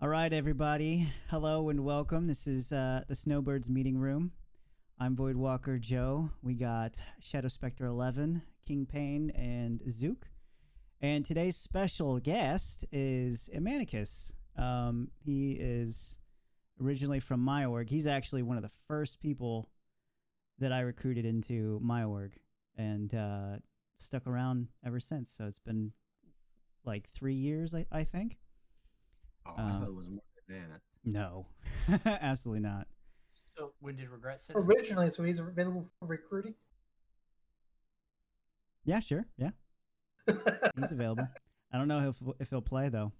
All right, everybody. Hello and welcome. This is the Snowbirds meeting room. I'm Voidwalker Joe. We got Shadow Spectre 11, King Pain, and Zook. And today's special guest is Imanicus. He is originally from my org. He's actually one of the first people that I recruited into my org and stuck around ever since. So it's been like 3 years, I think. Oh, I thought it was more than that. No, absolutely not. So when did Regret sit? Originally, so he's available for recruiting. Yeah, sure. Yeah, he's available. I don't know if he'll play though.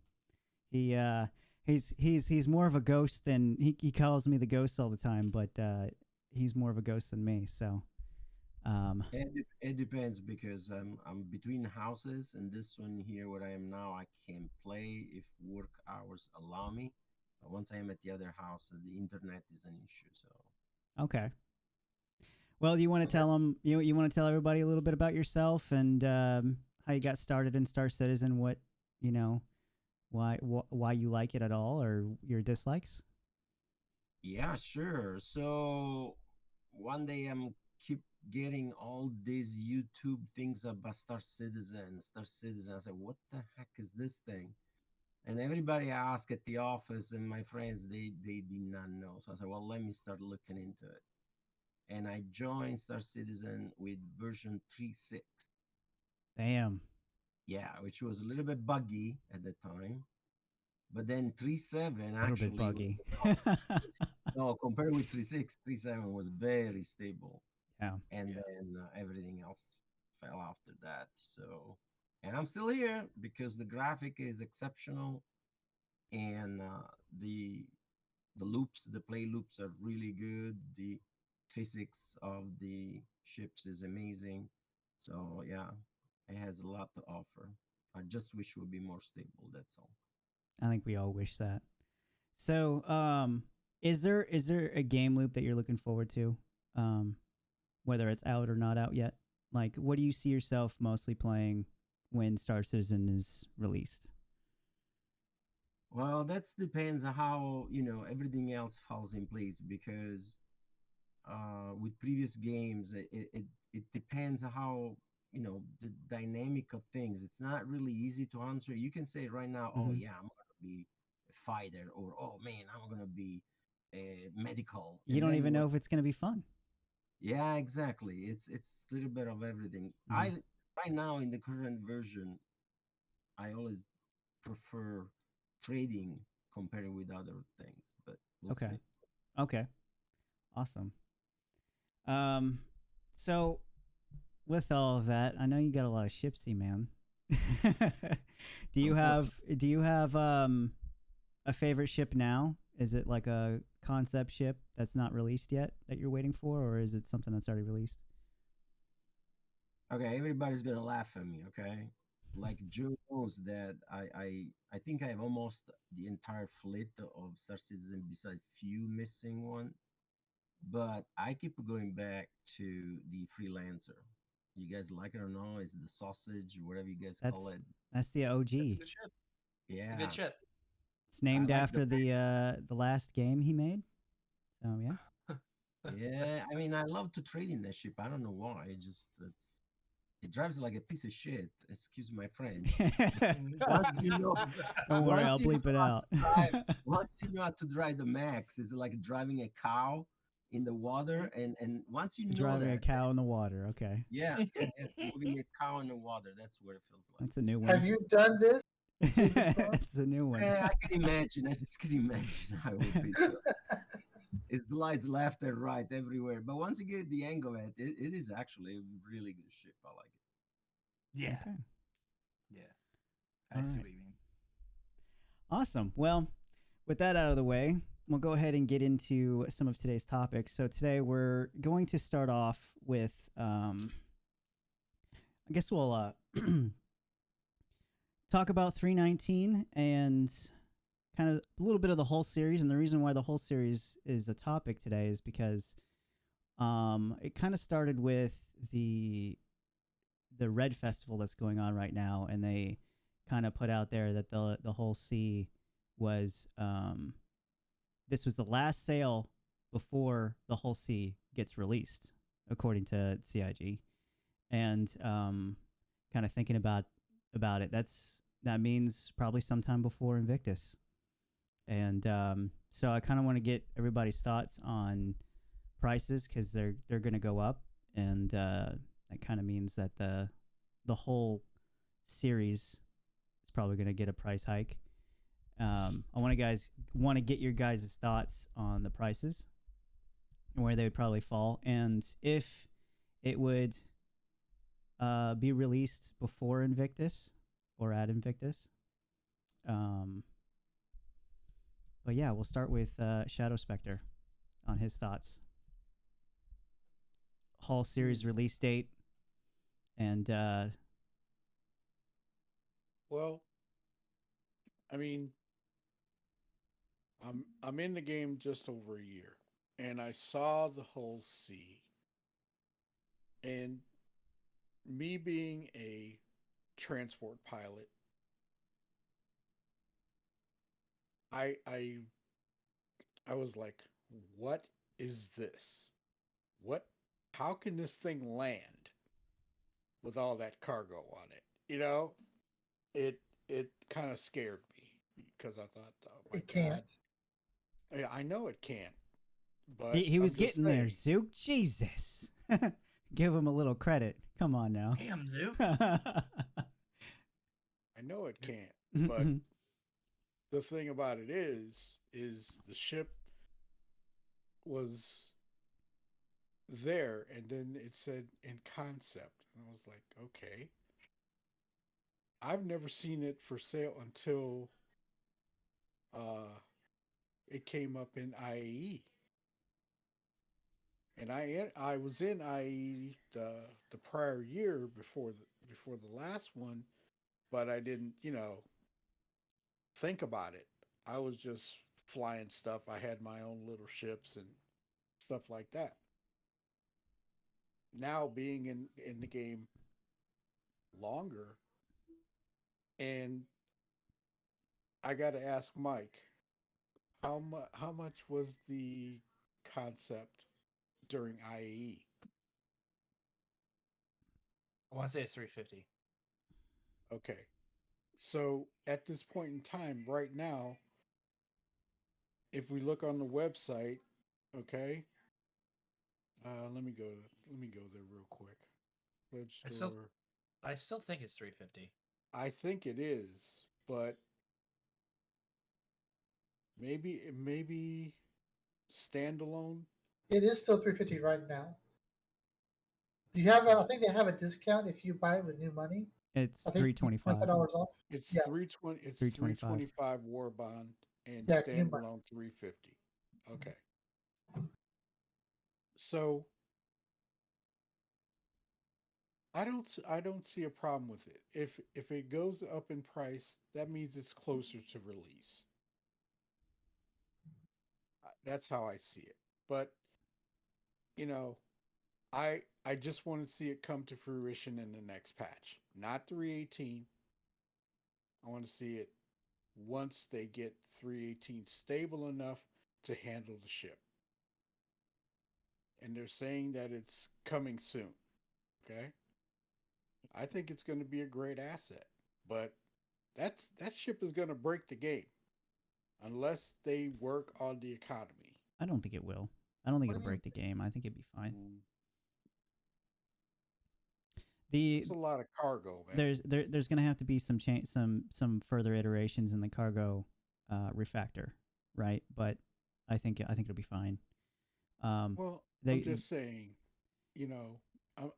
He's more of a ghost than he calls me the ghost all the time, but he's more of a ghost than me. So It depends because I'm between houses, and this one here where I am now, I can play if work hours allow me. But once I am at the other house, the internet is an issue. So okay. Well, you want to tell him you want to tell everybody a little bit about yourself and how you got started in Star Citizen, what why you like it at all or your dislikes. yeah, sure. So one day I'm keep getting all these YouTube things about Star Citizen, Star Citizen. I said, what the heck is this thing? And everybody I asked at the office and my friends, they did not know. So I said, well, let me start looking into it. And I joined Star Citizen with version 3.6. Damn. Yeah, which was a little bit buggy at the time. But then 3.7 A little actually bit buggy. no, compared with 3.6, 3.7 was very stable. Yeah. And then everything else fell after that. So, and I'm still here because the graphic is exceptional, and the loops, the play loops are really good. The physics of the ships is amazing. So yeah, it has a lot to offer. I just wish it would be more stable. That's all. I think we all wish that. So, is there a game loop that you're looking forward to, whether it's out or not out yet? Like, what do you see yourself mostly playing when Star Citizen is released? Well, that depends on how everything else falls in place because with previous games, it depends on how the dynamic of things. It's not really easy to answer. You can say right now, oh Mm-hmm. yeah, I'm gonna be a fighter, or oh man, I'm gonna be a medical, You and don't then even know if it's going to be fun. yeah, exactly. It's a little bit of everything. Mm. I right now in the current version, I always prefer trading compared with other things, but we'll Okay. see. Okay. Awesome. Um, so with all of that, I know you got a lot of shipsy, man. Do you have a favorite ship now? Is it like a concept ship that's not released yet that you're waiting for, or is it something that's already released? Okay, everybody's gonna laugh at me. Okay, like Joe knows that I think I have almost the entire fleet of Star Citizen, besides few missing ones. But I keep going back to the freelancer. You guys like it or no? It's the sausage, whatever you guys call That's it. that's the That's a OG. good ship. It's a Yeah, good ship. It's I named like after the last game he made. So yeah. yeah. I mean, I love to trade in that ship. I don't know why. It drives like a piece of shit. Excuse my French. Once you know, Don't worry, once I'll you know bleep it how out. to drive, once you know how to drive the max, it's like driving a cow in the water. And once you know Driving a that, cow in the water. Okay, yeah, yeah, yeah, moving a cow in the water, that's what it feels like. that's a new Have one. you done this before? It's a new one. I can imagine. I just can imagine how it would be. So it slides left and right everywhere. But once you get the hang of it, it is actually a really good ship. I like it. Yeah. Okay. Yeah. I All see right. what you mean. Awesome. Well, with that out of the way, we'll go ahead and get into some of today's topics. So today we're going to start off with, I guess we'll talk about 319 and kind of a little bit of the whole series. And the reason why the whole series is a topic today is because it kind of started with the Red Festival that's going on right now, and they kind of put out there that the whole sea was this was the last sale before the Hull C gets released, according to CIG. And kind of thinking about it, that means probably sometime before Invictus. And so I kind of want to get everybody's thoughts on prices, because they're going to go up, and that kind of means that the whole series is probably going to get a price hike. I want to get your guys' thoughts on the prices and where they would probably fall, and if it would be released before Invictus or at Invictus. But yeah, we'll start with Shadow Spectre on his thoughts. Hall series release date, and well, I mean, I'm in the game just over a year, and I saw the Hull C, and me being a transport pilot, I was like, what is this? What? How can this thing land with all that cargo on it? You know, it kind of scared me because I thought, oh my It can't. God. Yeah, I know it can't. But he was I'm just getting there, saying. Zook. Jesus. Give him a little credit. Come on now. Damn, Zook. I know it can't. But the thing about it is the ship was there, and then it said in concept, and I was like, okay. I've never seen it for sale until it came up in IAE, and I was in IAE the prior year before the last one, but I didn't think about it. I was just flying stuff. I had my own little ships and stuff like that. Now being in the game longer, and I got to ask Mike, how much was the concept during IAE? I want to say it's 350. Okay. So at this point in time, right now, if we look on the website, okay, let me go there real quick. Pledge store. I still think it's 350. I think it is, but maybe standalone. It is still 350 right now. Do you have? I think they have a discount if you buy it with new money. It's I think $325. $25 off. It's Yeah. 320. It's 325. 325 war bond and Yeah, new money. standalone 350. Okay. So I don't see a problem with it. If it goes up in price, that means it's closer to release. That's how I see it. But you know, I just want to see it come to fruition in the next patch. Not 318. I want to see it once they get 318 stable enough to handle the ship. And they're saying that it's coming soon. Okay? I think it's going to be a great asset. But that ship is going to break the game unless they work on the economy. I don't think it will. I don't think it'll break the game. I think it'd be fine. It's a lot of cargo, man. There's going to have to be some further iterations in the cargo refactor, right? But I think it'll be fine. Well, I'm just saying,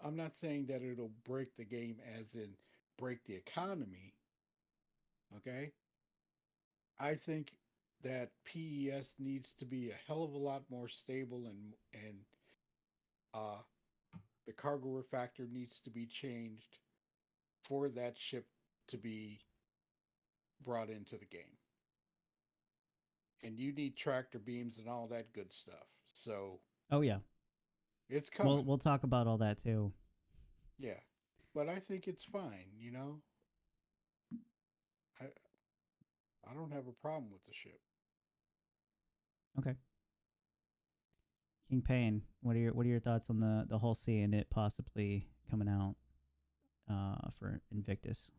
I'm not saying that it'll break the game as in break the economy. Okay? I think that PES needs to be a hell of a lot more stable, and the cargo refactor needs to be changed for that ship to be brought into the game. And you need tractor beams and all that good stuff. So oh yeah, it's coming. We'll talk about all that too. Yeah, but I think it's fine. I don't have a problem with the ship. Okay. King Pain, what are your thoughts on the whole sea and it possibly coming out for Invictus?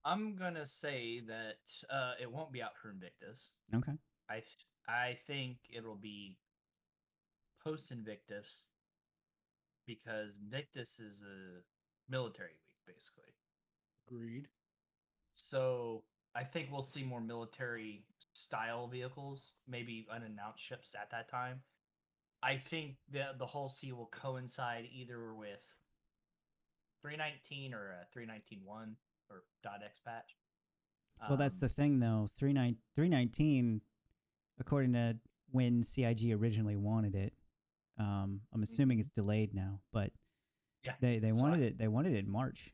I'm gonna say that it won't be out for Invictus. Okay. I think it'll be post Invictus because Invictus is a military week basically. Agreed. So I think we'll see more military style vehicles, maybe unannounced ships at that time. I think the whole sea will coincide either with 319 or 319.1 or .x patch. Well, that's the thing though. 319, according to when CIG originally wanted it, I'm assuming it's delayed now, but Yeah, they wanted it. They wanted it in March.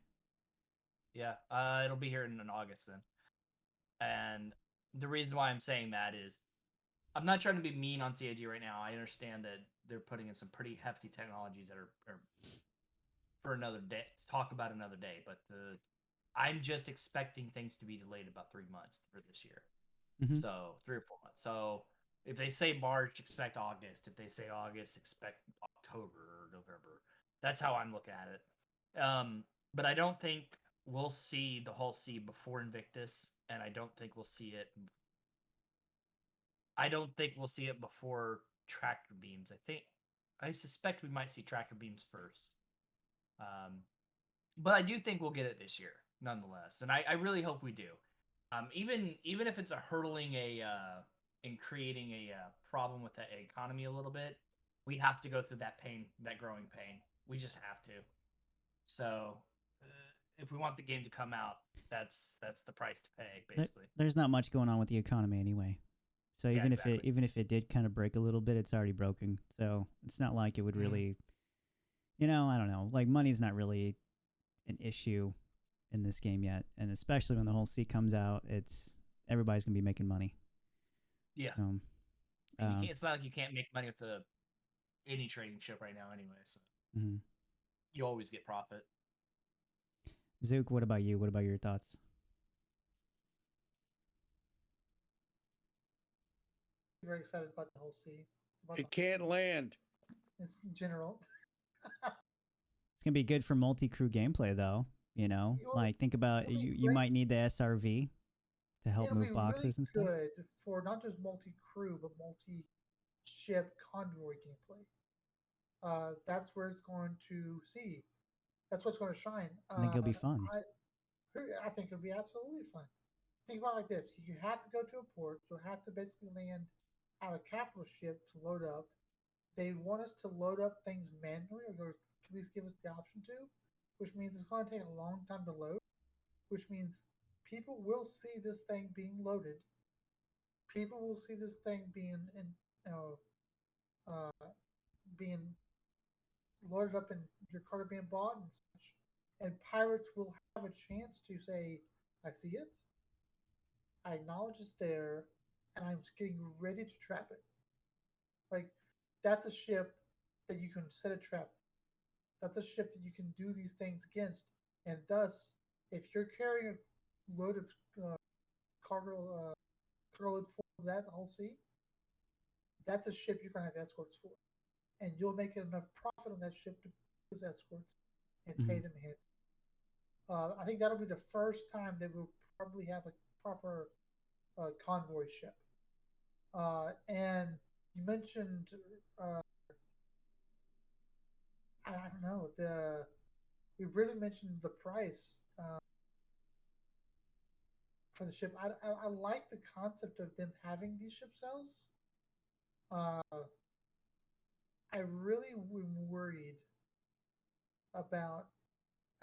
Yeah, it'll be here in August then. And the reason why I'm saying that is I'm not trying to be mean on CIG right now. I understand that they're putting in some pretty hefty technologies that are for another day. Talk about another day, but I'm just expecting things to be delayed about 3 months for this year. Mhm. So 3 or 4 months. So if they say March, expect August. If they say August, expect October or November. That's how I'm looking at it. But I don't think we'll see the whole sea before Invictus, and I don't think we'll see it. I don't think we'll see it before tractor beams. I suspect we might see tractor beams first. But I do think we'll get it this year, nonetheless, and I really hope we do. Even if it's a hurdling in creating a problem with the economy a little bit, we have to go through that pain, that growing pain. We just have to. So, if we want the game to come out, that's the price to pay, basically. There's not much going on with the economy anyway. So Yeah, even exactly. if it did kind of break a little bit, it's already broken. So it's not like it would really, I don't know. Like money's not really an issue in this game yet, and especially when the whole sea comes out, everybody's gonna be making money. Yeah. So, it's not like you can't make money with any trading ship right now, anyway. So mhm. you always get profit. Zook, what about you? What about your thoughts? Very excited about the whole sea. It can't land. It's in general. It's gonna be good for multi-crew gameplay, though. Like think about you might need the SRV to help It'll move be boxes really and stuff. good for not just multi-crew but multi-ship convoy gameplay. That's where it's going to see. That's what's going to shine. I think it'll be fun. I think it'll be absolutely fun. Think about it like this: you have to go to a port. You'll have to basically land at a capital ship to load up. They want us to load up things manually, or at least give us the option to, which means it's going to take a long time to load. Which means people will see this thing being loaded. People will see this thing being loaded up and your cargo being bought and such. And pirates will have a chance to say, "I see it. I acknowledge it's there, and I'm getting ready to trap it." Like that's a ship that you can set a trap. That's a ship that you can do these things against, and thus, if you're carrying a load of uh, cargo, cargo load full of that whole sea, that's a ship you're going to have escorts for, and you'll make enough profit on that ship to pay those escorts and pay them hands. I think that'll be the first time that we'll probably have a proper convoy ship. And you mentioned, I don't know, we really mentioned the price for the ship. I like the concept of them having these ship sales. I really am worried about.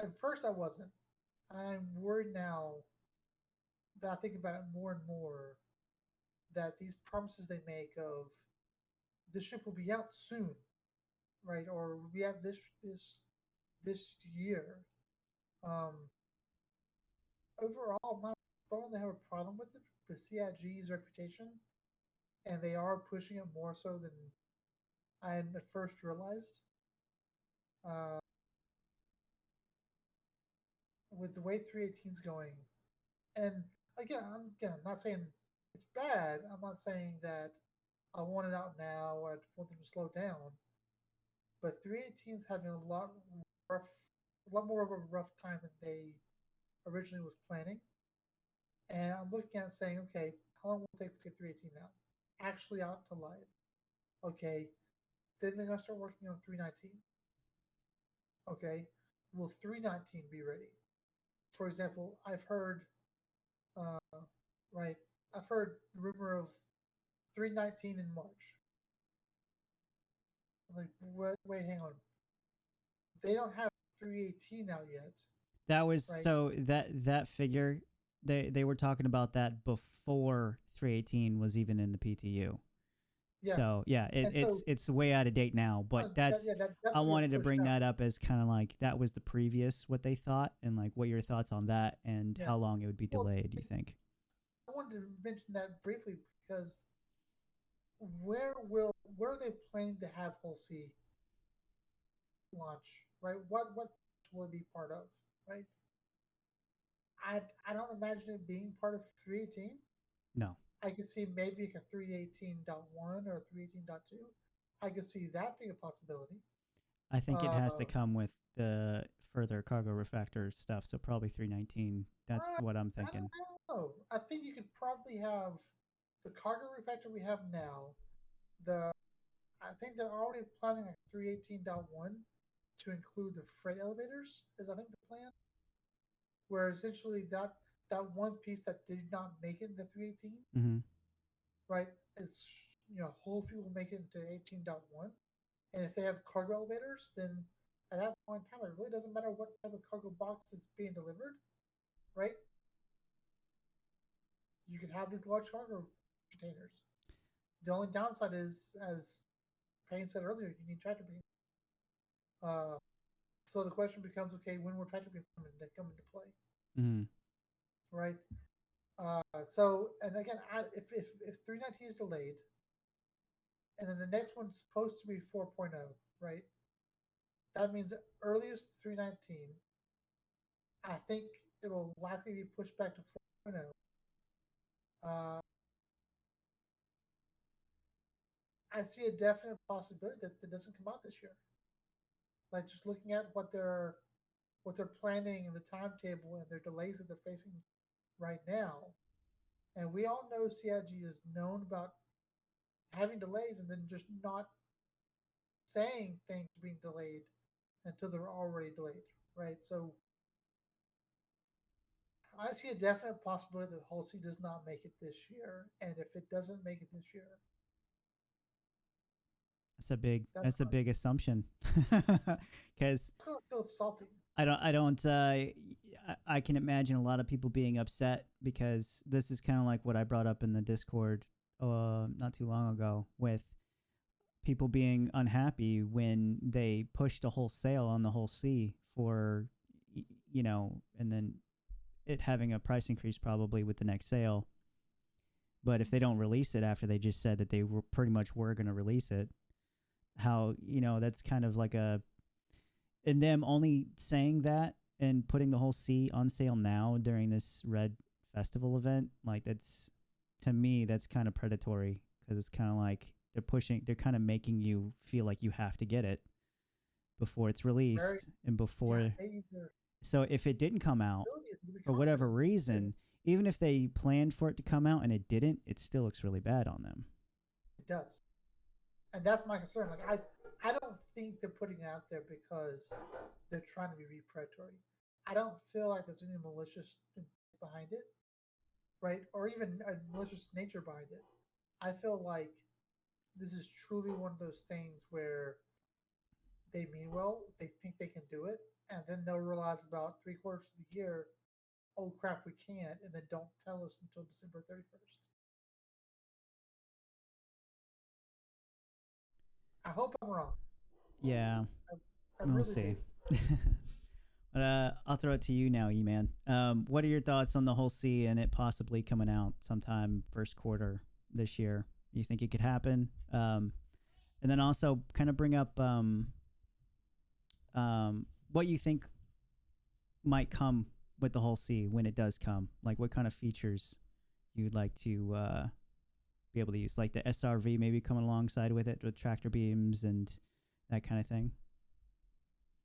At first, I wasn't. I'm worried now that I think about it more and more. That these promises they make of the ship will be out soon, right, or will be out this year. Um, Overall, I don't really have a problem with it. The CIG's reputation, and they are pushing it more so than I had at first realized. Uh, with the way 318's going, And I'm not saying it's bad. I'm not saying that I want it out now or I want them to slow down. But 318's having rough, a lot more of a rough time than they originally was planning. And I'm looking at it saying, okay, how long will it take to get 318 out? Actually out to live. Okay. Then they're gonna start working on 319. Okay. Will 319 be ready? For example, I've heard uh right, I've heard the rumor of 319 in March. I'm like, what wait, hang on. They don't have 318 out yet, That was right? so that figure they were talking about that before 318 was even in the PTU. Yeah. So yeah, And so it's way out of date now. But that's that's I what wanted to pushed bring out. that up as kind of like that was the previous what they thought and like what your thoughts on that and Yeah. how long it would be Well, delayed. You think? I wanted to mention that briefly because where are they planning to have Whole C launch? Right? What will it be part of? Right? I don't imagine it being part of 318. No, I could see maybe like a 318.1 or 318.2. I could see that being a possibility. I think it has to Uh, come with the further cargo refactor stuff. So probably 319. That's what I'm thinking. I don't know. I think you could probably have the cargo refactor we have now. I think they're already planning a 318.1 to include the freight elevators, is I think the plan. Where essentially that one piece that did not make it into 318, Mm-hmm. right, is hopefully will make it into 18.1. And if they have cargo elevators, then at that point in time, it really doesn't matter what type of cargo box is being delivered, right? You can have these large cargo containers. The only downside is, as Payne said earlier, you need tractor beam. So the question becomes, okay, when will tractor beam come into play, Mm-hmm. right? So, and again, if 319 is delayed, and then the next one's supposed to be 4.0, right? That means earliest 319. I think it'll likely be pushed back to 4.0. Uh, I see a definite possibility that doesn't come out this year. Like just looking at what they're planning and the timetable and their delays that they're facing right now. And we all know CIG is known about having delays and then just not saying things being delayed until they're already delayed, right? So I see a definite possibility that Halsey does not make it this year, and if it doesn't make it this year, That's a big assumption because it's gonna feel salty. I don't I can imagine a lot of people being upset because this is kind of like what I brought up in the Discord not too long ago with people being unhappy when they pushed a whole sale on the whole C for and then it having a price increase probably with the next sale. But if they don't release it after they just said that they were pretty much were going to release it, how that's kind of like and them only saying that and putting the whole C on sale now during this Red Festival event, like that's to me that's kind of predatory because it's kind of like they're kind of making you feel like you have to get it before it's released and before. So if it didn't come out for whatever reason, even if they planned for it to come out and it didn't, it still looks really bad on them. It does. And that's my concern. Like I don't think they're putting it out there because they're trying to be predatory. I don't feel like there's any malicious behind it, right? Or even a malicious nature behind it. I feel like this is truly one of those things where they mean well, they think they can do it, and then they'll realize about 3/4 of the year, oh crap, we can't, and then don't tell us until December 31st. I hope I'm wrong. Yeah, I we'll really see. do. But I'll throw it to you now, E-Man. What are your thoughts on the whole C and it possibly coming out sometime first quarter this year? You think it could happen? And then also kind of bring up what you think might come with the whole C when it does come? Like what kind of features you'd like to be able to use? Like the SRV maybe coming alongside with it with tractor beams and that kind of thing.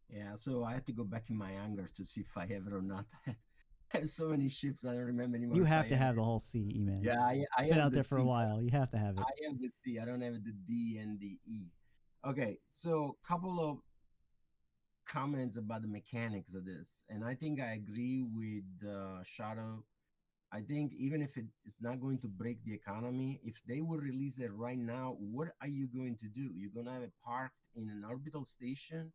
Yeah, so I had to go back in my hangars to see if I have it or not. I had so many ships, I don't remember anymore You if have I to have have it. the whole C, man. Yeah, I It's been have out the there for a C. while. You have to have it. I have the C. I don't have the D and the E. Okay, so couple of comments about the mechanics of this, and I think I agree with Shadow. I think even if it's not going to break the economy, if they would release it right now, what are you going to do? You're going to have it parked in an orbital station,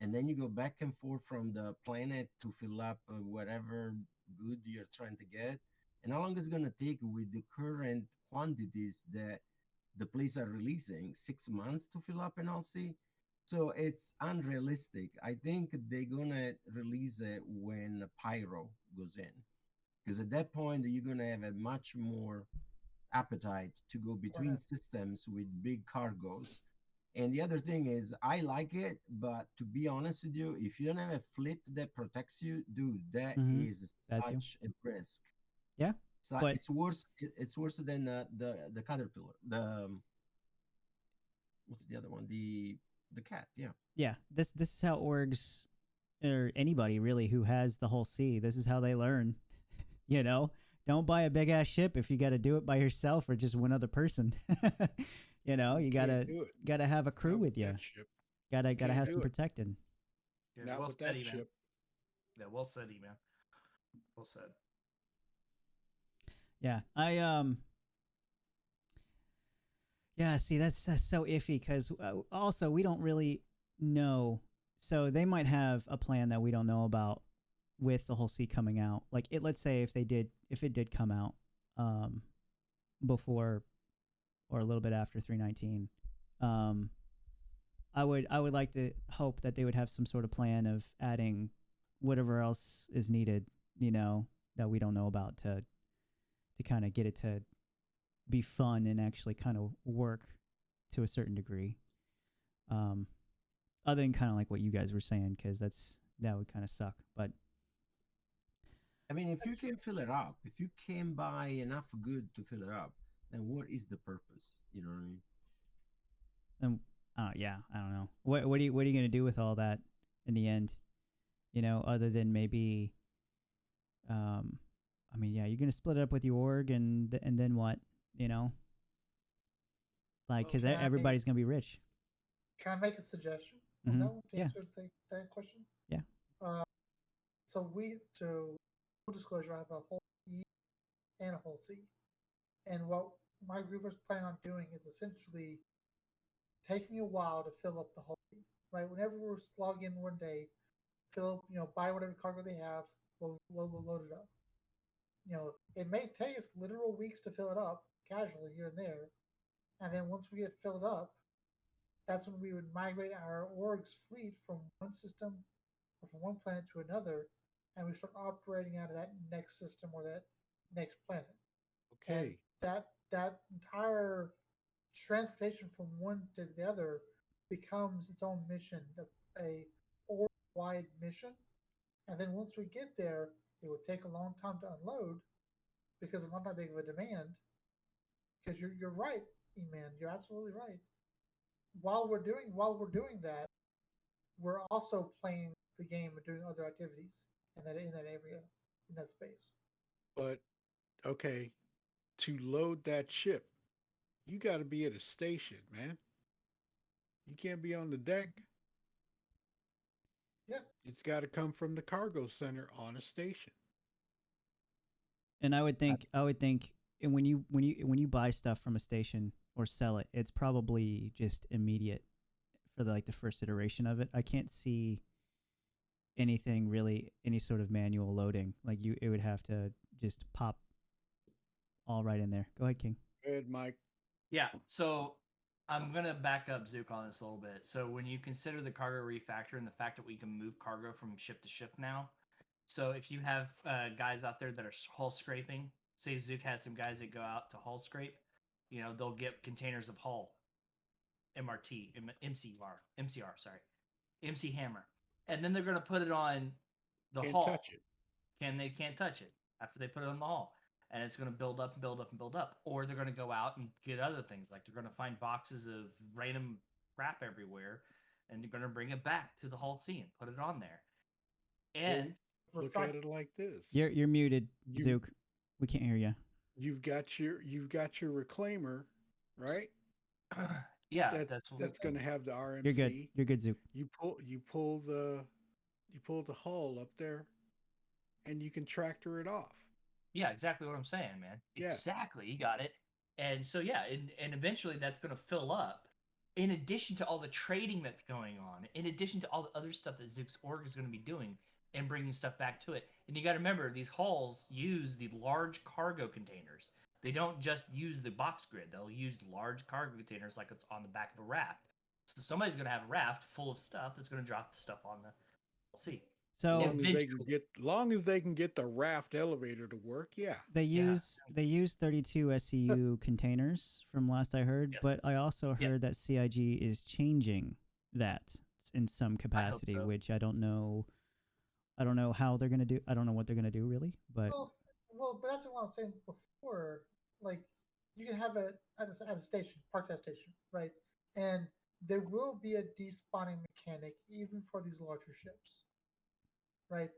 and then you go back and forth from the planet to fill up whatever good you're trying to get. And how long is it going to take with the current quantities that the place are releasing? 6 months to fill up an LC? So it's unrealistic. I think they're going to release it when Pyro goes in, because at that point you're going to have a much more appetite to go between systems with big cargoes. And the other thing is I like it, but to be honest with you, if you don't have a fleet that protects you, dude, that Mm-hmm. is That's you. such a risk. Yeah. So But it's worse. It's worse than the caterpillar. The what's the other one? The cat. Yeah. yeah, this is how orgs or anybody really who has the whole C, this is how they learn. You know, don't buy a big ass ship if you got to do it by yourself or just one other person. You know, you Can't gotta do it. gotta have a crew Not with you. that ship. Gotta Can't have do some it. protecting. Yeah, Not well with said, that man. ship. Yeah, well said, man. Well said. Yeah, yeah. See, that's so iffy because also we don't really know. So they might have a plan that we don't know about with the whole C coming out. Like it, let's say if it did come out, um, before or a little bit after 319, um, I would like to hope that they would have some sort of plan of adding whatever else is needed, you know, that we don't know about to kind of get it to be fun and actually kind of work to a certain degree. Um, other than kind of like what you guys were saying, because that would kind of suck. But I mean, if you can fill it up, if you can buy enough good to fill it up, then what is the purpose? You know what I mean? then, yeah, I don't know. What are you gonna do with all that in the end? You know, other than maybe, I mean, yeah, you're gonna split it up with your org and then what? You know, like because Can I everybody's gonna be rich. Can I make a suggestion on Mhm. that one to Yeah. answer that question? Yeah. So full disclosure, I have a whole E and a whole C, and what my group is planning on doing is essentially taking a while to fill up the whole E. Right, whenever we log in one day, buy whatever cargo they have, we'll load it up. It may take us literal weeks to fill it up casually here and there, and then once we get filled up, that's when we would migrate our org's fleet from one system or from one planet to another, and we start operating out of that next system or that next planet. And Okay. that entire transportation from one to the other becomes its own mission, a org-wide mission. And then once we get there, it would take a long time to unload because it's not that big of a demand. Because you're right, E-Man, you're absolutely right. While we're doing that, we're also playing the game and doing other activities in that area, in that space. But okay, to load that ship, you got to be at a station, man. You can't be on the deck. Yeah. It's got to come from the cargo center on a station. And I would think, and when you buy stuff from a station or sell it, it's probably just immediate for the first iteration of it. I can't see anything really, any sort of manual loading. Like it would have to just pop all right in there. Go ahead, King. Good, Mike. Yeah, so I'm gonna back up Zook on this a little bit. So when you consider the cargo refactor and the fact that we can move cargo from ship to ship now, so if you have guys out there that are hull scraping, say Zook has some guys that go out to hull scrape, they'll get containers of hull, MRT, MCR, sorry, MC hammer, and then they're gonna put it on the Can't hull. touch it. They can't touch it after they put it on the hull, and it's going to build up and build up and build up. Or they're going to go out and get other things, like they're going to find boxes of random crap everywhere, and they're going to bring it back to the Hull C and put it on there. And Look at it like this. You're muted, You- Zook. We can't hear you. You've got your reclaimer, right? yeah, That's going to have the RMC. You're good. You're good, Zook. You pull the hull up there, and you can tractor it off. Yeah, exactly what I'm saying, man. Yeah. Exactly, you got it. And so yeah, and eventually that's going to fill up. In addition to all the trading that's going on, in addition to all the other stuff that Zook's org is going to be doing and bringing stuff back to it. And you got to remember, these hulls use the large cargo containers. They don't just use the box grid. They'll use large cargo containers like it's on the back of a raft. So somebody's going to have a raft full of stuff that's going to drop the stuff on the sea. So Long as they can get the raft elevator to work, yeah. they use 32 SCU containers from last I heard, Yes. but I also heard that CIG is changing that in some capacity, so. which I don't know. I don't know how they're gonna do. I don't know what they're gonna do really, but Well, but that's what I was saying before. Like, you can have it at a station, parked at a station, right? And there will be a despawning mechanic even for these larger ships, right?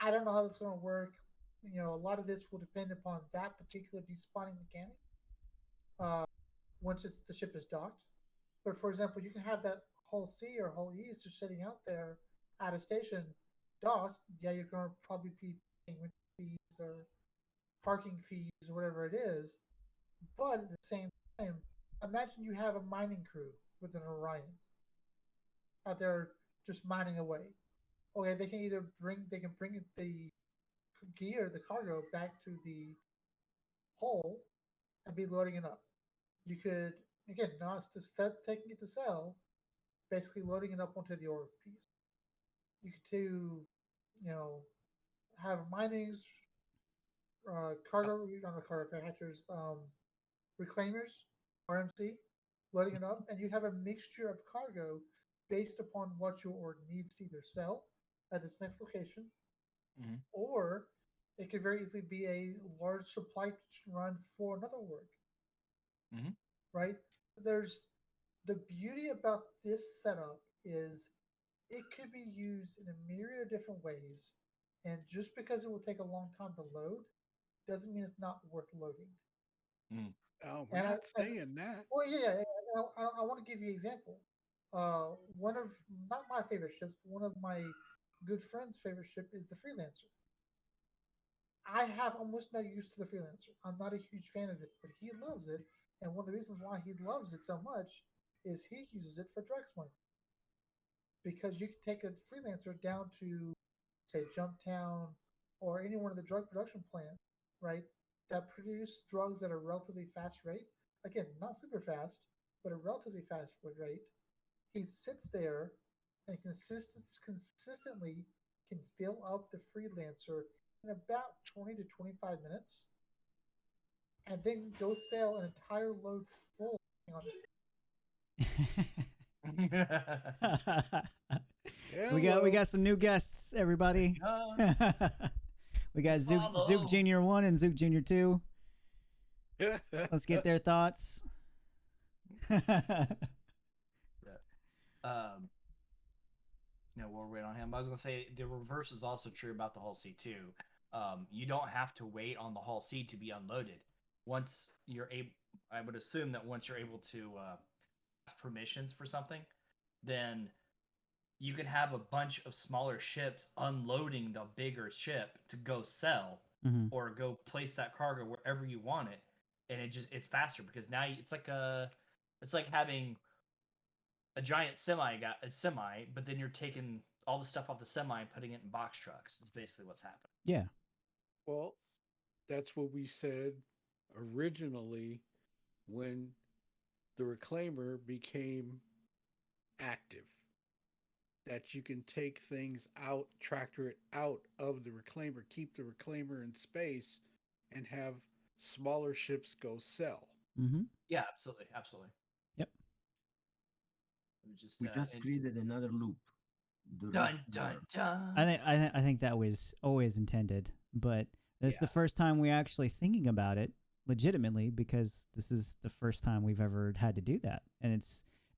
I don't know how that's going to work. You know, a lot of this will depend upon that particular despawning mechanic. Once the ship is docked, but for example, you can have that Hull C or Hull E just sitting out there at a station docked. Yeah, you're going to probably be paying fees or parking fees or whatever it is. But at the same time, imagine you have a mining crew with an Orion out there just mining away. Okay, they can bring the gear, the cargo back to the hull and be loading it up. You could, again, not just taking it to sell, basically loading it up onto the ore piece. You could do, have minings, cargo, not the cargo factors, reclaimers, RMC, loading it up, and you'd have a mixture of cargo based upon what your org needs to either sell at its next location, or it could very easily be a large supply run for another org. Right? There's the beauty about this setup is it could be used in a myriad of different ways, and just because it will take a long time to load doesn't mean it's not worth loading. Oh, we're not saying that. Well, yeah. I want to give you an example. One of, not my favorite ships, but one of my good friend's favorite ship is the Freelancer. I have almost no use to the Freelancer. I'm not a huge fan of it, but he loves it. And one of the reasons why he loves it so much is he uses it for drug smuggling. Because you can take a Freelancer down to, say, Jumptown or any one of the drug production plants, right, that produce drugs at a relatively fast rate. Again, not super fast, but a relatively fast rate. He sits there and consistently can fill up the Freelancer in about 20 to 25 minutes and then go sell an entire load full on it. We got some new guests, everybody. We got Zook Junior 1 and Zook Junior 2. Let's get their thoughts. We'll wait on him. I was gonna say the reverse is also true about the Hull C too. You don't have to wait on the Hull C to be unloaded. Once you're able, I would assume that once you're able to ask permissions for something, then you can have a bunch of smaller ships unloading the bigger ship to go sell or go place that cargo wherever you want it, and it's faster because now it's like having a giant semi, but then you're taking all the stuff off the semi and putting it in box trucks. It's basically what's happening. Yeah. Well, that's what we said originally when the reclaimer became active. That you can take things out, tractor it out of the reclaimer, keep the reclaimer in space, and have smaller ships go sell. Yeah, absolutely. Yep. We just created another loop. the Dun dun receiver. dun. I think that was always intended, but it's the Yeah. first time we actually thinking about it legitimately because this is the first time we've ever had to do that, and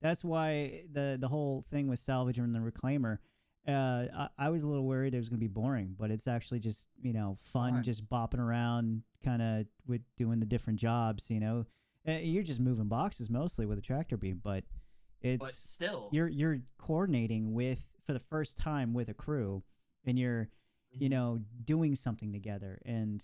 that's why the whole thing with salvage and the reclaimer. I was a little worried it was going to be boring, but it's actually just fun, Fine. just bopping around, kind of with doing the different jobs. You're just moving boxes mostly with a tractor beam, but But it's still, you're coordinating with for the first time with a crew, and you're doing something together, and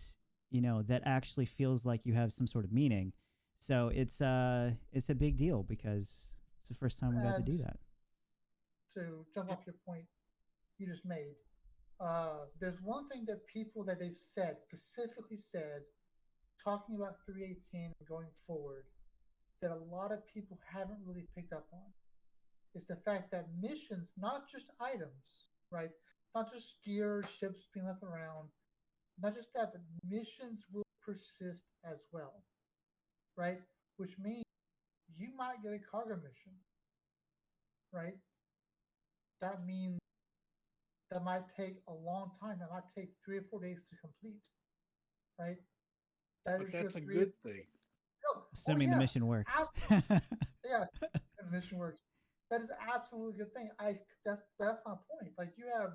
that actually feels like you have some sort of meaning. So it's a big deal because it's the first time we got to And do that. to jump off your point you just made, there's one thing that people that they've said specifically said, talking about 318 and going forward, that a lot of people haven't really picked up on is the fact that missions, not just items, right? Not just gear, ships being left around, not just that, but missions will persist as well, right? Which means you might get a cargo mission, right? That means that might take a long time. That might take 3 or 4 days to complete, right? That But is your that's a three. good thing. Oh, Assuming the yeah, mission works. yes, the mission works. That is absolutely a good thing. That's my point. Like you have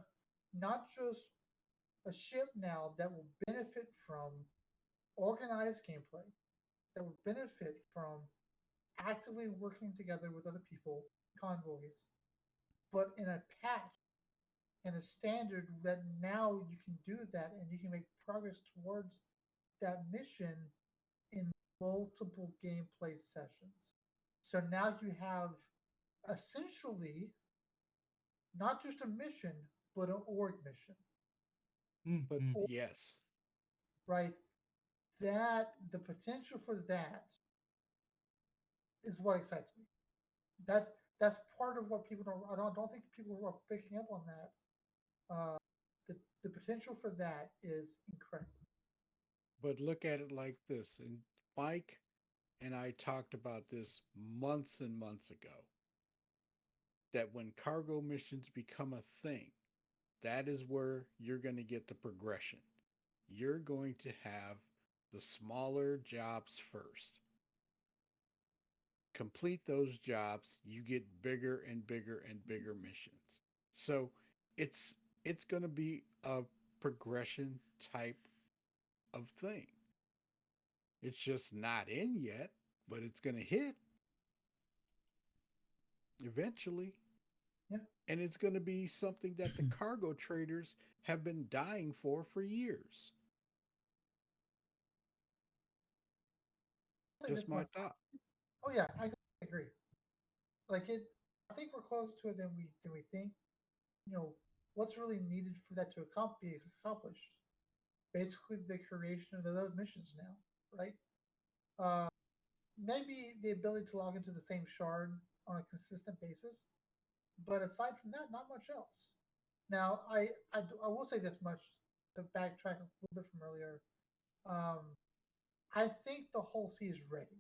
not just a ship now that will benefit from organized gameplay, that will benefit from actively working together with other people, convoys, but in a patch and a standard that now you can do that and you can make progress towards that mission in multiple gameplay sessions. So now you have essentially not just a mission, but an org mission, But Mhm. yes, right? That the potential for that is what excites me. That's that's part of what people don't. I don't think people are picking up on that. Uh, the potential for that is incredible. but look at it like this. And Mike and I talked about this months and months ago, that when cargo missions become a thing, that is where you're going to get the progression. You're going to have the smaller jobs first. Complete those jobs, you get bigger and bigger and bigger missions. So it's it's going to be a progression type of thing. It's just not in yet, but it's going to hit eventually. Yeah, And it's going to be something that the cargo traders have been dying for years. I'll say Just this my much. thought. Oh yeah, I agree. Like it, I think we're closer to it than we think. You know, what's really needed for that to be accomplished? Basically, the creation of those missions now, right? Uh, Maybe the ability to log into the same shard on a consistent basis, but aside from that, not much else. Now, I will say this much to backtrack a little bit from earlier. Um, I think the whole sea is ready.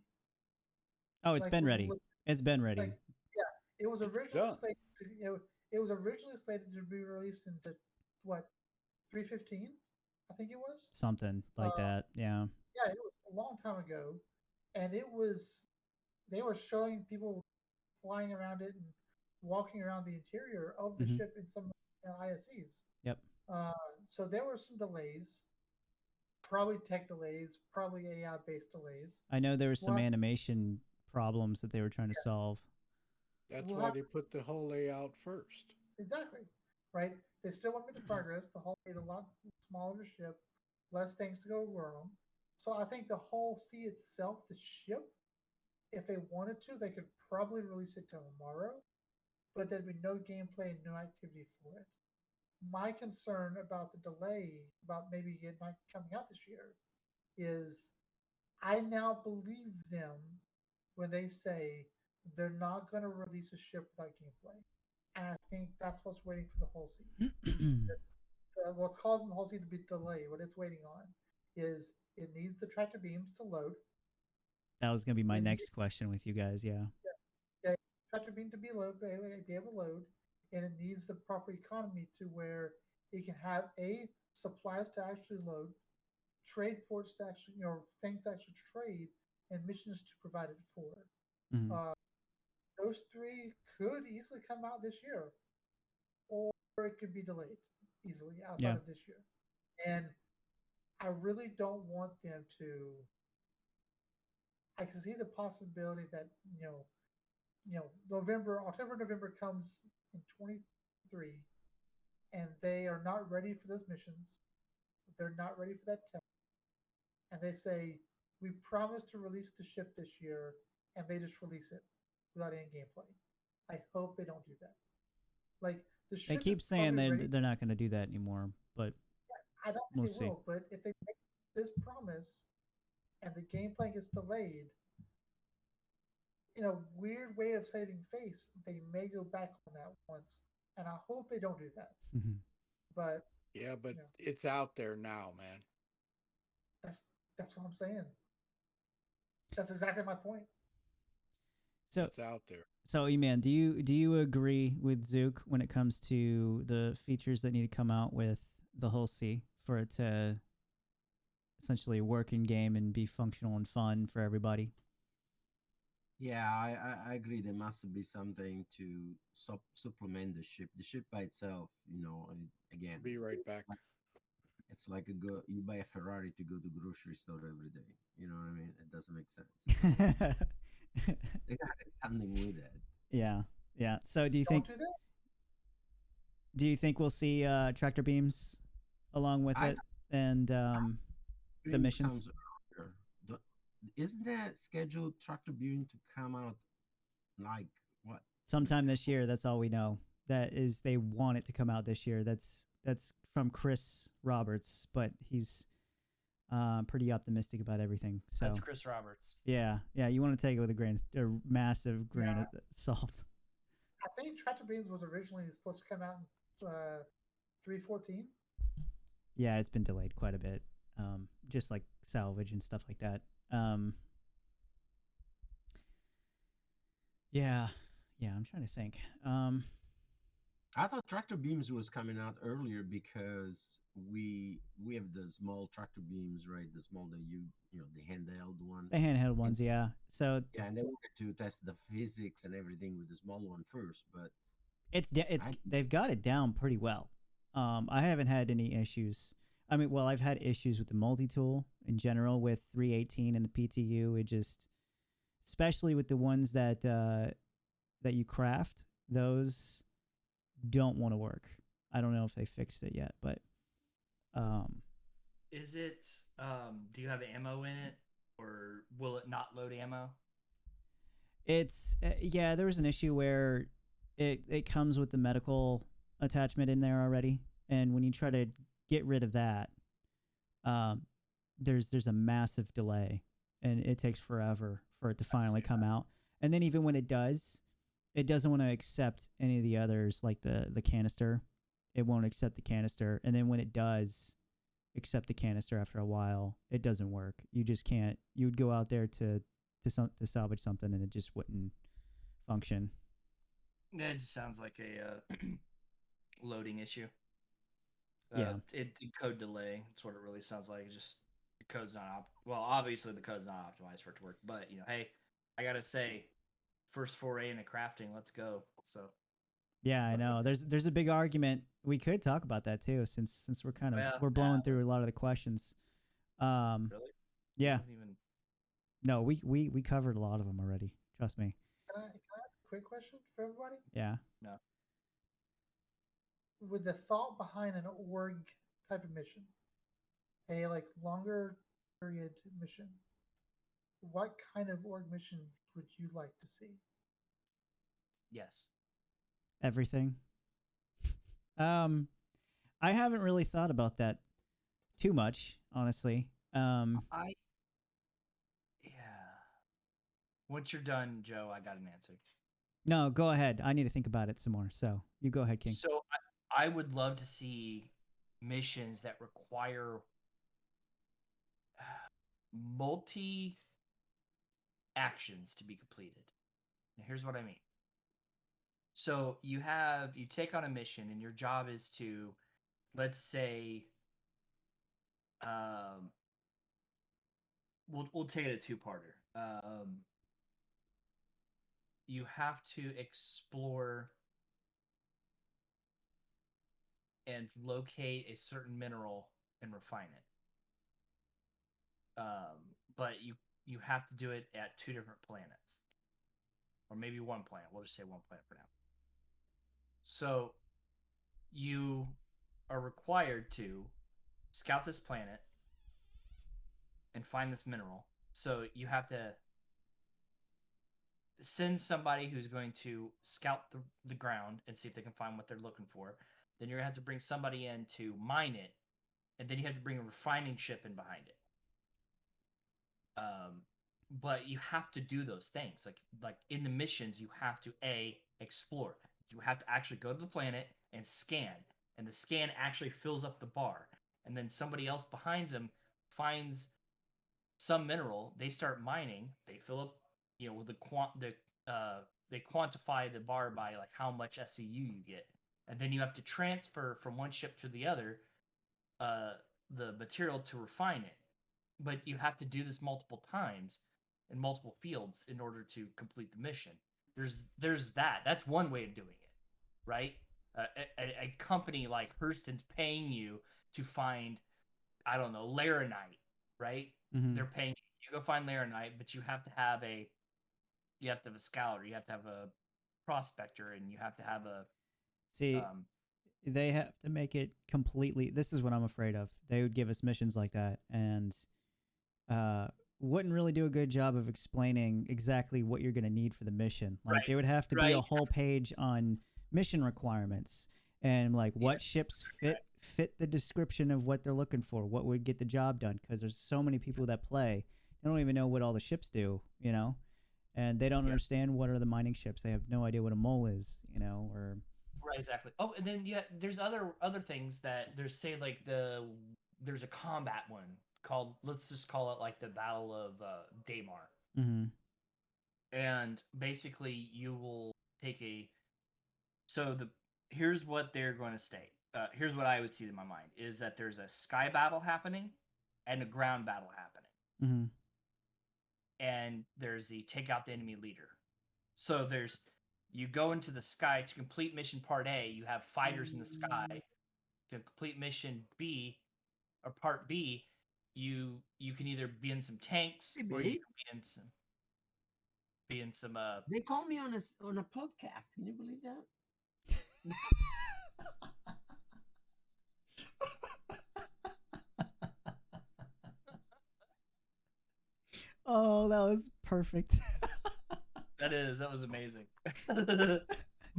Oh, it's Like been ready. It's been ready. like yeah, it was It's originally done. slated to it was originally slated to be released into what 315, I think it was. Something like Uh, that. Yeah. yeah, it was a long time ago, and it was they were showing people flying around it and walking around the interior of the Hmm. ship in some ISEs. Yep. Uh, so there were some delays, probably tech delays, probably AI based delays. I know there were some We'll animation problems that they were trying to yeah, solve. That's we'll why have they put the whole layout first. exactly right. They still want to make the progress. The hull is a lot smaller ship, less things to go wrong. So I think the whole sea itself, the ship, if they wanted to, they could probably release it tomorrow, but there'd be no gameplay and no activity for it. My concern about the delay, about maybe it not coming out this year, is I now believe them when they say they're not going to release a ship without gameplay. And I think that's what's waiting for the whole scene. What's causing the whole scene to be delayed, what it's waiting on, is it needs the tractor beams to load. That was going to be my It needs next question with you guys. Yeah. yeah, tractor beam to be able to load. and it needs the proper economy to where it can have supplies to actually load, trade ports to actually, things to actually trade, and missions to provide it for. Mhm. Those three could easily come out this year, or it could be delayed easily outside Yeah. of this year. And I really don't want them to. I can see the possibility that October, November comes in 23, and they are not ready for those missions. They're not ready for that test, and they say we promise to release the ship this year, and they just release it without any gameplay. I hope they don't do that. Like the They ship keep is saying probably ready. they're not going to do that anymore, but I don't we'll think they see. will, but if they make this promise and the gameplay gets delayed, in a weird way of saving face, they may go back on that once, and I hope they don't do that. Mhm. But Yeah, but you know, it's out there now, man. that's that's what I'm saying. That's exactly my point. So It's out there. So, E-Man, do you agree with Zook when it comes to the features that need to come out with the Hull C for it to essentially work in game and be functional and fun for everybody? Yeah, I agree. There must be something to supplement the ship. The ship by itself, again, Be right back. it's like you buy a Ferrari to go to grocery store every day. You know what I mean? It doesn't make sense. They got something with it. Yeah, yeah. So, Don't do that. do you think we'll see tractor beams along with I it and the Beam missions? comes earlier. Isn't that scheduled tractor beam to come out like what? Sometime this year? That's all we know. That is, they want it to come out this year. That's from Chris Roberts, but he's pretty optimistic about everything. So That's Chris Roberts. yeah, you want to take it with a massive grain of salt. I think Tractor Beams was originally supposed to come out in 314. Yeah, it's been delayed quite a bit, just like salvage and stuff like that. Yeah, I'm trying to think. I thought tractor beams was coming out earlier because we have the small tractor beams, right? The small that the handheld one. The handheld ones, yeah. So Yeah, and they wanted to test the physics and everything with the small one first, but it's I they've got it down pretty well. I haven't had any issues. I mean, well, I've had issues with the multi-tool in general with 318 and the PTU. It just, especially with the ones that that you craft, those don't want to work. I don't know if they fixed it yet, but Is it? Do you have ammo in it, or will it not load ammo? it's yeah. There was an issue where it comes with the medical attachment in there already, and when you try to get rid of that, um, there's a massive delay, and it takes forever for it to finally come out. And then even when it does, it doesn't want to accept any of the others, like the canister. It won't accept the canister, and then when it does accept the canister after a while, it doesn't work. You just can't. You would go out there to salvage something, and it just wouldn't function. Yeah, it just sounds like a loading issue. Yeah. Code delay. That's what it really sounds like. It's just the code's not well, obviously the code's not optimized for it to work. But hey, I gotta say, first foray into crafting. Let's go. So Yeah, I know. There's a big argument. We could talk about that too, since we're kind of we're blowing through a lot of the questions. Really? Yeah. Even... No, we covered a lot of them already. Trust me. Can I ask a quick question for everybody? Yeah. No. With the thought behind an org type of mission, a longer period mission, what kind of org mission would you like to see? Yes. Everything. I haven't really thought about that too much, honestly. Yeah. Once you're done, Joe, I got an answer. No, go ahead. I need to think about it some more. So you go ahead, King. So I would love to see missions that require multi actions to be completed. Now, here's what I mean. So you take on a mission, and your job is to, let's say, um, we'll take it a two-parter. You have to explore and locate a certain mineral and refine it. But you have to do it at two different planets, or maybe one planet. We'll just say one planet for now. So you are required to scout this planet and find this mineral. So you have to send somebody who's going to scout the ground and see if they can find what they're looking for. Then you're going to have to bring somebody in to mine it, and then you have to bring a refining ship in behind it. But you have to do those things. Like in the missions, you have to explore. You have to actually go to the planet and scan, and the scan actually fills up the bar. And then somebody else behind them finds some mineral. They start mining. They fill up, with they quantify the bar by like how much SCU you get, and then you have to transfer from one ship to the other the material to refine it. But you have to do this multiple times in multiple fields in order to complete the mission. There's that. That's one way of doing it, right? A company like Hurston's paying you to find, I don't know, laranite, right? Mm-hmm. They're paying you to go find laranite, but you have to have a scouter, you have to have a prospector, and you have to have a See, they have to make it completely. This is what I'm afraid of. They would give us missions like that, and wouldn't really do a good job of explaining exactly what you're going to need for the mission. Like Right, there would have to be a whole page on mission requirements and like what ships fit the description of what they're looking for, what would get the job done, because there's so many people that play. They don't even know what all the ships do, and they don't understand what are the mining ships. They have no idea what a mole is, or right, exactly. Oh, and then there's other things that there's, say, like there's a combat one called, let's just call it like the Battle of Daymar. Mm-hmm. And basically you will take here's what they're going to state. Here's what I would see in my mind is that there's a sky battle happening and a ground battle happening. Mm-hmm. And there's the take out the enemy leader. So you go into the sky to complete mission part A, you have fighters in the sky. To complete mission B or part B, you can either be in some tanks, Hey, or you babe. can be in some They call me on a podcast. Can you believe that? Oh, that was perfect. That was amazing. You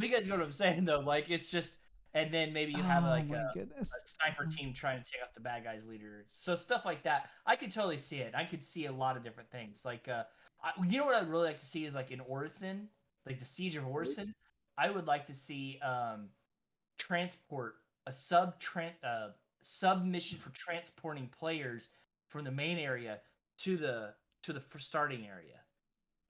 guys know what I'm saying, though. Like, it's just, and then maybe you have a sniper team trying to take out the bad guy's leader. So stuff like that, I could totally see it. I could see a lot of different things. Like, you know what I'd really like to see is like in Orison, like the Siege of Orison. I would like to see transport a sub mission for transporting players from the main area to the starting area.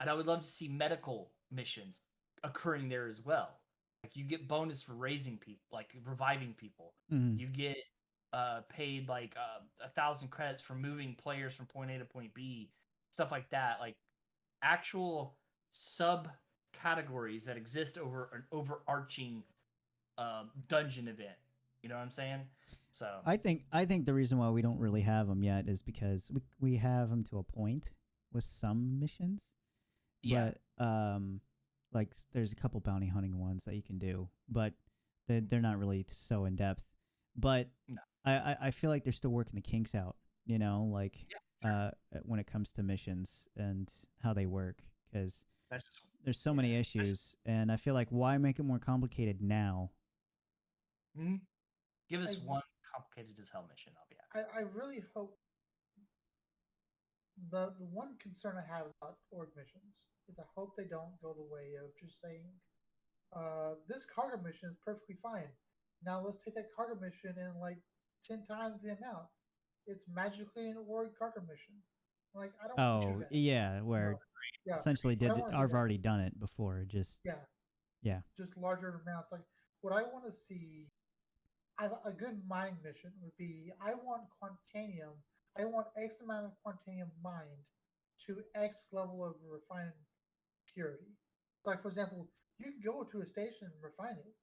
And I would love to see medical missions occurring there as well. Like you get bonus for raising people, like reviving people. Mm-hmm. You get paid like 1,000 credits for moving players from point A to point B, stuff like that. Like actual sub categories that exist over an overarching dungeon event. You know what I'm saying? So I think the reason why we don't really have them yet is because we have them to a point with some missions. yeah, But like there's a couple bounty hunting ones that you can do, but they're not really so in depth. But no. I feel like they're still working the kinks out, like Yeah, sure. when it comes to missions and how they work, because That's just, there's so many issues, and I feel like why make it more complicated now? Give us one complicated as hell mission. I'll be happy. I really hope. The one concern I have about org missions is I hope they don't go the way of just saying, this cargo mission is perfectly fine. Now let's take that cargo mission and like 10 times the amount. It's magically an org cargo mission. Like I don't want to see that. Yeah, where Yeah, essentially I don't wanna see I've that. already done it before. Just Yeah, Yeah. just larger amounts. Like what I want to see, a good mining mission would be I want quantanium. I want X amount of quantanium mined to X level of refined purity. Like for example, you can go to a station and refine it,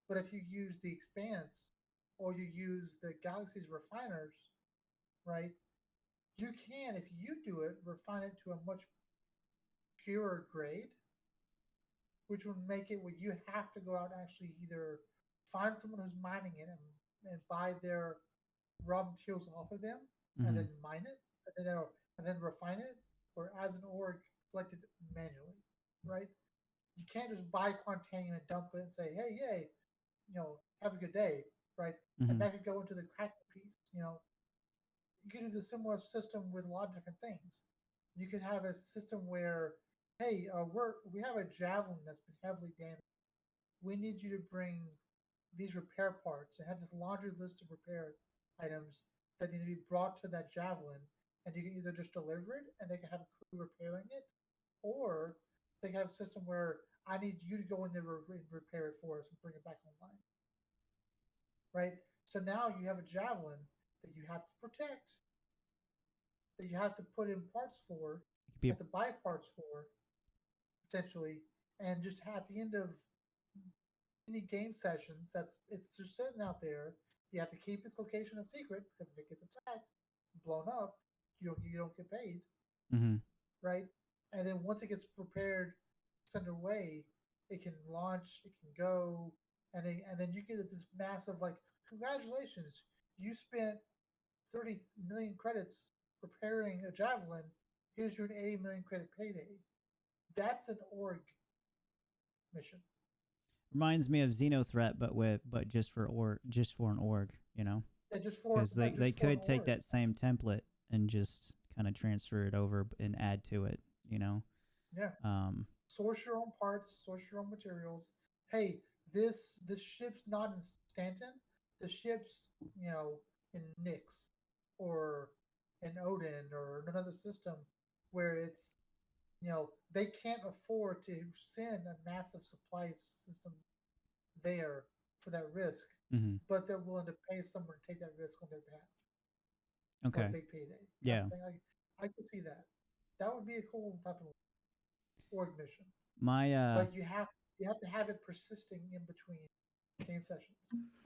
but if you use the expanse or you use the galaxy's refiners, right? You can, if you do it, refine it to a much purer grade, which would make it where you have to go out and actually either find someone who's mining it and buy their raw materials off of them and Mm-hmm. then mine it and then refine it, or as an org collected manually, right? You can't just buy quantanium and dump it and say, hey, yay, have a good day, right? And Mm-hmm. that could go into the crafting piece. You can do the similar system with a lot of different things. You could have a system where, hey, we have a javelin that's been heavily damaged. We need you to bring these repair parts and have this laundry list of repair items that need to be brought to that javelin, and you can either just deliver it and they can have a crew repairing it, or they can have a system where I need you to go in there and repair it for us and bring it back online, right? So now you have a javelin that you have to protect, that you have to put in parts for, It could be you have to buy parts for, potentially, and just at the end of any game sessions, it's just sitting out there. You have to keep its location a secret because if it gets attacked, blown up, you don't get paid, mm-hmm. right? And then once it gets prepared, sent away, it can launch, it can go, and then you get this massive like, congratulations, you spent 30 million credits preparing a javelin. Here's your 80 million credit payday. That's an org mission. Reminds me of Xenothreat, but just for an org, Just because they just for an could take org. that same template and just kind of transfer it over and add to it, Yeah. Um, Source your own parts, source your own materials. Hey, this ship's not in Stanton. The ship's, in Nyx or in Odin or another system where they can't afford to send a massive supply system there for that risk, mm-hmm. but they're willing to pay someone to take that risk on their behalf for a Okay. big payday. Type Yeah. of thing. I could see that. That would be a cool type of org mission. My But you have to have it persisting in between game sessions.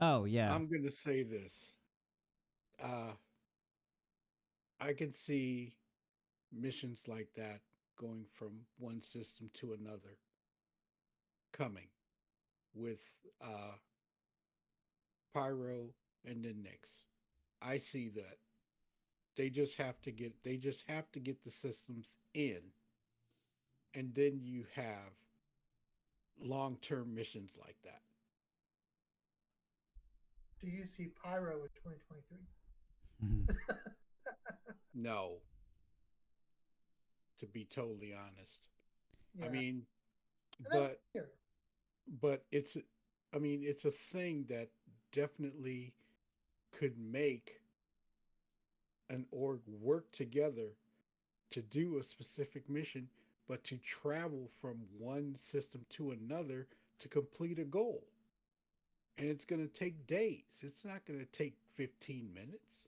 oh yeah. I'm going to say this. Uh, I can see missions like that going from one system to another coming with uh, Pyro and then Nyx. I see that. They just have to get the systems in, and then you have long-term missions like that. Do you see Pyro in 2023? Mhm. No, to be totally honest. I Yeah, mean, and that's but here. but it's a thing that definitely could make an org work together to do a specific mission, but to travel from one system to another to complete a goal. And it's going to take days. It's not going to take 15 minutes.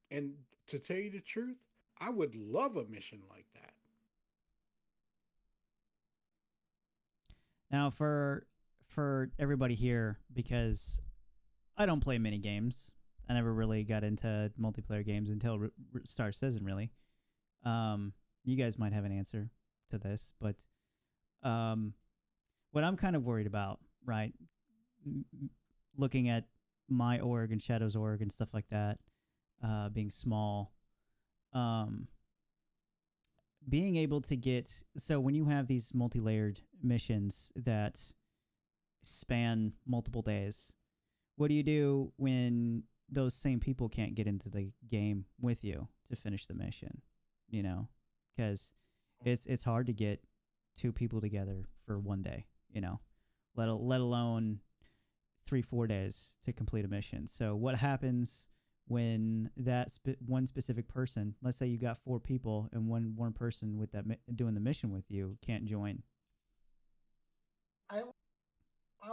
And to tell you the truth, I would love a mission like that. Now for everybody here, because I don't play mini games. I never really got into multiplayer games until Star Citizen, really. You guys might have an answer to this, but um, what I'm kind of worried about, right? Looking at my org and Shadow's org and stuff like that, being small, um, being able to get, so when you have these multi-layered missions that span multiple days, what do you do when those same people can't get into the game with you to finish the mission? Because it's hard to get two people together for one day. Let alone 3-4 days to complete a mission. So what happens when that one specific person, let's say you got 4 people and one person with that doing the mission with you can't join? I would I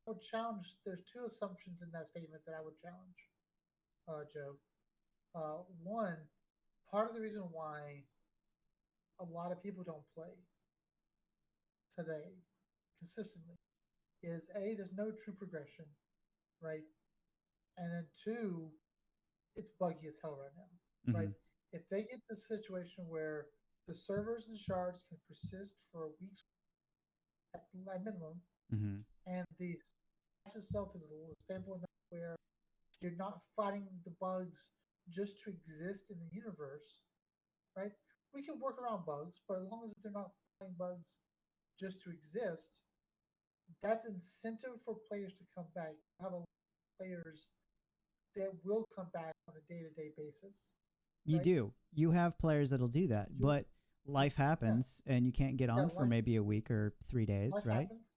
would challenge. There's two assumptions in that statement that I would challenge, Joe. One, part of the reason why a lot of people don't play today consistently is a there's no true progression, right? And then two, it's buggy as hell right now, Mm-hmm. right? If they get to a situation where the servers and shards can persist for weeks at minimum, Mm-hmm. and the patch itself is stable enough where you're not fighting the bugs just to exist in the universe, right? We can work around bugs, but as long as they're not fighting bugs just to exist, that's incentive for players to come back. You have a lot of players that will come back on a day-to-day basis, You right? do. You have players that'll do that, You, but life yeah, happens and you can't get yeah, on for maybe a week or 3 days, life right? happens.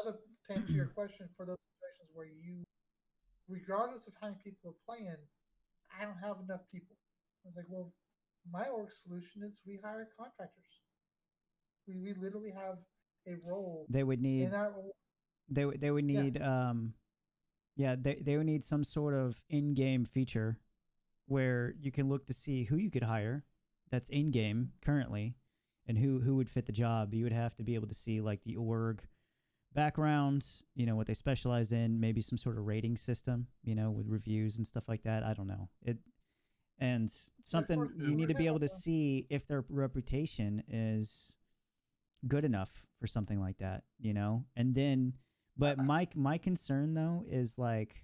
Other to answer your question, for those situations where you, regardless of how many people are playing, I don't have enough people. I was like, well, my org solution is we hire contractors. We literally have a role They would need in our role. they would Yeah, need yeah, they would need some sort of in-game feature where you can look to see who you could hire that's in-game currently and who would fit the job. You would have to be able to see like the org background, what they specialize in, maybe some sort of rating system, with reviews and stuff like that. I don't know. And as far something as you need to be able to career, see if their reputation is good enough for something like that. And then but my concern though is like,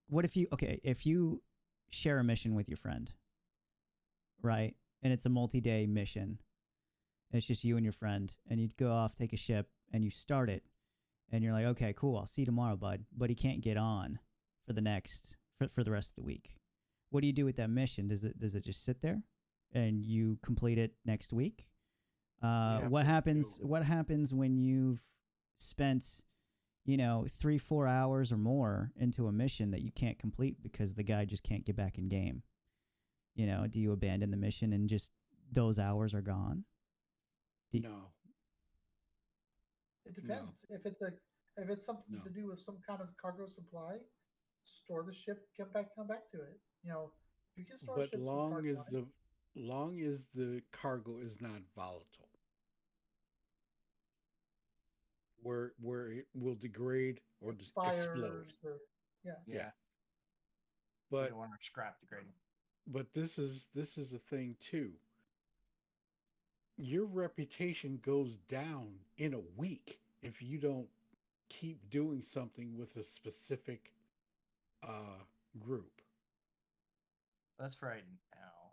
what if you share a mission with your friend, right? And it's a multi-day mission. It's just you and your friend, and you go off, take a ship, and you start it, and you're like, okay, cool, I'll see you tomorrow, bud. But he can't get on for the rest of the week. What do you do with that mission? Does it just sit there, and you complete it next week? What happens? What happens when you've spent 3-4 hours or more into a mission that you can't complete because the guy just can't get back in game? Do you abandon the mission and just those hours are gone? No, it no, depends. If it's something no. to do with some kind of cargo supply, store the ship, come back to it. You can store But ships with cargo on it. long as the cargo is not volatile, where it will degrade or explode. Expires or yeah. Yeah, Yeah, we but don't want our scrap degrading. this is a thing too. Your reputation goes down in a week if you don't keep doing something with a specific uh, group. That's right now.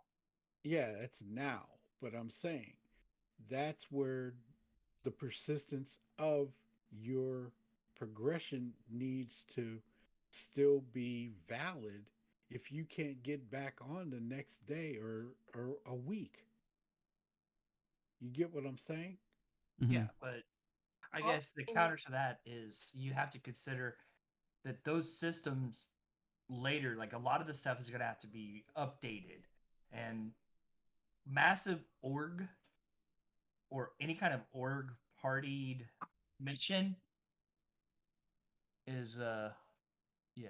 Yeah, that's now, but I'm saying that's where the persistence of your progression needs to still be valid if you can't get back on the next day or a week. You get what I'm saying? Mm-hmm. Yeah, but I guess the Also, counter to that is you have to consider that those systems later, like a lot of the stuff is going to have to be updated. And massive org or any kind of org partied mission is yeah.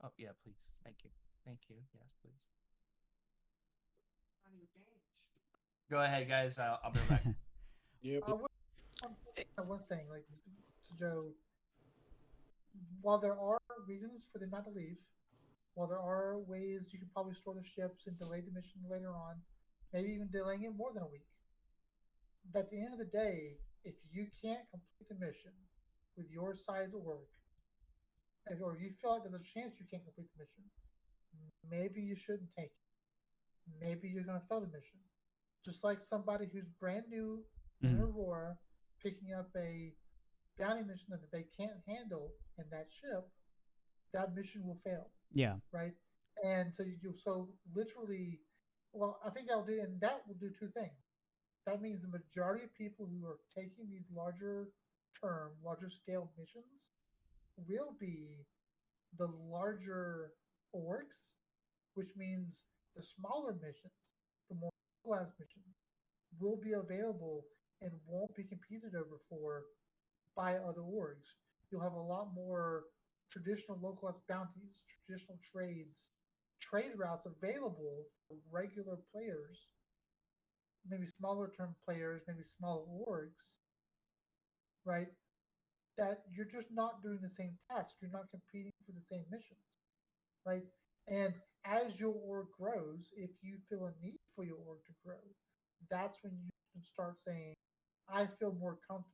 Oh yeah, please. Thank you. Thank you. Yes, please. Go ahead, guys. I'll be right back. Yeah, I would one thing like to Joe. While there are reasons for them not to leave, while there are ways you can probably store the ships and delay the mission later on, maybe even delaying it more than a week. At the end of the day, if you can't complete the mission with your size org, or if you feel like there's a chance you can't complete the mission, maybe you shouldn't take it. Maybe you're going to fail the mission. Just like somebody who's brand new in Mm-hmm. Aurora picking up a bounty mission that they can't handle in that ship, that mission will fail, Yeah. right? And so literally, well, I think that'll do, and that will do two things. That means the majority of people who are taking these larger scale missions will be the larger orgs, which means the smaller missions, the more class missions, will be available and won't be competed over for by other orgs. You'll have a lot more traditional localized bounties, traditional trades, trade routes available for regular players, maybe smaller term players, maybe smaller orgs, right? That you're just not doing the same task. You're not competing for the same missions, right? And as your org grows, if you feel a need for your org to grow, that's when you can start saying, I feel more comfortable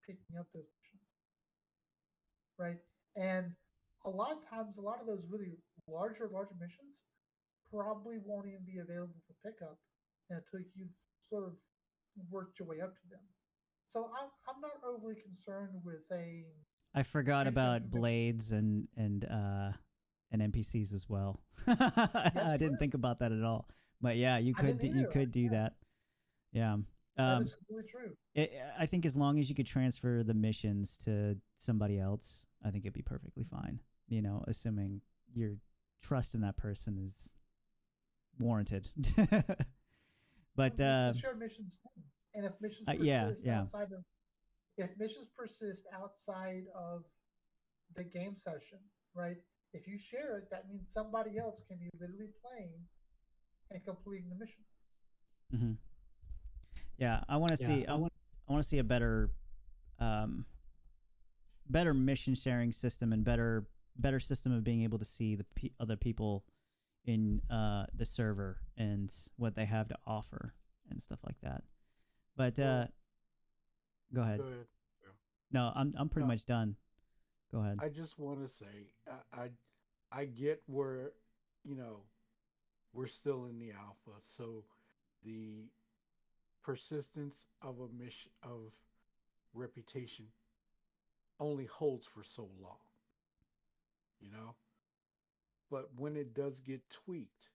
picking up those missions, right? And a lot of times, a lot of those really larger missions probably won't even be available for pickup until you've sort of worked your way up to them. So I'm not overly concerned with saying I forgot picking up about a mission. blades and NPCs as well. I didn't true. think about that at all. But yeah, you I could didn't you either. could do Yeah, that. Yeah. that Um, is completely true. I think as long as you could transfer the missions to somebody else, I think it'd be perfectly fine. You know, assuming your trust in that person is warranted. But You can share missions, and if missions yeah, persist yeah. outside of if missions persist outside of the game session, right? If you share it, that means somebody else can be literally playing and completing the mission. Hmm. Yeah, I want to see. I want to see a better, um, better mission sharing system and better system of being able to see the other people in the server and what they have to offer and stuff like that. But Well, go ahead. go ahead. Yeah. No, I'm pretty No, much done. Go ahead. I just want to say I get where you know we're still in the alpha, so the persistence of a mission of reputation only holds for so long, you know. But when it does get tweaked,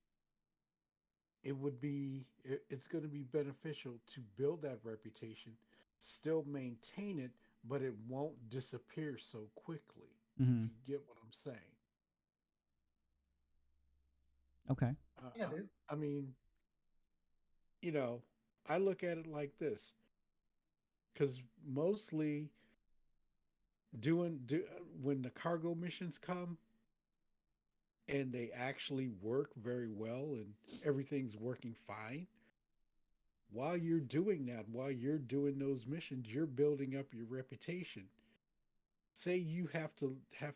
it's going to be beneficial to build that reputation, still maintain it, but it won't disappear so quickly. If Mm-hmm. you get what I'm saying. Okay. Yeah, dude. I mean, you know, I look at it like this because mostly when the cargo missions come and they actually work very well and everything's working fine, while you're doing that, while you're doing those missions, you're building up your reputation. Say you have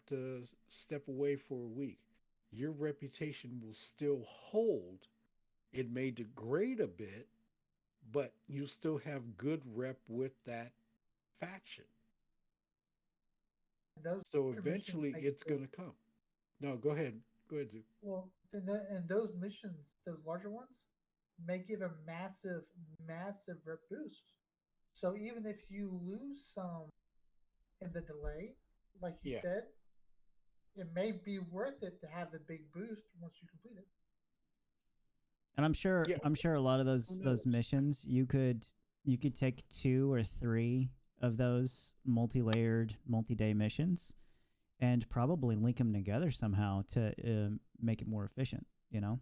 to step away for a week, your reputation will still hold. It may degrade a bit, but you still have good rep with that faction. Those So larger missions eventually make it's the gonna come. No, go ahead. Go ahead, Duke. well, and those missions, those larger ones, may give a massive rep boost. So even if you lose some in the delay, like you Yeah. said, it may be worth it to have the big boost once you complete it. And Yeah. I'm sure a lot of Who those knows? missions you could take 2 or 3 of those multi-layered multi-day missions and probably link them together somehow to make it more efficient, you know?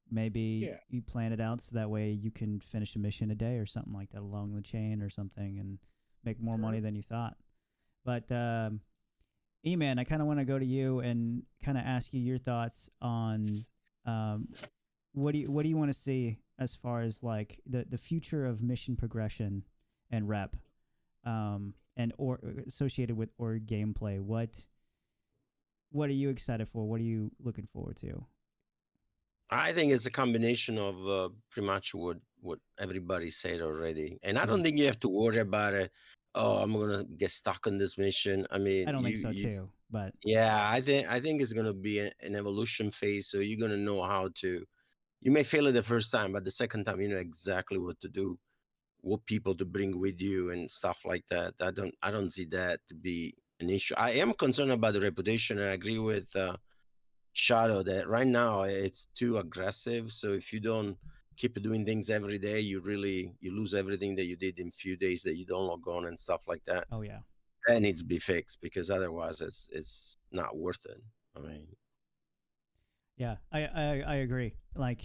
Maybe Yeah. you plan it out so that way you can finish a mission a day or something like that along the chain or something and make more money True. than you thought. But E-Man, I kind of want to go to you and kind of ask you your thoughts on um, what do you want to see as far as like the future of mission progression and rep and or associated with or gameplay. What are you excited for? What are you looking forward to? I think it's a combination of pretty much what everybody said already, and I Mhm. don't think you have to worry about it. Oh, I'm gonna get stuck on this mission. I mean, I don't think so too, but yeah, I think it's gonna be an evolution phase. So you're gonna know how to. You may fail it the first time, but the second time you know exactly what to do, what people to bring with you, and stuff like that. I don't see that to be an issue. I am concerned about the reputation, and I agree with Shadow that right now it's too aggressive. So if you don't keep doing things every day, you lose everything that you did in few days that you don't log on and stuff like that. oh yeah. That needs to be fixed because otherwise it's not worth it. I mean, Yeah, I agree. Like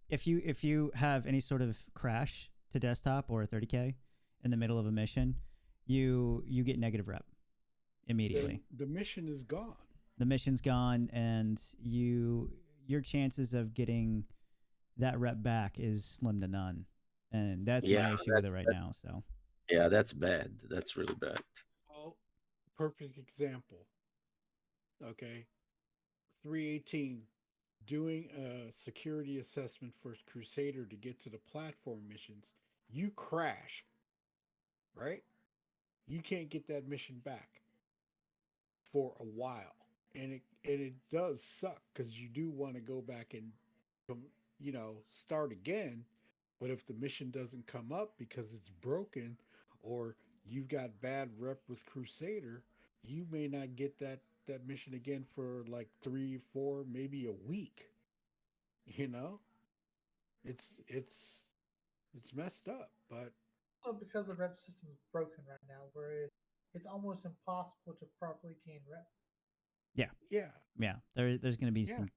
if you have any sort of crash to desktop or 30K in the middle of a mission, you get negative rep immediately. The mission is gone. The mission's gone, and your chances of getting that rep back is slim to none. And that's my issue with it right now. So yeah, that's bad. That's really bad. Well, perfect example. Okay. 318, doing a security assessment for Crusader to get to the platform missions, you crash, right? You can't get that mission back for a while. And it does suck because you do want to go back and start again. But if the mission doesn't come up because it's broken or you've got bad rep with Crusader, you may not get that mission again for like 3, 4, maybe a week. You know, it's messed up. But Also, because the rep system is broken right now, where it's almost impossible to properly gain rep. yeah, yeah, there's gonna be Yeah. some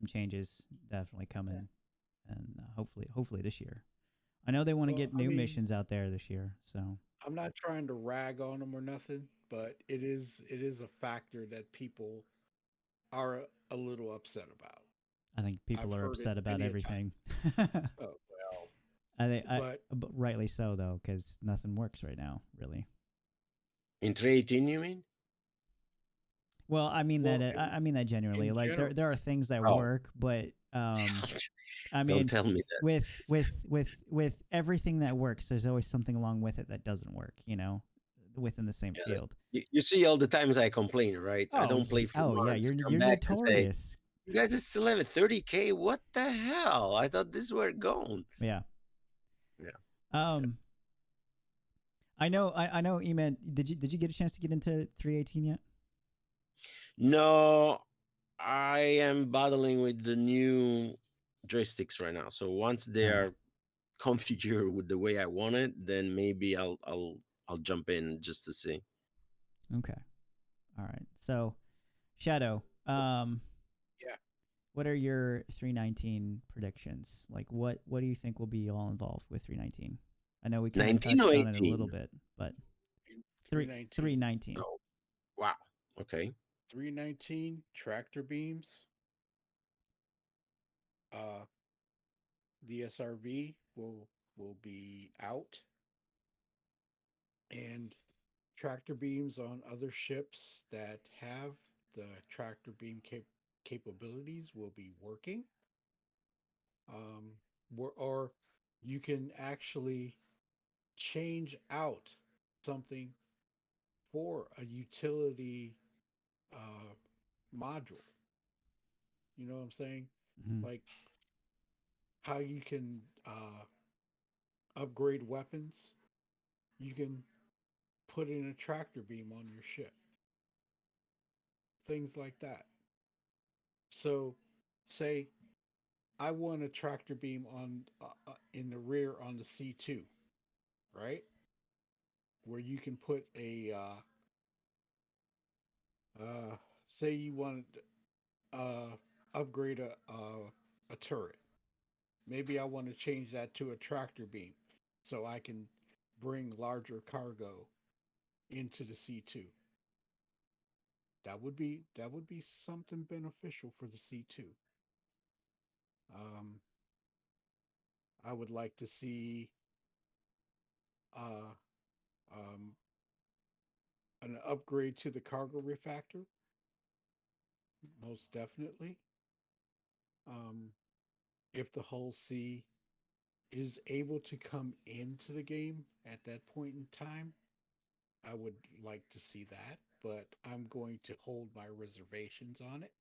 changes definitely coming, and hopefully this year. I know they want to Well, get I new mean- missions out there this year, so I'm not trying to rag on them or nothing, but it is a factor that people are a little upset about. I think people I've are heard upset it about many a everything. Oh well, I think, but but rightly so though, because nothing works right now, really. In 318, you mean? Well, I mean Well, I mean that genuinely. in Like general. there are things that Oh. work, but I Don't mean tell me that. with everything that works, there's always something along with it that doesn't work. Within the same Yeah, field. You see all the times I complain, right? I don't play for yeah, months. you're Come back and say, notorious. you guys are still have 30K. What the hell? I thought this were gone. Yeah. Yeah. I know. Eman, did you get a chance to get into 318 yet? No, I am battling with the new joysticks right now. So once they Oh. are configured with the way I want it, then maybe I'll jump in just to see. Okay. All right. So, Shadow. Yeah. What are your 319 predictions? Like, what do you think will be all involved with 319? I know we kind of 19 touched or on it a 18? little bit, but 319. 319. Oh, wow. Okay. 319 tractor beams. The SRV will be out, and tractor beams on other ships that have the tractor beam capabilities will be working. Or you can actually change out something for a utility module. You know what I'm saying? Mhm. Like how you can upgrade weapons. You can put in a tractor beam on your ship. Things like that. So, say I want a tractor beam on in the rear on the C2, right? Where you can put a say you want to upgrade a turret. Maybe I want to change that to a tractor beam so I can bring larger cargo into the C2. That would be something beneficial for the C2. I would like to see uh, um, an upgrade to the cargo refactor. Most definitely. If the Hull C is able to come into the game at that point in time, I would like to see that, but I'm going to hold my reservations on it.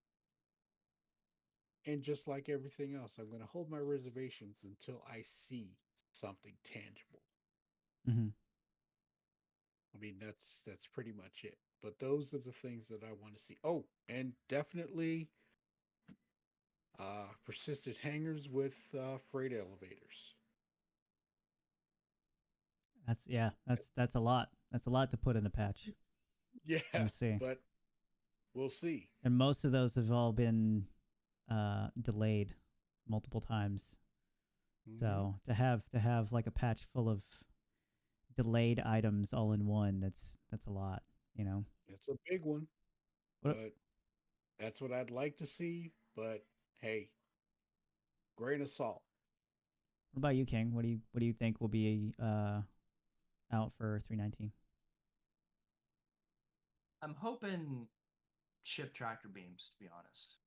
And just like everything else, I'm going to hold my reservations until I see something tangible. Mm-hmm. I mean, that's pretty much it. But those are the things that I want to see. Oh, and definitely persistent hangars with freight elevators. That's a lot. That's a lot to put in a patch. Yeah, We'll see. but we'll see. And most of those have all been delayed multiple times. Mhm. So to have like a patch full of delayed items all in one, that's a lot, you know. It's a big one, What but that's what I'd like to see. But hey, grain of salt. what about you, King? What do you think will be out for 319? I'm hoping ship tractor beams, to be honest,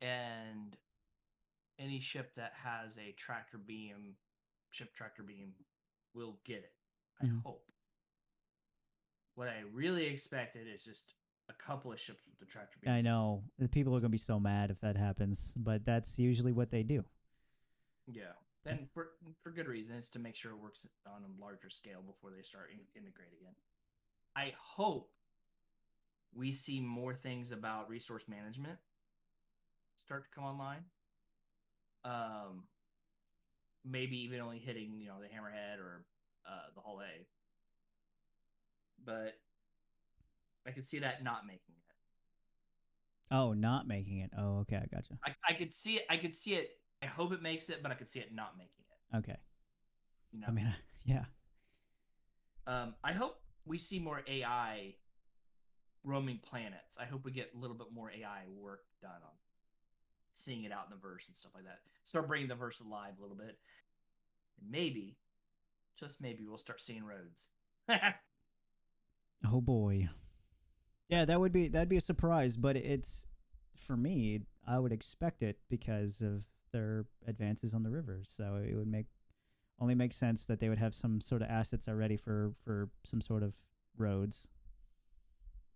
and any ship that has a ship tractor beam, will get it. I Mhm. hope. What I really expected is just a couple of ships with the tractor beam. I know the people are gonna be so mad if that happens, but that's usually what they do. Yeah, and for good reason. It's to make sure it works on a larger scale before they start integrating it. I hope we see more things about resource management start to come online. Um, maybe even only hitting the hammerhead or the hull A, but I could see that not making it. Oh, not making it. Oh, okay, I gotcha. I could see it. I could see it. I hope it makes it, but I could see it not making it. Okay. You know. I mean, yeah. I hope we see more AI roaming planets. I hope we get a little bit more AI work done on seeing it out in the verse and stuff like that. Start bringing the verse alive a little bit. And maybe, just maybe, we'll start seeing roads. Oh boy. Yeah, that'd be a surprise, but it's for me, I would expect it because of their advances on the rivers. So it would only make sense that they would have some sort of assets already for some sort of roads.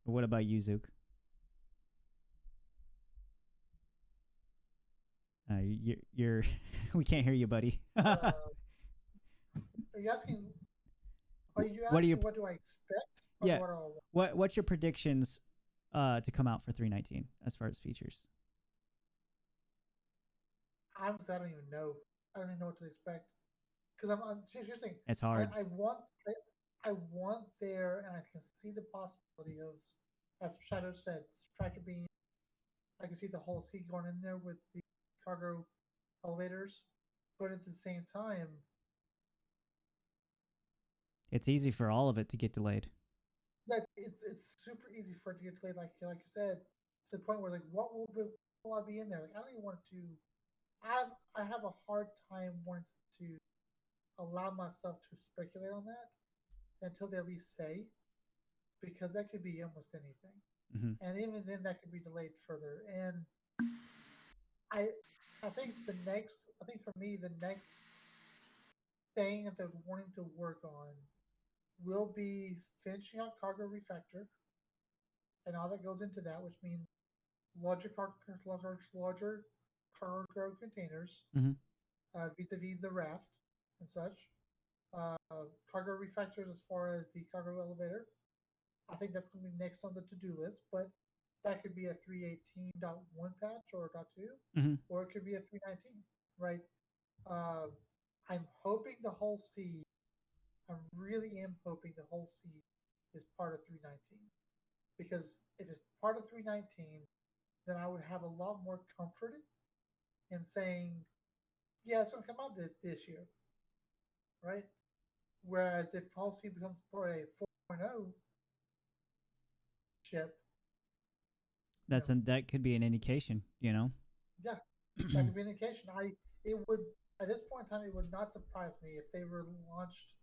But what about you, Zook? You're we can't hear you, buddy. Are you asking? Are you What do you? asking what do I expect? Or Yeah. what do I want? What's your predictions to come out for 319 as far as features? Honestly, I don't even know. I don't even know what to expect. Because here's the thing. It's hard. I want there, and I can see the possibility of, as Shadow said, tractor beam. I can see the whole sea going in there with the cargo elevators, but at the same time, It's easy for all of it to get delayed. that it's super easy for it to get delayed, like you said, to the point where like, will I be in there? Like, I don't even want to. I have a hard time wanting to allow myself to speculate on that until they at least say, because that could be almost anything, Mm-hmm. and even then that could be delayed further. And I I think for me the next thing that they're wanting to work on will be finishing out cargo refactor and all that goes into that, which means larger cargo containers, Mm-hmm. vis-a-vis the raft and such. Uh, Cargo refactors as far as the cargo elevator. I think that's going to be next on the to-do list, but that could be a 318.1 patch or .2, Mm-hmm. or it could be a 319, right? Uh, I'm hoping the whole C. I really am hoping the whole C is part of 319, because if it's part of 319, then I would have a lot more comfort in saying, yeah, it's going to come out this year, right? Whereas if Hull C becomes a 4.0 ship, That could be an indication, you know. yeah, that could be an indication. It would, at this point in time, it would not surprise me if they were launched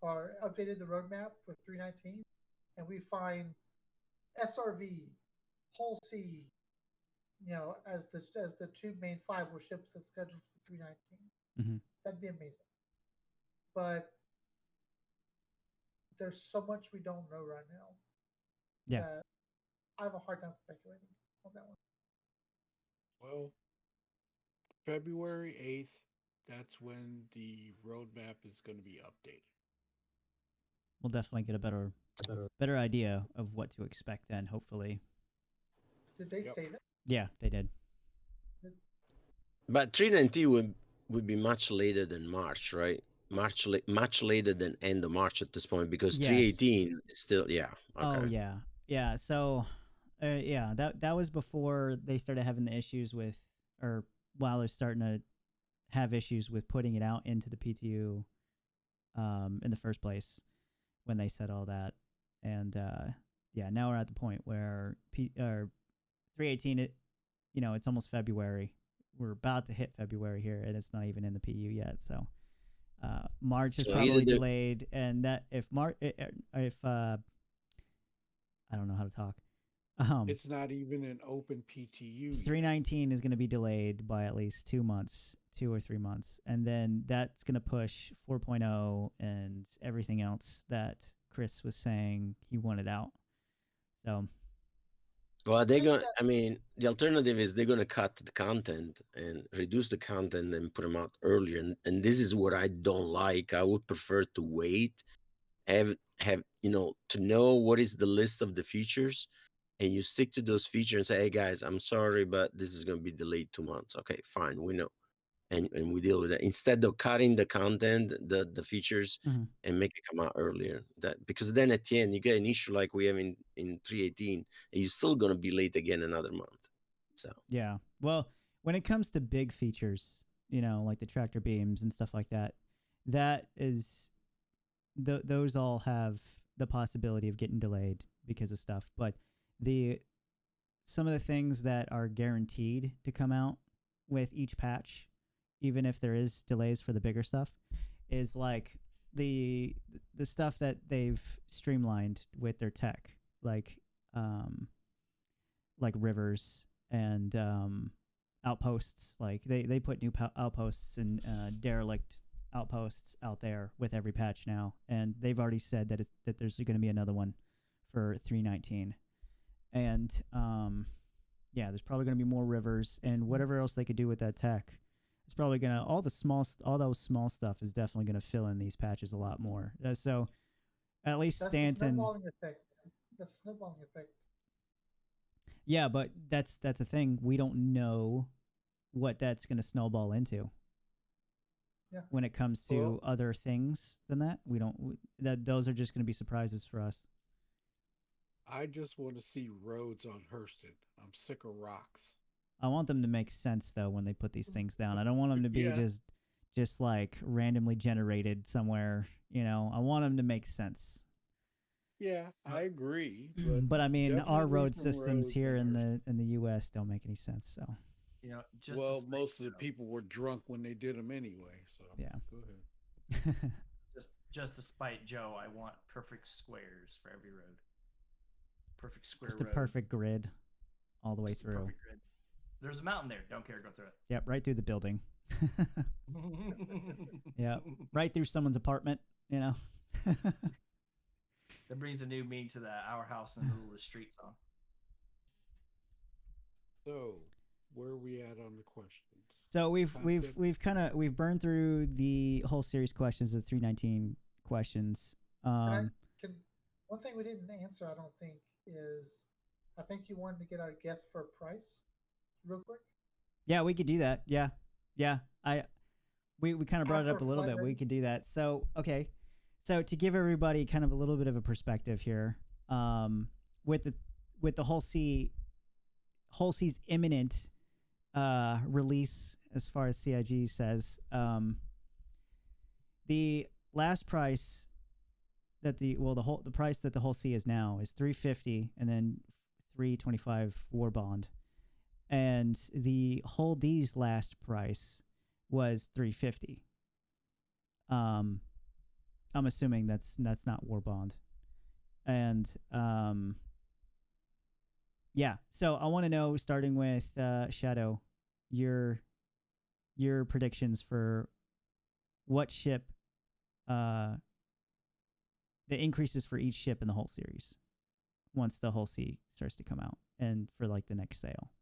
or updated the roadmap with 319, and we find SRV, Hull C, as the two main flyable ships that's scheduled for 319. Mm-hmm. That'd be amazing. But there's so much we don't know right now Yeah. that I have a hard time speculating on that one. Well, February 8th, that's when the roadmap is going to be updated. We'll definitely get a better idea of what to expect then, hopefully. Did they Yep. say that? Yeah, they did. But 319 would be much later than March, right? Much later than end of March at this point, because Yes. 318 is still, yeah. Okay. Oh yeah, yeah. So, that was before they started having the issues with, or while they're starting to have issues with putting it out into the PTU in the first place when they said all that. And yeah, now we're at the point where 318, it's almost February. We're about to hit February here, and it's not even in the PU yet. So March is So probably delayed, and that if I don't know how to talk. It's not even an open PTU. 319 is going to be delayed by at least 2 months, 2 or 3 months, and then that's going to push 4.0 and everything else that Chris was saying he wanted out. So, well, they're gonna. I mean, the alternative is they're gonna cut the content and reduce the content and put them out earlier. And this is what I don't like. I would prefer to wait, have to know what is the list of the features, and you stick to those features and say, hey guys, I'm sorry, but this is gonna be delayed 2 months. Okay, fine, we know. And we deal with that instead of cutting the content, the features, and make it come out earlier. That because then at the end you get an issue like we have in 318, and you're still gonna be late again another month. So yeah. Well, when it comes to big features, like the tractor beams and stuff like that, that is those all have the possibility of getting delayed because of stuff. But some of the things that are guaranteed to come out with each patch, even if there is delays for the bigger stuff, is like the stuff that they've streamlined with their tech, like rivers and outposts. Like they put new outposts and derelict outposts out there with every patch now, and they've already said that there's going to be another one for 319, and yeah, there's probably going to be more rivers and whatever else they could do with that tech. It's probably gonna all those small stuff is definitely gonna fill in these patches a lot more. So at least That's Stanton. The snowballing effect. That's the snowballing effect. Yeah, but that's a thing. We don't know what that's gonna snowball into. Yeah. When it comes to other things than that, we don't. That those are just gonna be surprises for us. I just want to see roads on Hurston. I'm sick of rocks. I want them to make sense though when they put these things down. I don't want them to be just like randomly generated somewhere. I want them to make sense. Yeah, I agree. But I mean, our road systems here in the U.S. don't make any sense. So, most of the people were drunk when they did them anyway. So yeah, go ahead. just to spite Joe, I want perfect squares for every road. Perfect square. Just a perfect grid all the way through. Perfect grid. There's a mountain there. Don't care. Go through it. Yep, right through the building. Yeah, right through someone's apartment. That brings a new meaning to the "Our House in the Middle of the Street" song. So, where are we at on the questions? So we've burned through the whole series questions of 319 questions. One thing we didn't answer, I don't think, is I think you wanted to get our guess for a price. Real quick? Yeah, we could do that. Yeah. We kind of brought it up a little bit. We could do that. So, okay. So to give everybody kind of a little bit of a perspective here, with the Hull C's imminent release, as far as CIG says, the last price that the price that the Hull C is now is $350 and then $325 war bond. And the Hull D's last price was $350. I'm assuming that's not war bond. And yeah, so I want to know, starting with Shadow, your predictions for what ship, the increases for each ship in the whole series once the Hull C starts to come out, and for like the next sale.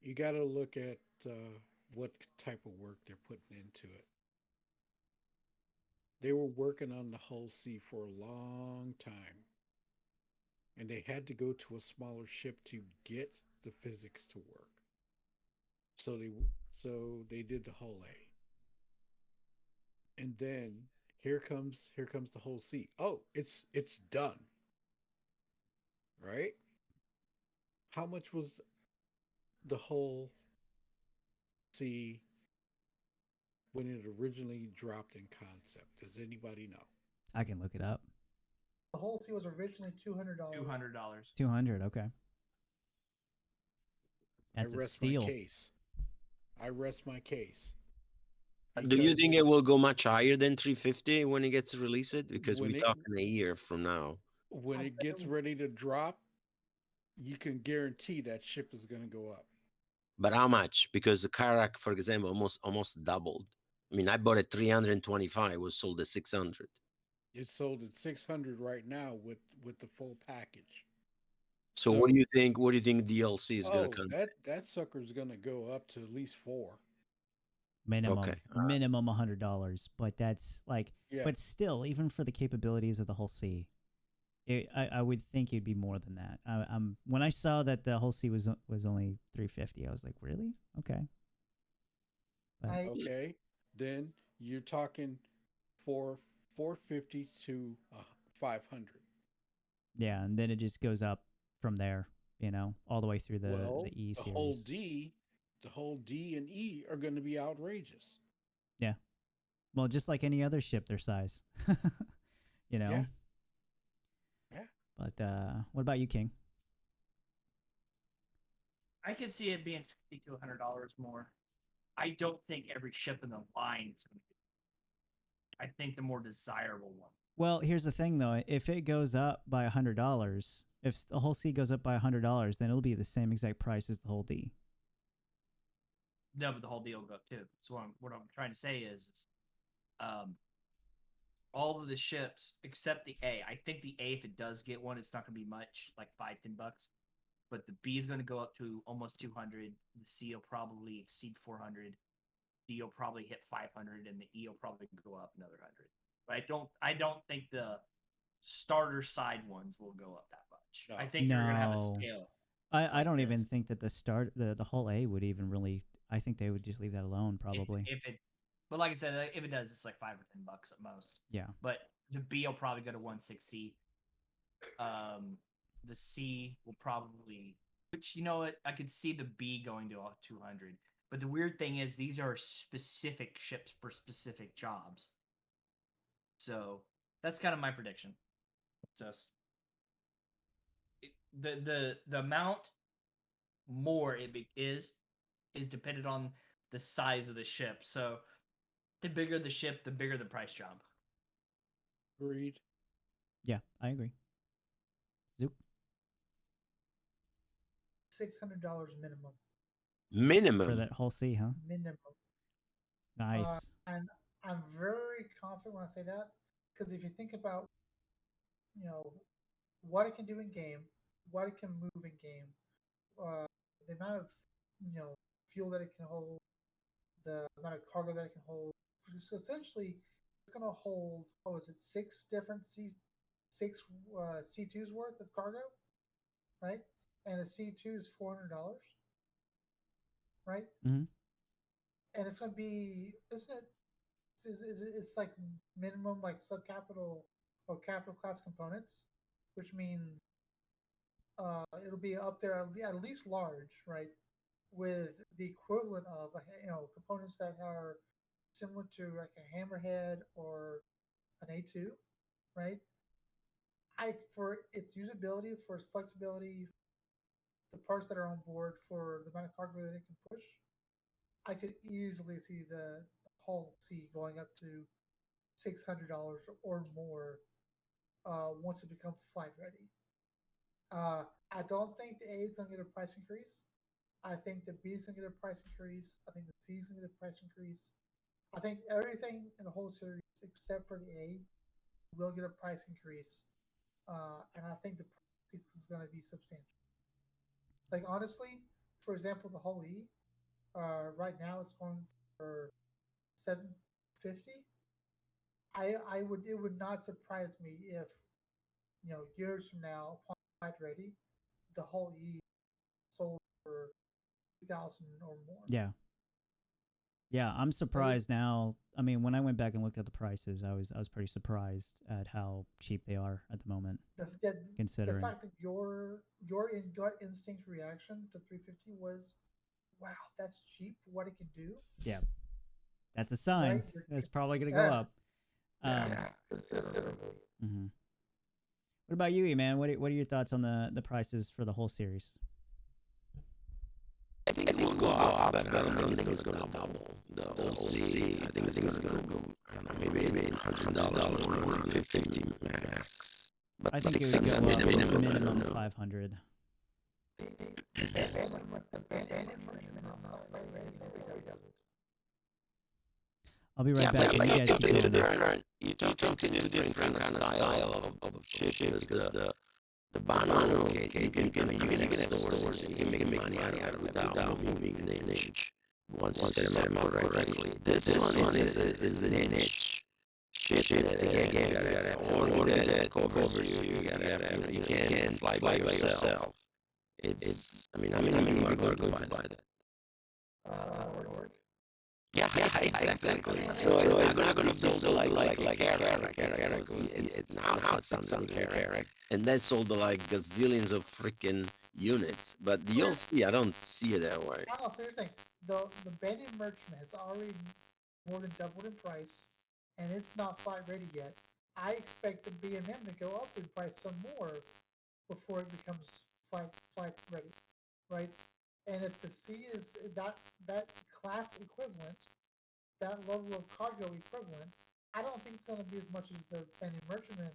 You got to look at what type of work they're putting into it. They were working on the Hull C for a long time, and they had to go to a smaller ship to get the physics to work. So they did the Hull A, and then here comes the Hull C. Oh, it's done, right? How much was the whole C when it originally dropped in concept? Does anybody know? I can look it up. The whole C was originally $200. $200. 200. Okay. I That's a rest my steal. case. I rest my case. Do you Because think it will go much higher than 350 when it gets released? Because when we it talk in a year from now. when I it bet gets it, ready to drop, you can guarantee that ship is going to go up. But how much? Because the Karak, for example, almost doubled. I mean, I bought it 325, was sold at 600. It's sold at 600 right now with the full package. So what do So, you think? What do you think DLC is going to oh, come? that sucker's going to go up to at least 4. Minimum, Okay. minimum $100. But that's like, Yeah. but still, even for the capabilities of the whole C, I would think it'd be more than that. When I saw that the whole C was only 350, I was like, really? Okay. But I Okay. Then you're talking 450 to 500. yeah, and then it just goes up from there, all the way through the Well, E the whole series. D, the whole D and E are going to be outrageous. Yeah. Well, just like any other ship their size. you know. Yeah. Yeah. But what about you, King? I could see it being $50 to $100 more. I don't think every ship in the line is going to be. I think the more desirable one. Well, here's the thing though. If it goes up by $100, if the whole C goes up by $100, then it'll be the same exact price as the whole D. No, but the whole deal will go up too. So what I'm trying to say is all of the ships except the A. I think the A, if it does get one, it's not going to be much, like $5-10. But the B is going to go up to almost 200. The C will probably exceed 400. D will probably hit 500, and the E will probably go up another 100. But I don't think the starter side ones will go up that much. No. I think you're going to have a No. scale. I like don't even this. think that the whole A would even really. I think they would just leave that alone, probably. If it, but like I said, if it does, it's like $5 or $10 at most. Yeah. But the B will probably go to 160. The C will probably, which you know what, I could see the B going to 200. But the weird thing is, these are specific ships for specific jobs. So that's kind of my prediction. Just the amount more it is dependent on the size of the ship. So the bigger the ship, the bigger the price jump. Agreed. Yeah, I agree. Zoop. $600 minimum. For Minimum. that whole C, huh? Minimum. Nice. And I'm very confident when I say that, because if you think about, you know, what it can do in game, what it can move in game, uh, the amount of, fuel that it can hold, the amount of cargo that it can hold. So essentially, it's going to hold, what was it, six C2s worth of cargo, right? And a C2 is $400, right? Mhm. And it's going to be, isn't it? It's like minimum like subcapital or capital class components, which means it'll be up there at least large, right? With the equivalent of components that are similar to like a hammerhead or an A2, right? For its usability, for its flexibility, the parts that are on board, for the amount of cargo that it can push, I could easily see the Hull C going up to $600 or more once it becomes flight ready. I don't think the A is going to get a price increase. I think the B is going to get a price increase. I think the C is going to get a price increase. I think everything in the whole series except for the A will get a price increase. And I think the price increase is going to be substantial. Like, honestly, for example, the whole E, right now it's going for 750. It would not surprise me if, years from now, upon flight ready, the whole E sold for 2,000 or more. Yeah. Yeah, I'm surprised now. I mean, when I went back and looked at the prices, I was pretty surprised at how cheap they are at the moment, The considering. fact that your gut instinct reaction to 350 was, wow, that's cheap for what it can do, Yeah, that's a sign. right? That's probably gonna go Yeah. up. Considerably. Mhm. What about you, E man? What are your thoughts on the prices for the whole series? I think it will go up, but I don't think it's gonna double the whole C. I think it's gonna go, I don't know, maybe $100 more, 150 max. I But think it would go up minimum 500. I'll be right back. But You you guys talk keep into going. you talk into different kind of style of ship because the Bano, okay, you can have stores and you can make money out of it without moving an inch once you set them up correctly. This one is an inch ship that again you gotta have all that covers you. You gotta have you can't fly by yourself. It's I mean how many people are going to buy that? Lord. Yeah, exactly. So it's not gonna be sold like a carrot. It's now it's something carrot, and that's sold like gazillions of freaking units. But you'll see, I don't see it that way. I don't know. So here's the thing: the Bandit Merchant has already more than doubled in price, and it's not flight ready yet. I expect the BMM to go up in price some more before it becomes flight ready, right? And if the C is that class equivalent, that level of cargo equivalent, I don't think it's going to be as much as the Bandit Merchantman,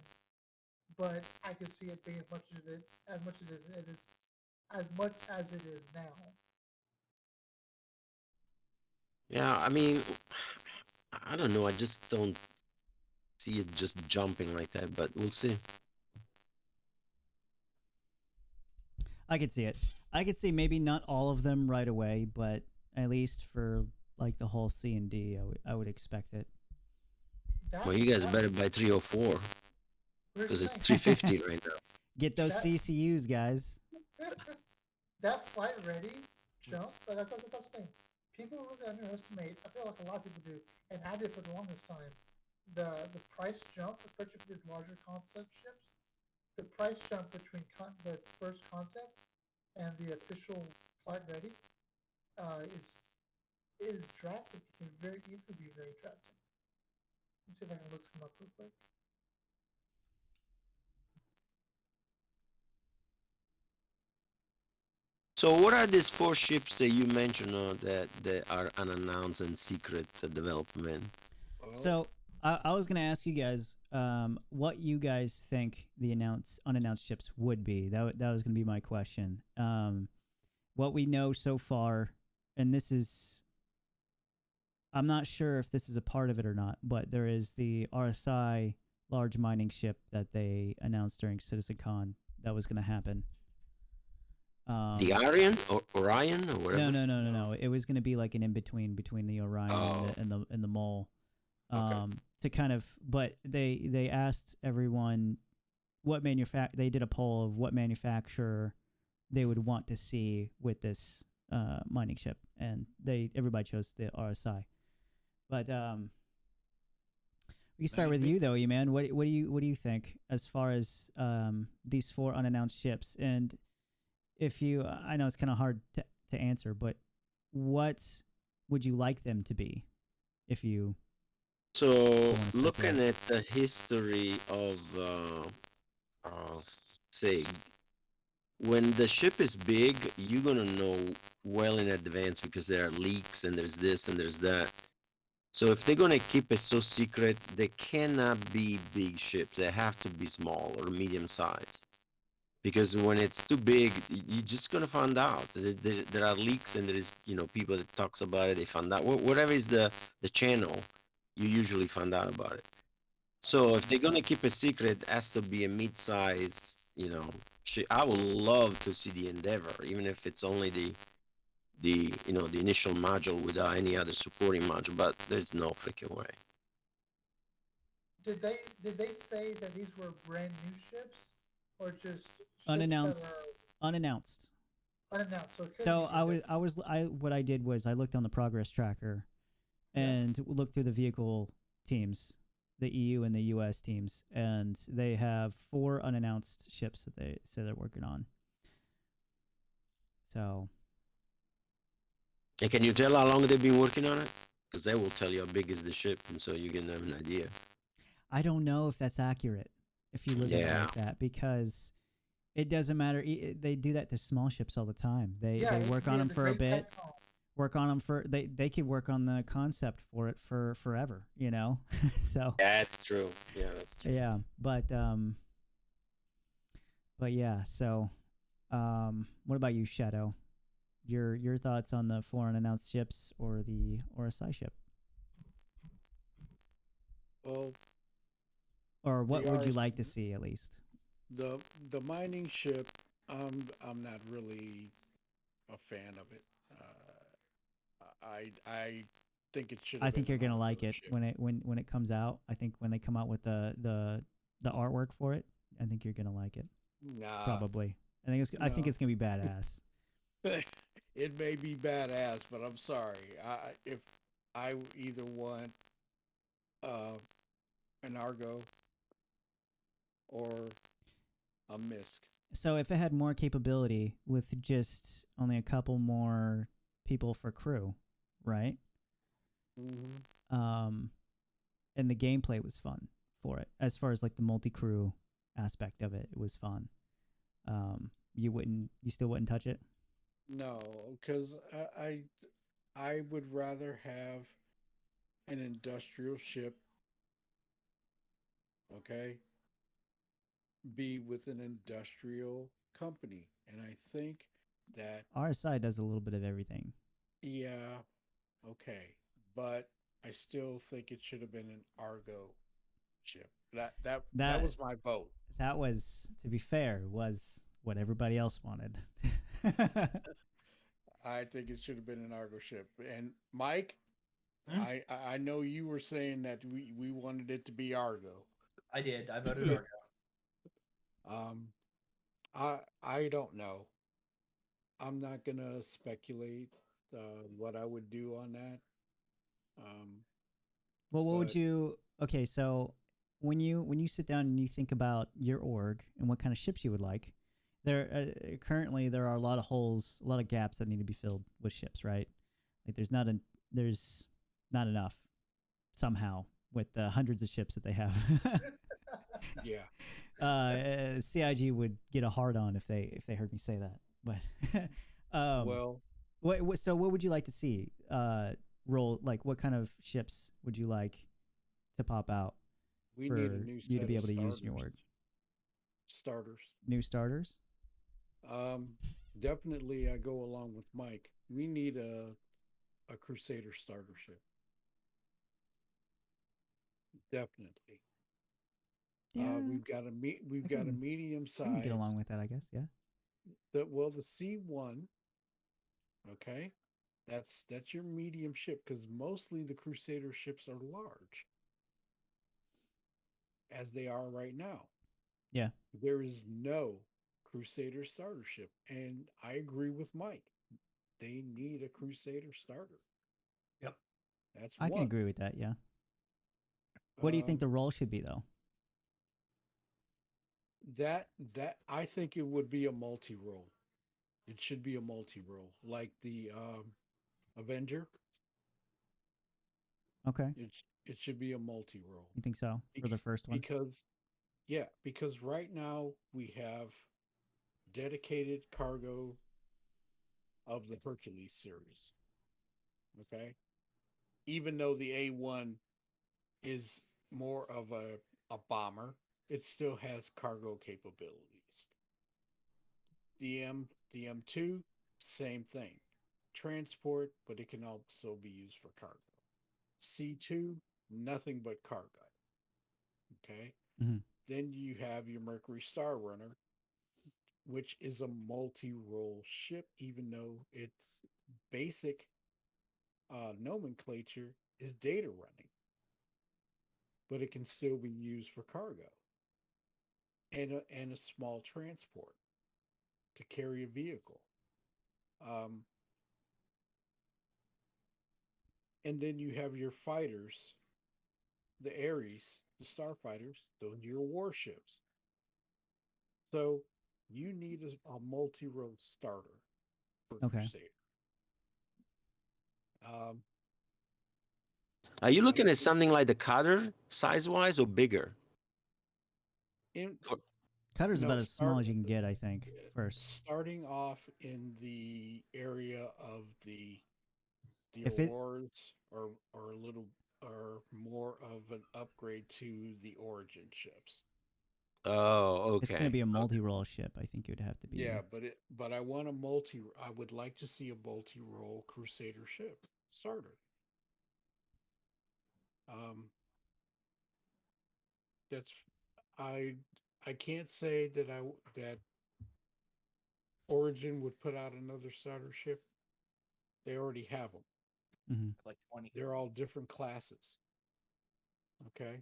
but I could see it being as much as it is now. Yeah, I mean, I don't know. I just don't see it just jumping like that. But we'll see. I could see it. I could see maybe not all of them right away, but at least for like the whole C and D, I would expect it. Well, you guys better buy 3 or 4 because it's 350 right now. Get those CCUs, guys. That flight ready jump, that's the thing. People really underestimate. I feel like a lot of people do, and I did for the longest time. The price jump, especially for these larger concept ships, the price jump between the first concept and the official flight ready is drastic. It can very easily be very drastic. Let me see if I can look some up real quick. So what are these 4 ships that you mentioned that are unannounced and secret development? So I was gonna ask you guys what you guys think the unannounced ships would be. That was gonna be my question. What we know so far, and this is, I'm not sure if this is a part of it or not, but there is the RSI large mining ship that they announced during CitizenCon that was gonna happen. The Orion or Orion or whatever. No. It was gonna be like an in between the Orion and the Mole. To kind of, but they asked everyone what they did a poll of what manufacturer they would want to see with this mining ship, and everybody chose the RSI. But we can start with you though, E-Man. What do you think as far as these 4 unannounced ships? And if you, I know it's kind of hard to answer, but what would you like them to be if you? So looking at the history of SIG, when the ship is big, you're gonna know well in advance because there are leaks and there's this and there's that. So if they're gonna keep it so secret, they cannot be big ships. They have to be small or medium size. Because when it's too big, you're just gonna find out. There are leaks and there is people that talks about it. They find out whatever is the channel, you usually find out about it. So if they're gonna keep a secret, it has to be a mid-size. I would love to see the Endeavor, even if it's only the initial module without any other supporting module. But there's no freaking way. Did they say that these were brand new ships, or just unannounced? Unannounced. So what I did was I looked on the progress tracker, Yeah. and look through the vehicle teams, the EU and the US teams, and they have 4 unannounced ships that they say they're working on. So And can you tell how long they've been working on it? Because that will tell you how big is the ship, and so you can have an idea. I don't know if that's accurate if you look at it Yeah. like that, because it doesn't matter. They do that to small ships all the time. They Yeah, it work could on be them the for a Great bit, Tecton. work on them for they could work on the concept for it for forever, you know. So That's true. Yeah, that's true. yeah, but yeah. So what about you, Shadow? Your thoughts on the 4 unannounced ships or the RSI ship, Well, or what the would you RS like to see at least? the the mining ship, I'm not really a fan of it. I think it should I have think been you're an gonna like Argo it ship. when it comes out. I think when they come out with the artwork for it, I think you're gonna like it. Nah, Probably. I think no. it's gonna be badass. It may be badass, but I'm sorry. If I either want uh, an Argo or a Misk. So if it had more capability with just only a couple more people for crew, right? Mm-hmm. And the gameplay was fun for it. As far as like the multi-crew aspect of it, it was fun. You still wouldn't touch it? No, because I would rather have an industrial ship, okay, be with an industrial company, and I think that RSI does a little bit of everything. yeah, okay, but I still think it should have been an Argo ship. That That was my vote. that was, to be fair, was what everybody else wanted. I think it should have been an Argo ship. And Mike, Hmm? I know you were saying that we wanted it to be Argo. I did. I voted Argo. Um, I don't know. I'm not gonna speculate what I would do on that. Um, Well, what would but you? Okay, so when you sit down and you think about your org and what kind of ships you would like, currently there are a lot of holes, a lot of gaps that need to be filled with ships, right? Like there's not enough somehow with the hundreds of ships that they have. yeah, CIG would get a hard on if they heard me say that. But well, so what would you like to see? Roll like what kind of ships would you like to pop out we need a for new you to set be of able to use in your org? starters. New starters? Um, definitely, I go along with Mike. We need a Crusader starter ship. Definitely. Yeah, We've I got a can medium I can get along size. with that, I guess. Yeah. The C1, okay, that's your medium ship because mostly the Crusader ships are large, as they are right now. Yeah. There is no Crusader starter ship, and I agree with Mike. They need a Crusader starter. Yep. That's I can one. agree with that, yeah. What do you think Um, the role should be though? that I think it would be a multi role. It should be a multi role, like the Avenger. Okay. It should be a multi role You think so for the first one? because yeah, because right now we have dedicated cargo of the Hercules series. Okay, even though the A1 is more of a bomber, it still has cargo capabilities. The M2, same thing. Transport, but it can also be used for cargo. C2, nothing but cargo. Okay. Mm-hmm. Then you have your Mercury Star Runner, which is a multi role ship, even though its basic nomenclature is data running, but it can still be used for cargo and a small transport to carry a vehicle. Um, and then you have your fighters, the Ares, the starfighters. Those are your warships. So you need a multi-role starter for Okay. Crusader. Um, Are you I looking don't at something like the cutter size wise or bigger? in For- Cutter's no about as small start as you can get, I think. First, starting off in the area of the if it auroras or a little or more of an upgrade to the origin ships. Oh, it's going to okay. be a Okay. multi-role ship, I think it would have to be. Yeah, but I would like to see a multi-role Crusader ship starter. Um, that's I I can't say that Origin would put out another starter ship. They already have them. Hmm. Like 20. They're all different classes. Okay,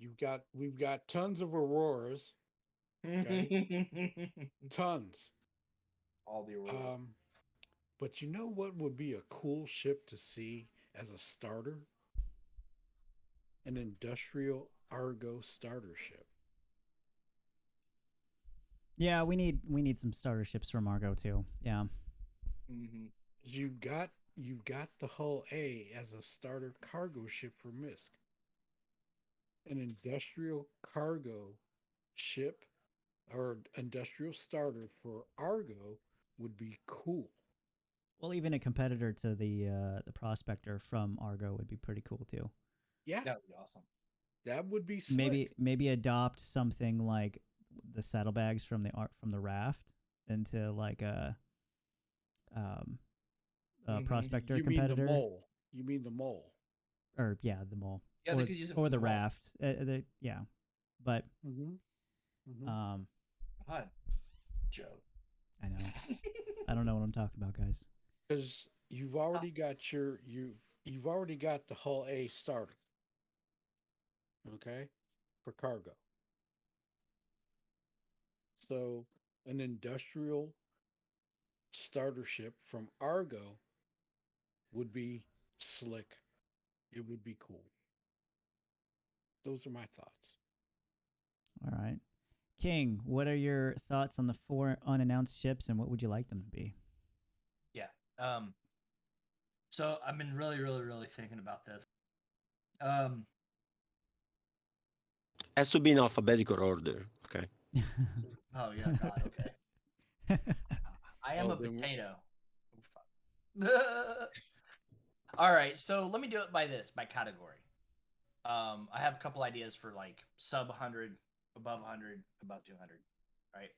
we've got tons of Auroras. Okay, tons. All the Aurora. Um, but you know what would be a cool ship to see as a starter? An industrial Argo starter ship. Yeah, we need some starter ships from Argo too. Yeah. Mm-hmm. You've got the Hull A as a starter cargo ship for Misk. An industrial cargo ship or industrial starter for Argo would be cool. Well, even a competitor to the Prospector from Argo would be pretty cool too. Yeah, That would be awesome. that would be Maybe slick. maybe adopt something like the saddlebags from the raft into like um, a Mhm. Prospector You mean the competitor, mole? You mean the mole? or yeah, the mole, Yeah, they could use it or for the the mall. raft. Yeah, but Mm-hmm. Mm-hmm. um, God, Joe. I know I don't know what I'm talking about, guys. Because you've already got the Hull A starter. Okay, for cargo. So an industrial starter ship from Argo would be slick. It would be cool. Those are my thoughts. All right, King, what are your thoughts on the 4 unannounced ships, and what would you like them to be? Yeah. So I've been really, really, really thinking about this. Um. Has to be in alphabetical order. Okay. Oh yeah. God. Okay. I am Oh, a then potato. All right. So let me do it by category. I have a couple ideas for like sub 100, above 100, above 200. Right.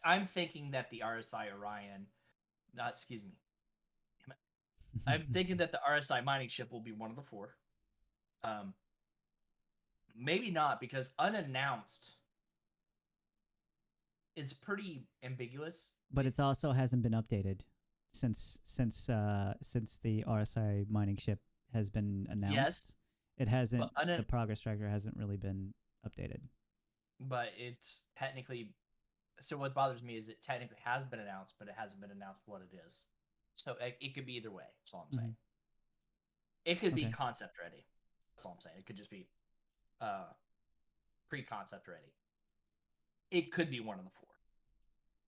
I'm thinking that the RSI Orion, not excuse me. Damn it. I'm thinking that the RSI mining ship will be one of the 4. Um, maybe not because unannounced is pretty ambiguous. But it's also hasn't been updated since the RSI mining ship has been announced. Yes, It hasn't. but The progress tracker hasn't really been updated. but it's technically. So what bothers me is it technically has been announced, but it hasn't been announced what it is. So it could be either way. That's all I'm saying. Mhm. It could be Okay. concept ready. That's all I'm saying. It could just be uh, pre-concept ready. It could be one of the 4.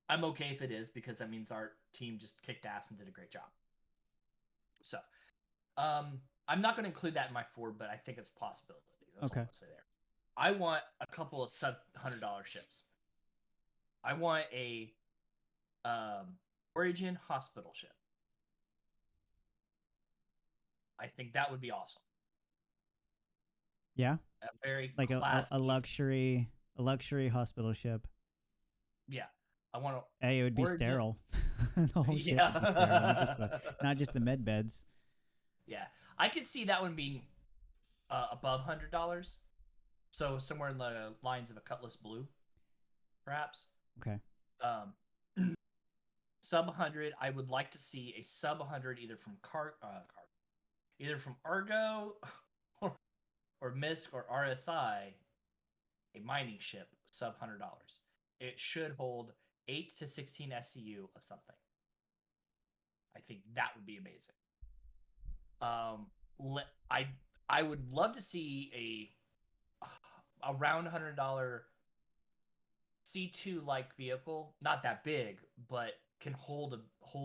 I'm okay if it is because that means our team just kicked ass and did a great job. So, I'm not going to include that in my 4, but I think it's a possibility. That's all Okay. I'm going to say there. I want a couple of sub $100 ships. I want a Origin hospital ship. I think that would be awesome. Yeah, A very like classy. a luxury hospital ship. Yeah, I want to. Hey, it would be Origin. sterile. The whole ship would be sterile, not just the med beds. Yeah, I could see that one being above $100. So somewhere in the lines of a Cutlass Blue, perhaps. Okay. Sub 100. I would like to see a sub 100 either from either from Argo or Misk or RSI, a mining ship sub $100. It should hold 8 to 16 SCU of something. I think that would be amazing. I would love to see a around $100 C2 like vehicle, not that big, but can hold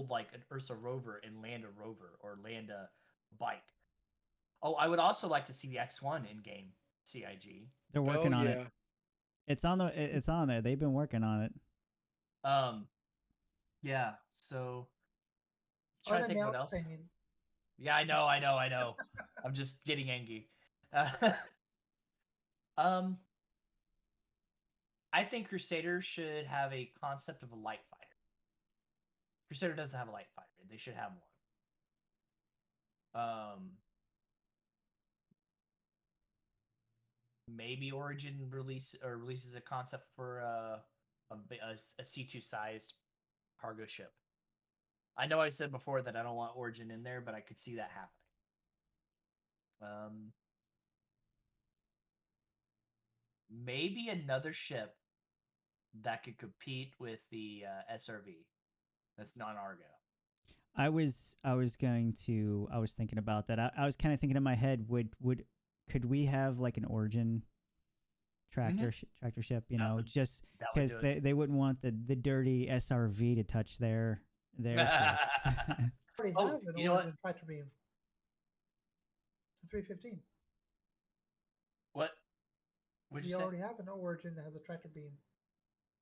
like an Ursa rover and land a rover or land a bike. Oh, I would also like to see the X1 in game CIG. They're working on it. It's on it's on there. They've been working on it. Yeah. So trying to think what else. Thing. Yeah, I know. I'm just getting angry. I think Crusader should have a concept of a light fighter. Crusader doesn't have a light fighter. They should have one. Maybe Origin releases a concept for a C2 sized cargo ship. I know I said before that I don't want Origin in there, but I could see that happening. Maybe another ship that could compete with the SRV. That's non-Argo. I was thinking about that. I was kind of thinking in my head, could we have like an Origin tractor ship? You know, just because they wouldn't want the dirty SRV to touch their ships. Already have an Origin tractor beam. It's a 315. What? You already have an Origin that has a tractor beam.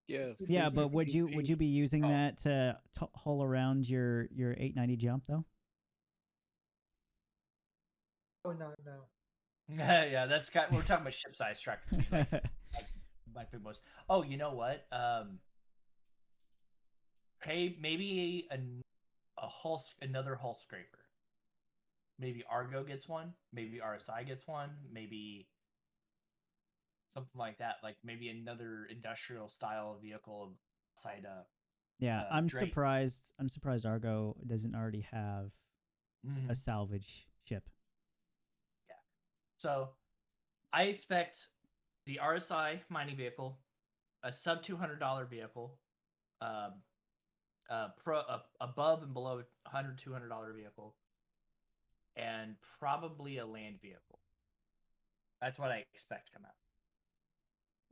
Yeah. Yeah, but would you be using that to haul around your 890 jump though? Oh no. Yeah, that's we're talking about ship size tractor beam. Like big boys. Oh, you know what? Hey, maybe another hull scraper. Maybe Argo gets one. Maybe RSI gets one. Maybe something like that. Like maybe another industrial style vehicle side up. Yeah, I'm surprised Argo doesn't already have a salvage ship. Yeah. So I expect the RSI mining vehicle, a sub $200 vehicle, above and below $200 vehicle, and probably a land vehicle. That's what I expect to come out.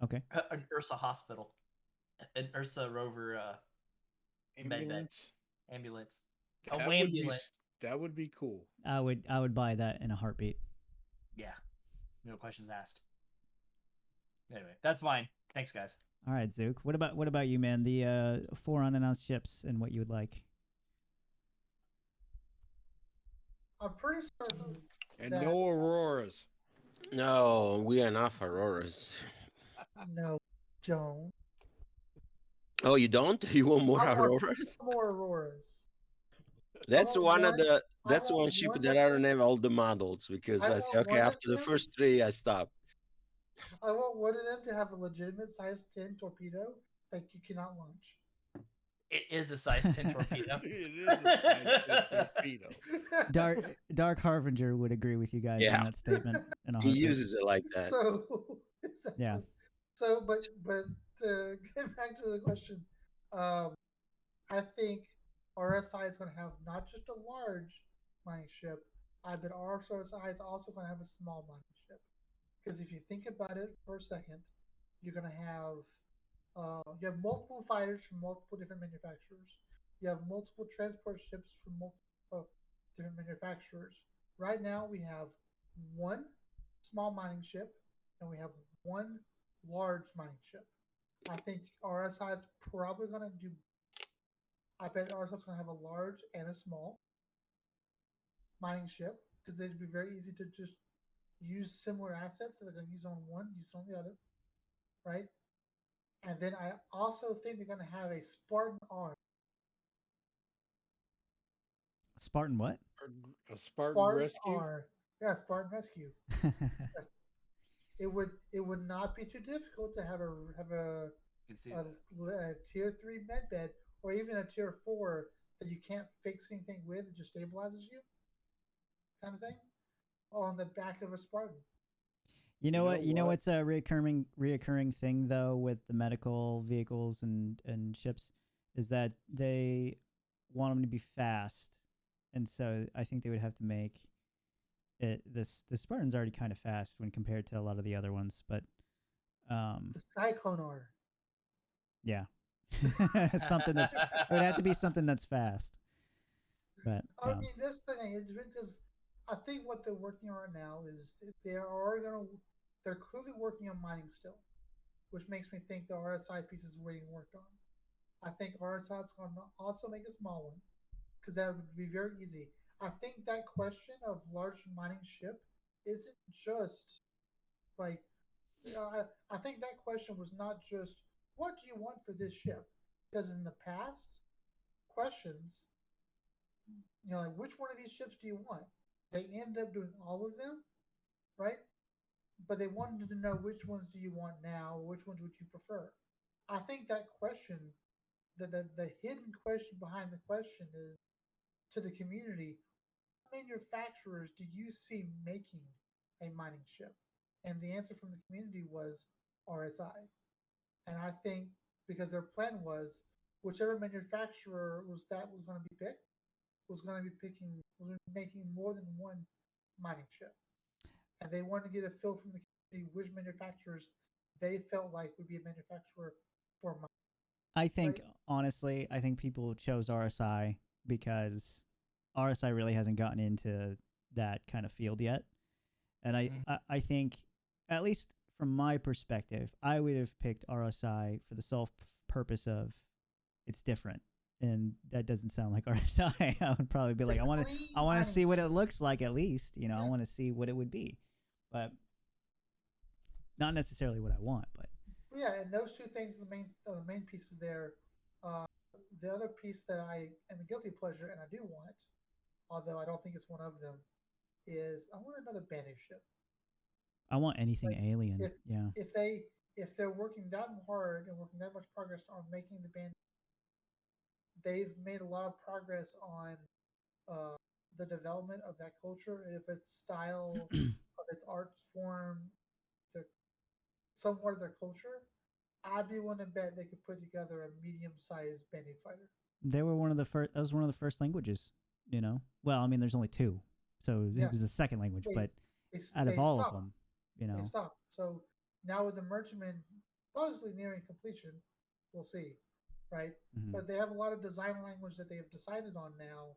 Okay. An Ursa hospital, an Ursa rover ambulance. A ambulance. That would be cool. I would buy that in a heartbeat. Yeah. No questions asked. Anyway, that's mine. Thanks, guys. All right, Zook. What about you, man? The 4 unannounced ships and what you would like. I'm pretty certain. And no Auroras. No, we are enough Auroras. No, don't. Oh, you don't? You want more Auroras? More Auroras. That's one ship that I don't have all the models because I say, okay, after the first 3, I stop. I want one of them to have a legitimate size 10 torpedo that you cannot launch. It is a size 10 torpedo. It is a size 10 torpedo. Dark Harbinger would agree with you guys on that statement. He uses it like that. So, exactly. Yeah. So, but to get back to the question, I think RSI is going to have not just a large mining ship, but RSI is also going to have a small mining ship. Because if you think about it for a second, you're going to have you have multiple fighters from multiple different manufacturers. You have multiple transport ships from multiple different manufacturers. Right now, we have one small mining ship and we have one large mining ship. I think RSI is probably going to do. I bet RSI is going to have a large and a small mining ship because they'd be very easy to just use similar assets that they're going to use on one, use on the other, right? And then I also think they're going to have a Spartan R. Spartan what? A Spartan Rescue? R. Yeah, Spartan Rescue. Yes. It would not be too difficult to have a tier 3 medbed or even a tier 4 that you can't fix anything with, it just stabilizes you, kind of thing, on the back of a Spartan. You know what's a reoccurring thing though with the medical vehicles and ships is that they want them to be fast, and so I think they would have to make the Spartan's already kind of fast when compared to a lot of the other ones, but The Cyclone R. yeah, something that's it would have to be something that's fast. But I mean, this thing is because I think what they're working on right now is they're clearly working on mining still, which makes me think the RSI piece is being worked on. I think RSI is going to also make a small one because that would be very easy. I think that question of large mining ship isn't just like I think that question was not just what do you want for this ship, because in the past questions, like which one of these ships do you want? They ended up doing all of them, right? But they wanted to know which ones do you want now, which ones would you prefer? I think that question, the hidden question behind the question is to the community, what manufacturers do you see making a mining ship? And the answer from the community was RSI. And I think because their plan was whichever manufacturer was going to be picked was going to be making more than one mining ship. And they wanted to get a feel from the community which manufacturers they felt like would be a manufacturer for mining. I think honestly, I think people chose RSI because RSI really hasn't gotten into that kind of field yet. And I think, at least from my perspective, I would have picked RSI for the sole purpose of it's different. And that doesn't sound like RSI. I would probably be like, I want to see what it looks like at least. You know, I want to see what it would be, but not necessarily what I want. But yeah, and those two things, the main pieces there. The other piece that I am a guilty pleasure and I do want, although I don't think it's one of them, is I want another Banu ship. I want anything alien. If they're working that hard and working that much progress on making the Banu, they've made a lot of progress on the development of that culture, if its style, of its art form, somewhat of their culture. I'd be willing to bet they could put together a medium-sized Banu fighter. They were one of the first. That was one of the first languages. You know, well, I mean, there's only two, so it was the second language. But out of all of them, you know, they stopped. So now with the merchantman supposedly nearing completion, we'll see, right? Mm-hmm. But they have a lot of design language that they have decided on now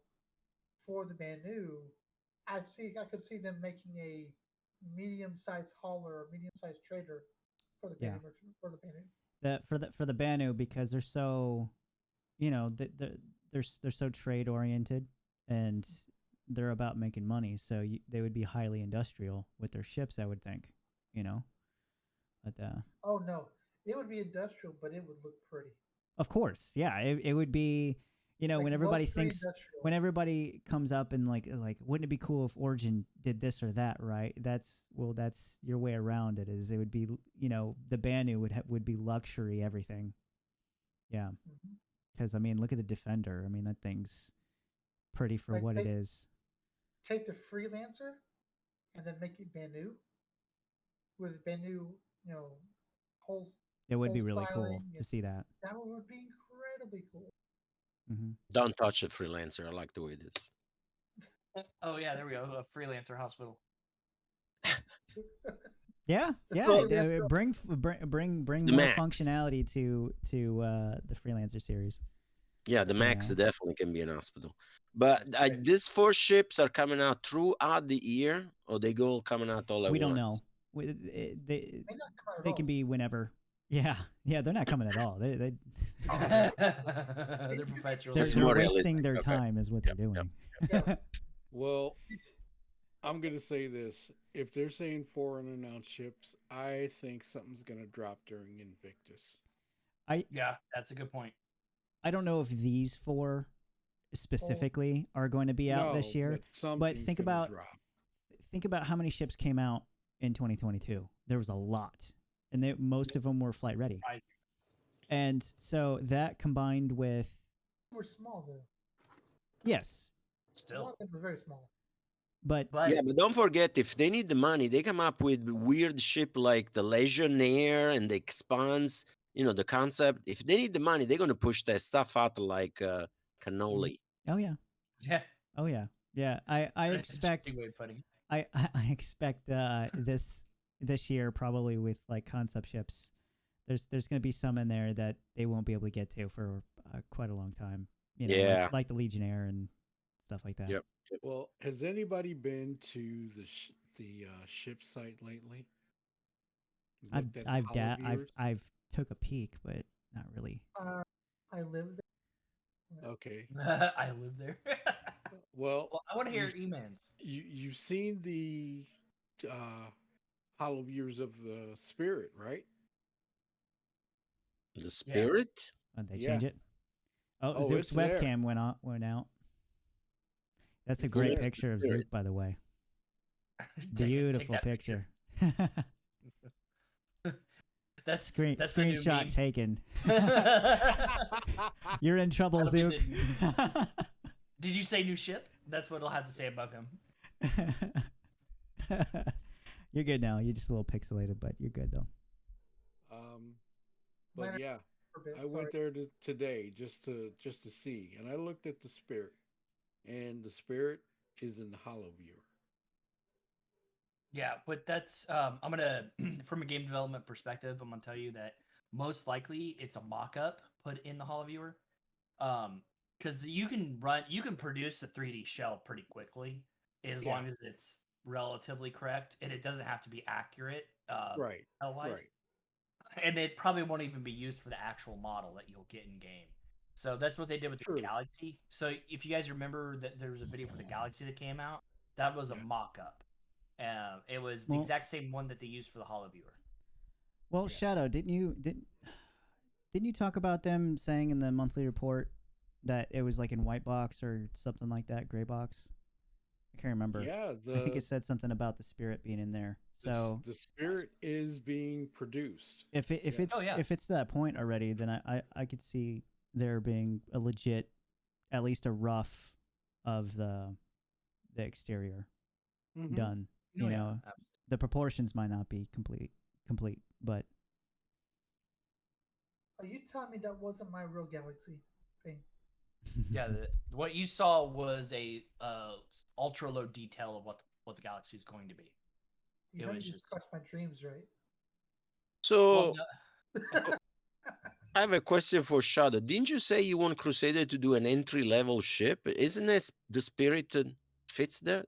for the Banu. I could see them making a medium-sized hauler or medium-sized trader for the Banu merchant, for the Banu. For the Banu, because they're so, you know, they're so trade oriented and they're about making money. So they would be highly industrial with their ships, I would think. You know, but oh no, it would be industrial, but it would look pretty. Of course, yeah, it would be. You know, like when everybody thinks, when everybody comes up and like, wouldn't it be cool if Origin did this or that, right? That's your way around it. Is it would be, you know, the Banu would be luxury everything. Yeah, because I mean, look at the Defender. I mean, that thing's pretty for what it is. Take the Freelancer, and then make it Banu. With Banu, you know, holes. It would be really cool to see that. That would be incredibly cool. Mm-hmm. Don't touch the Freelancer. I like the way it is. Oh yeah, there we go. A Freelancer hospital. Yeah. Bring more functionality to the Freelancer series. Yeah, the Max definitely can be an hospital. But these 4 ships are coming out throughout the year, or they go coming out all at once? We don't know. They can be whenever. Yeah, they're not coming at all. They're perpetual. They're wasting their time, is what they're doing. Well, I'm gonna say this: if they're saying 4 unannounced ships, I think something's gonna drop during Invictus. Yeah, that's a good point. I don't know if these 4 specifically are going to be out this year, but think about how many ships came out in 2022. There was a lot. And most of them were flight ready. And so that combined with... We're small, though. Yes. Still. A lot of them were very small. But don't forget, if they need the money, they come up with weird ship like the Legionnaire and the Expanse, you know, the concept. If they need the money, they're going to push that stuff out like cannoli. Oh, yeah. Yeah. Oh, yeah. Yeah, I expect... I expect this year probably with like concept ships. There's going to be some in there that they won't be able to get to for quite a long time. You know, Yeah. like the Legionnaire and stuff like that. Yep. Well, has anybody been to the ship site lately? Looked at the holoviewers? I've took a peek, but not really. I live there. Okay. I live there. Well, Well, I want to hear you've- Eman's. you've seen the holoviewers of the spirit, right? The spirit? They Yeah. change it. Oh, Oh, Zook's it's there. webcam went out. That's a It's great there. picture of Spirit. Zook, by the way. Take Beautiful that picture. That's the new Screenshot meme. taken. You're in trouble, That'll be Zook. Did you say new ship? That's what I'll have to say above him. You're good now. You're just a little pixelated, but you're good though. But Minor yeah, for a bit, I went there today just to see, and I looked at the spirit, and the spirit is in the holoViewer. Yeah, but that's I'm gonna from a game development perspective, I'm gonna tell you that most likely it's a mock-up put in the HoloViewer. Because you can produce a 3D shell pretty quickly as Yeah. long as it's relatively correct, and it doesn't have to be accurate. Right. Shell-wise. Right. And it probably won't even be used for the actual model that you'll get in game. So that's what they did with the True. Galaxy. So if you guys remember that there was a video for the Galaxy that came out, that was a Yeah. mock-up. It was the Well- exact same one that they used for the HoloViewer. Well, Yeah. Shadow, didn't you talk about them saying in the monthly report that it was like in white box or something like that, gray box? I can't remember. Yeah. I think it said something about the spirit being in there. So the spirit is being produced. if it's Oh, yeah. if it's to that point already, then I could see there being a legit, at least a rough of the exterior Mhm. done. Oh, You yeah, know, absolutely. the proportions might not be complete, but Are you telling me that wasn't my real Galaxy thing? Yeah, what you saw was a ultra low detail of what the Galaxy is going to be. You It know, was you just- just crushed my dreams, right? So Well, no- I have a question for Shadow. Didn't you say you want Crusader to do an entry level ship? Isn't this the spirit that fits that?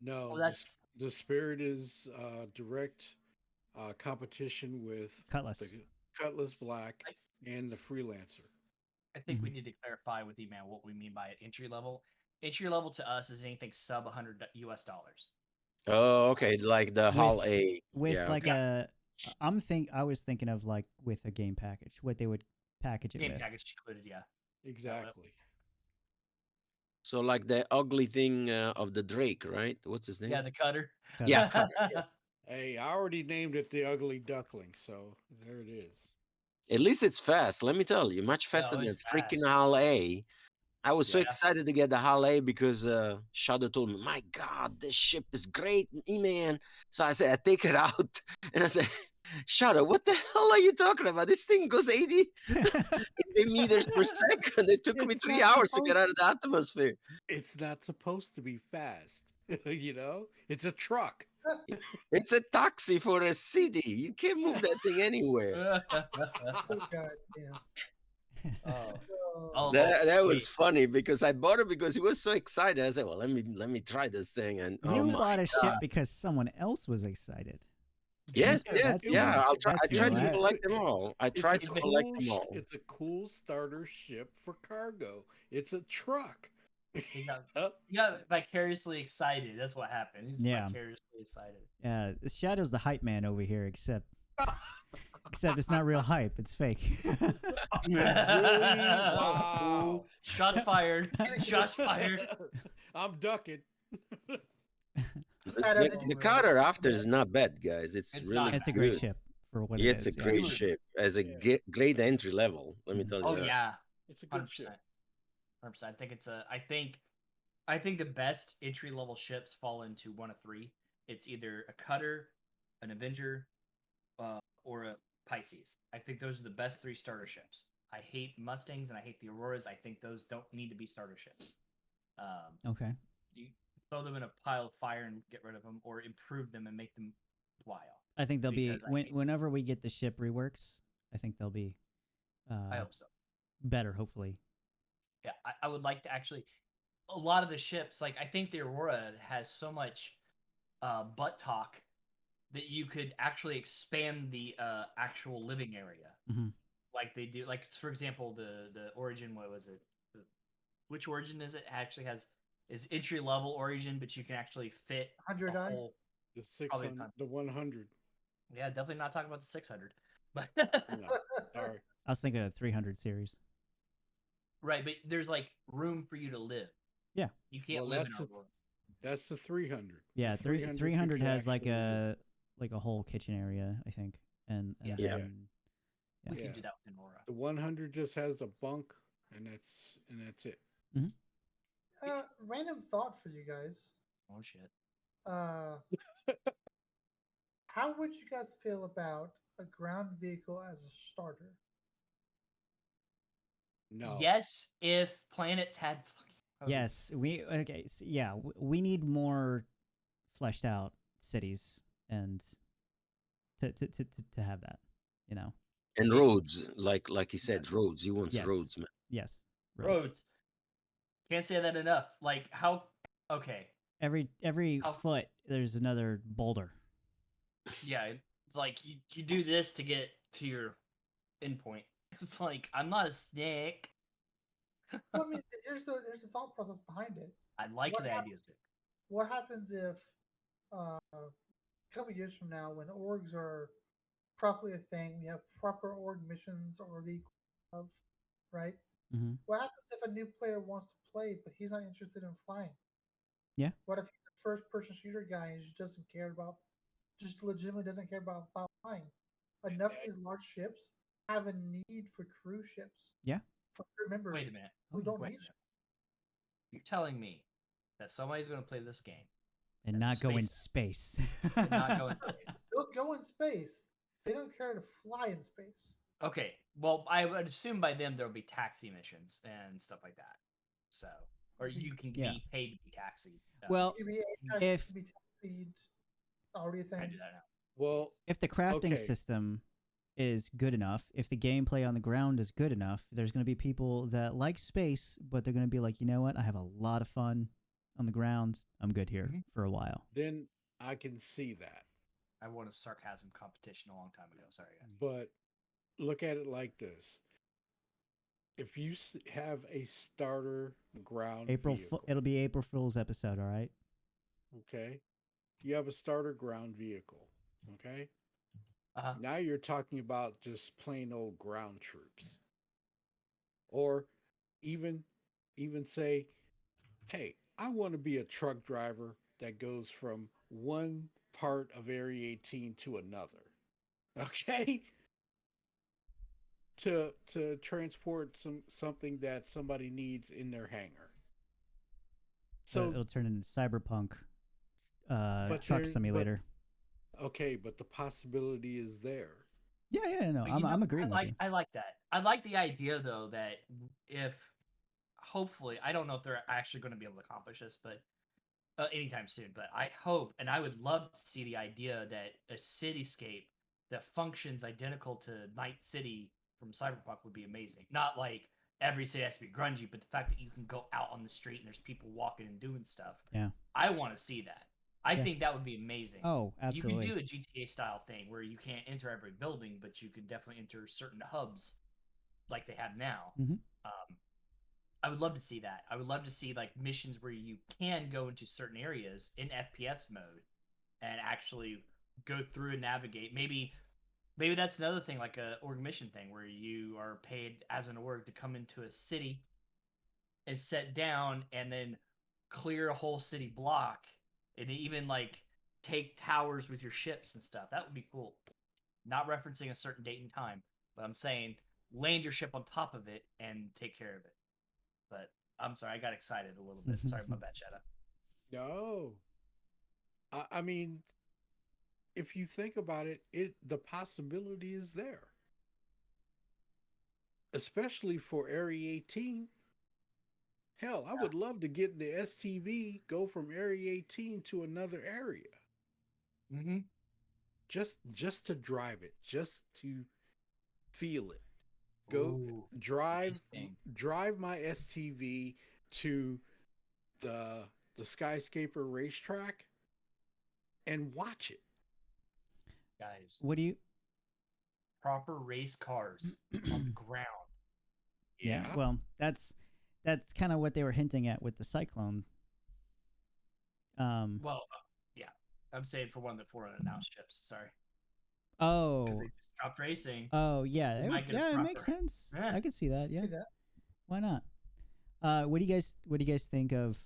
No, well, that's the spirit is direct competition with Cutlass. the Cutlass Black I- and the Freelancer. I think we need to clarify with E-Man what we mean by it, entry level. Entry level to us is anything sub $100 US. Oh, okay, like the Hull With- A. with yeah, like okay. I was thinking of like with a game package, what they would package it Game with. package included, yeah. Exactly. So like the ugly thing of the Drake, right? What's his name? Yeah, the cutter. Cutter. Yeah, Cutter, yes. Hey, I already named it the Ugly Duckling, so there it is. At least it's fast. Let me tell you, much faster than it's freaking fast. Hull A. I was so Yeah. excited to get the Hull A because Shadow told me, "My God, this ship is great, man." So I said, "I take it out," and I said, "Shadow, what the hell are you talking about? This thing goes 80 meters per second. It took me It's 3 not hours to get supposed- out of the atmosphere." It's not supposed to be fast. You know, it's a truck. It's a taxi for a city. You can't move that thing anywhere. Oh god damn. Oh. Oh, Oh, That was sweet. funny because I bought it because he was so excited. I said, "Well, let me try this thing." And You oh my bought a ship God. because someone else was excited. Yes, That's- yes, that's yeah. nice. I That's tried to nice. collect them all. I tried to collect them all. It's a cool starter ship for cargo. It's a truck. He got vicariously excited. That's what happened. He's Yeah. vicariously excited. Yeah, Shadow's the hype man over here, except it's not real hype. It's fake. Wow. Shots fired. Shots fired. I'm ducking. The Carter after is not bad, guys. It's It's really not It's a bad. great good. ship for what It's it a is. great Dude. ship as a Yeah. great entry level. Let me Mhm. tell you Oh that. yeah, It's a good 100%. ship. 100%. I think it's a. I think the best entry level ships fall into one of three. It's either a cutter, an Avenger, or a Pisces. I think those are the best three starter ships. I hate Mustangs and I hate the Auroras. I think those don't need to be starter ships. Okay. throw them in a pile of fire and get rid of them, or improve them and make them wild. I think they'll be Because I hate- whenever we get the ship reworks. I think they'll be I hope so. better. Hopefully, Yeah, I would like to actually. A lot of the ships, like I think the Aurora has so much butt talk that you could actually expand the actual living area, Mhm. like they do. Like for example, the Origin. What was it? Which Origin is it? Actually has is entry level Origin, but you can actually fit 100 the eye? whole. The Probably 600, not. the 100. Yeah, definitely not talking about the 600, but No, sorry. I was thinking of 300 series. right. But there's like room for you to live. Yeah. You can't Well, live in that's our the- world. That's the 300. Yeah, The 300 you has like actually- a whole kitchen area, I think, and Yeah. Yeah. then We Yeah. can do that with Aurora. The 100 just has the bunk, and that's it. Random thought for you guys. Oh shit. Uh, how would you guys feel about a ground vehicle as a starter? No. Yes, if planets had fucking codes. yes, we need more fleshed out cities and to have that, you know. And roads, like he said, roads. He wants Yes. roads, man. Yes, Roads. Can't say that enough. Like how? Okay, Every How- foot there's another boulder. yeah. It's like you do this to get to your endpoint. It's like I'm not a snake. Well, I mean, here's the thought process behind it. I like What the hap- idea. Stick. What happens if a couple years from now, when orgs are properly a thing, we have proper org missions or the equivalent of, right? Mm-hmm. What happens if a new player wants to play but he's not interested in flying? Yeah. What if he's a first-person shooter guy and just legitimately doesn't care about flying? Enough of these large ships have a need for cruise ships. Yeah. For crew members Wait a minute. who don't Wait a need minute. You're telling me that somebody's going to play this game And That's a not go in space space. and not go in space? They'll go in space. They don't care to fly in space. Okay. Well, I would assume by then there'll be taxi missions and stuff like that. So, or you can Yeah. be paid to be taxied. Well, You be if- to be taxied, it's already a I thing. do that now. Well, if the crafting Okay. system is good enough, if the gameplay on the ground is good enough, there's going to be people that like space, but they're going to be like, you know what? I have a lot of fun on the ground. I'm good here Mhm. for a while. then I can see that. I won a sarcasm competition a long time ago. Sorry, guys. But look at it like this: if you have a starter ground vehicle, It'll be April Fool's episode, all right? okay, you have a starter ground vehicle, okay. Uh-huh. Now you're talking about just plain old ground troops, or even say, hey, I want to be a truck driver that goes from one part of Area 18 to another, okay, to transport something that somebody needs in their hangar. So So it'll turn into Cyberpunk But truck there- simulator. okay, but the possibility is there. Yeah, no, But you I'm know, agreeing with you. I like that. I like the idea though that if hopefully I don't know if they're actually going to be able to accomplish this, but anytime soon. But I hope and I would love to see the idea that a cityscape that functions identical to Night City from Cyberpunk would be amazing. Not like every city has to be grungy, but the fact that you can go out on the street and there's people walking and doing stuff. Yeah. I want to see that. I Yeah. think that would be amazing. Oh, absolutely. You can do a GTA style thing where you can't enter every building, but you can definitely enter certain hubs like they have now. Mhm. I would love to see that. I would love to see like missions where you can go into certain areas in FPS mode and actually go through and navigate. Maybe that's another thing, like a org mission thing, where you are paid as an org to come into a city and set down and then clear a whole city block and even like take towers with your ships and stuff. That would be cool. Not referencing a certain date and time, but I'm saying land your ship on top of it and take care of it. But I'm sorry, I got excited a little bit. Sorry, my bad, Shadow. No. I mean, if you think about it, the possibility is there. Especially for Area 18. Hell, I would love to get the STV, go from Area 18 to another area. Mm-hmm. Just to drive it, just to feel it. Go Ooh, drive interesting. drive my STV to the the skyscraper racetrack and watch it. Guys, What do you? proper race cars on the ground. Yeah. Yeah. Well, that's kind of what they were hinting at with the Cyclone. Well, yeah, I'm saying for one of the four unannounced ships. Sorry, because Oh. they just stopped racing. Oh yeah. We might get a Yeah, it proper- makes sense. Yeah. I could see that. Yeah. See that? Why not? What do you guys think of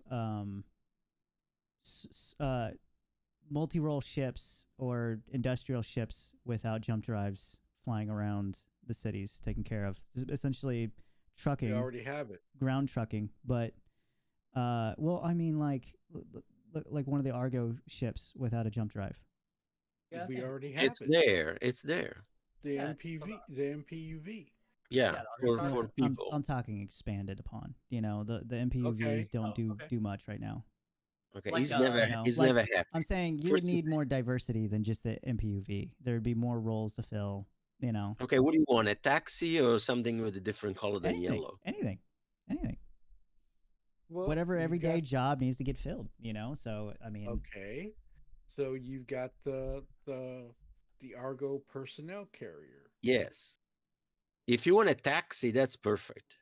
multi-role ships or industrial ships without jump drives flying around the cities, taken care of? Essentially, They trucking, already have it. ground trucking, but well, I mean, like one of the Argo ships without a jump drive. Yeah, I We think- already have It's it. there. It's there. The Yeah, MPV, the MPUV. Yeah, Yeah, for Argo for cars. people. I'm talking expanded upon. You know, the MPUVs Okay. don't Oh, okay. do much right now. Okay, Like, he's never you know, he's like, never happy. I'm saying you First would he's- need more diversity than just the MPUV. There'd be more roles to fill. You know, Okay, what do you want? A taxi or something with a different color than anything, yellow? anything. Well, Whatever you've everyday got- job needs to get filled. You know, so I mean, Okay. So you've got the Argo personnel carrier. Yes. If you want a taxi, that's perfect.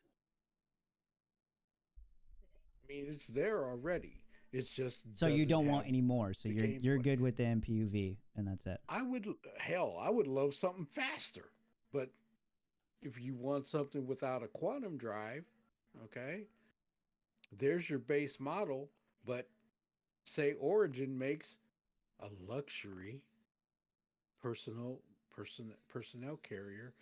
I mean, it's there already. It's just so you doesn't don't want have any more. So the you're gameplay. good with the MPUV, and that's it. I would I would love something faster. But if you want something without a quantum drive, okay, there's your base model. But say Origin makes a luxury personnel carrier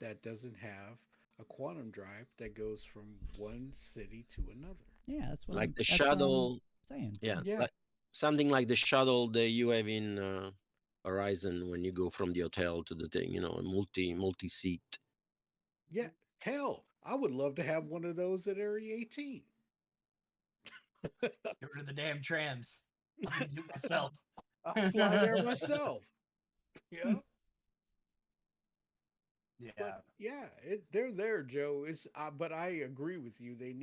that doesn't have a quantum drive that goes from one city to another. Yeah, that's what Like I'm, the that's what I'm shuttle, saying. yeah, Yeah. like something like the shuttle that you have in Horizon when you go from the hotel to the thing, a multi seat. Yeah, hell, I would love to have one of those at Area 18. Get rid of the damn trams. I'll do it myself. I'll fly there myself. Yeah. Yeah. But yeah, they're there, Joe. But I agree with you. There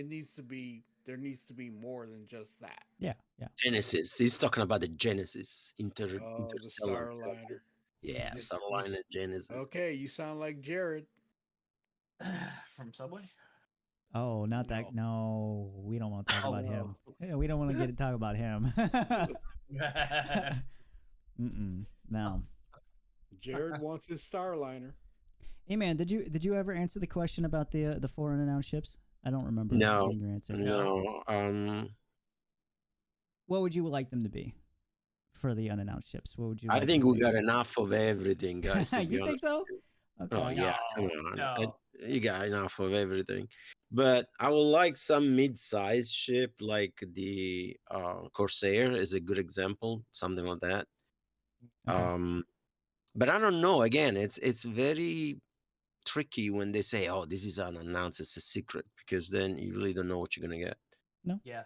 needs to be more than just that. Yeah. Genesis. He's talking about the Genesis The interstellar. Starliner. Yeah, Yes, Starliner yes. Genesis. Okay, you sound like Jared. From Subway? Oh, not that. No, we don't want to talk Oh, about no. him. Yeah, we don't want to get to talk about him. No. Jared wants his Starliner. Hey man, did you ever answer the question about the four unannounced ships? I don't remember No. getting your answer. No. What would you like them to be for the unannounced ships? What would you? I like think to we see? got enough of everything, guys. To be You think honest. so? Okay. Oh yeah, come on. No. You got enough of everything. But I would like some mid-sized ship, like the Corsair is a good example, something like that. Okay. But I don't know. Again, it's very tricky when they say, "Oh, this is unannounced; it's a secret," because then you really don't know what you're gonna get. Yeah.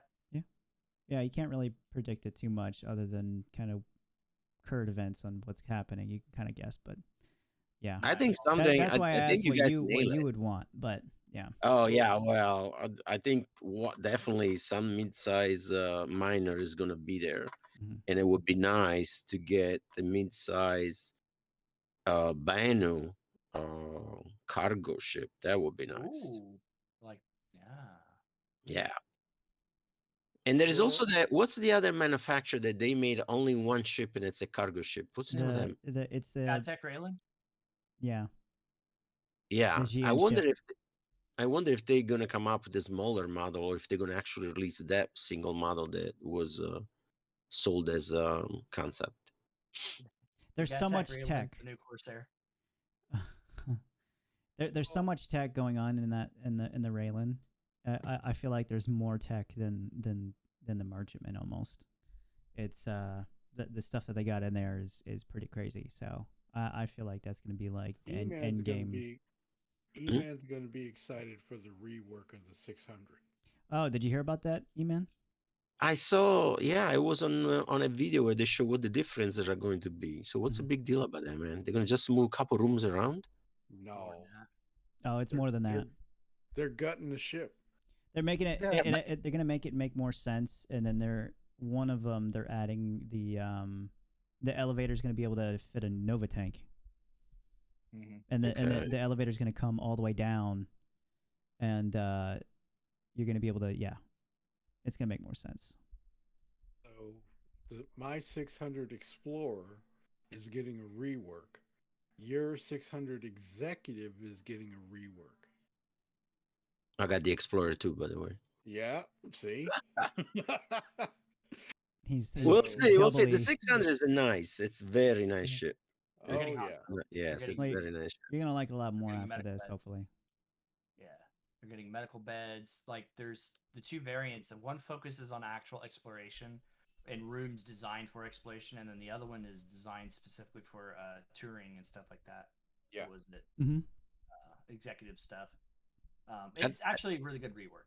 Yeah, you can't really predict it too much, other than kind of current events on what's happening. You can kind of guess, but yeah. I think That- something. That's why I I think asked you what guys you nail it. would want, but yeah. Oh yeah, well, I think definitely some mid-size miner is gonna be there, Mhm. and it would be nice to get the mid-size Banu cargo ship. That would be nice. Ooh. Like, yeah. Yeah. And there is Well- also what's the other manufacturer that they made only one ship and it's a cargo ship? What's the name of them? It's the Tech Raylan? yeah. Yeah, The GM ship. I wonder if they're gonna come up with a smaller model or if they're gonna actually release that single model that was sold as a concept. There's so Gatech much Raylan's tech. The new Corsair. There's so much tech going on in the Raylan. I feel like there's more tech than the merchantman almost. It's the stuff that they got in there is pretty crazy. So I feel like that's gonna be like end game. E-Man's going to be excited for the rework of the 600. Oh, did you hear about that, E-Man? I saw, yeah, I was on a video where they show what the differences are going to be. So what's the Mhm. big deal about that, man? They're gonna just move a couple rooms around? More No, than that. Oh, it's they're more than that. they're gutting the ship. They're making it, Yeah. they're gonna make it make more sense, and then one of them they're adding the elevator's gonna be able to fit a Nova tank, and Okay. the elevator's gonna come all the way down, and you're gonna be able to it's gonna make more sense. So my 600 Explorer is getting a rework. Your 600 Executive is getting a rework. I got the Explorer too, by the way. Yeah, see? He's We'll So- see. We'll see. The doubly. 600 is nice. It's very nice Yeah. ship. oh, getting yeah. Yes, getting- it's Wait. very nice. You're gonna like it a lot more Getting a after medical this, bed. hopefully. Yeah, you're getting medical beds. Like there's the two variants, and one focuses on actual exploration and rooms designed for exploration, and then the other one is designed specifically for touring and stuff like that. Yeah. What was it? Mm-hmm. Executive stuff. I- It's actually a really good rework.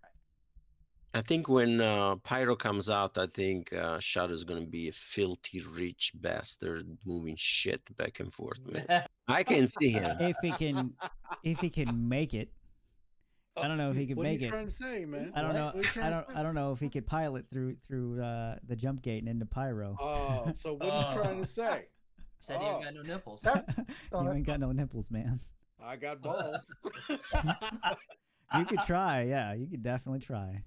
I think when Pyro comes out, I think Shadow's gonna be a filthy rich bastard moving shit back and forth, man. I can see him. If he can make it. I don't know if he could What are make you it. trying to say, man? I don't know. What are you trying to say? I don't know if he could pilot through the jump gate and into Pyro. Oh, so what are you trying to say? Said he ain't got no nipples. That's You ain't got no nipples, man. I got balls. You could try. Yeah, you could definitely try.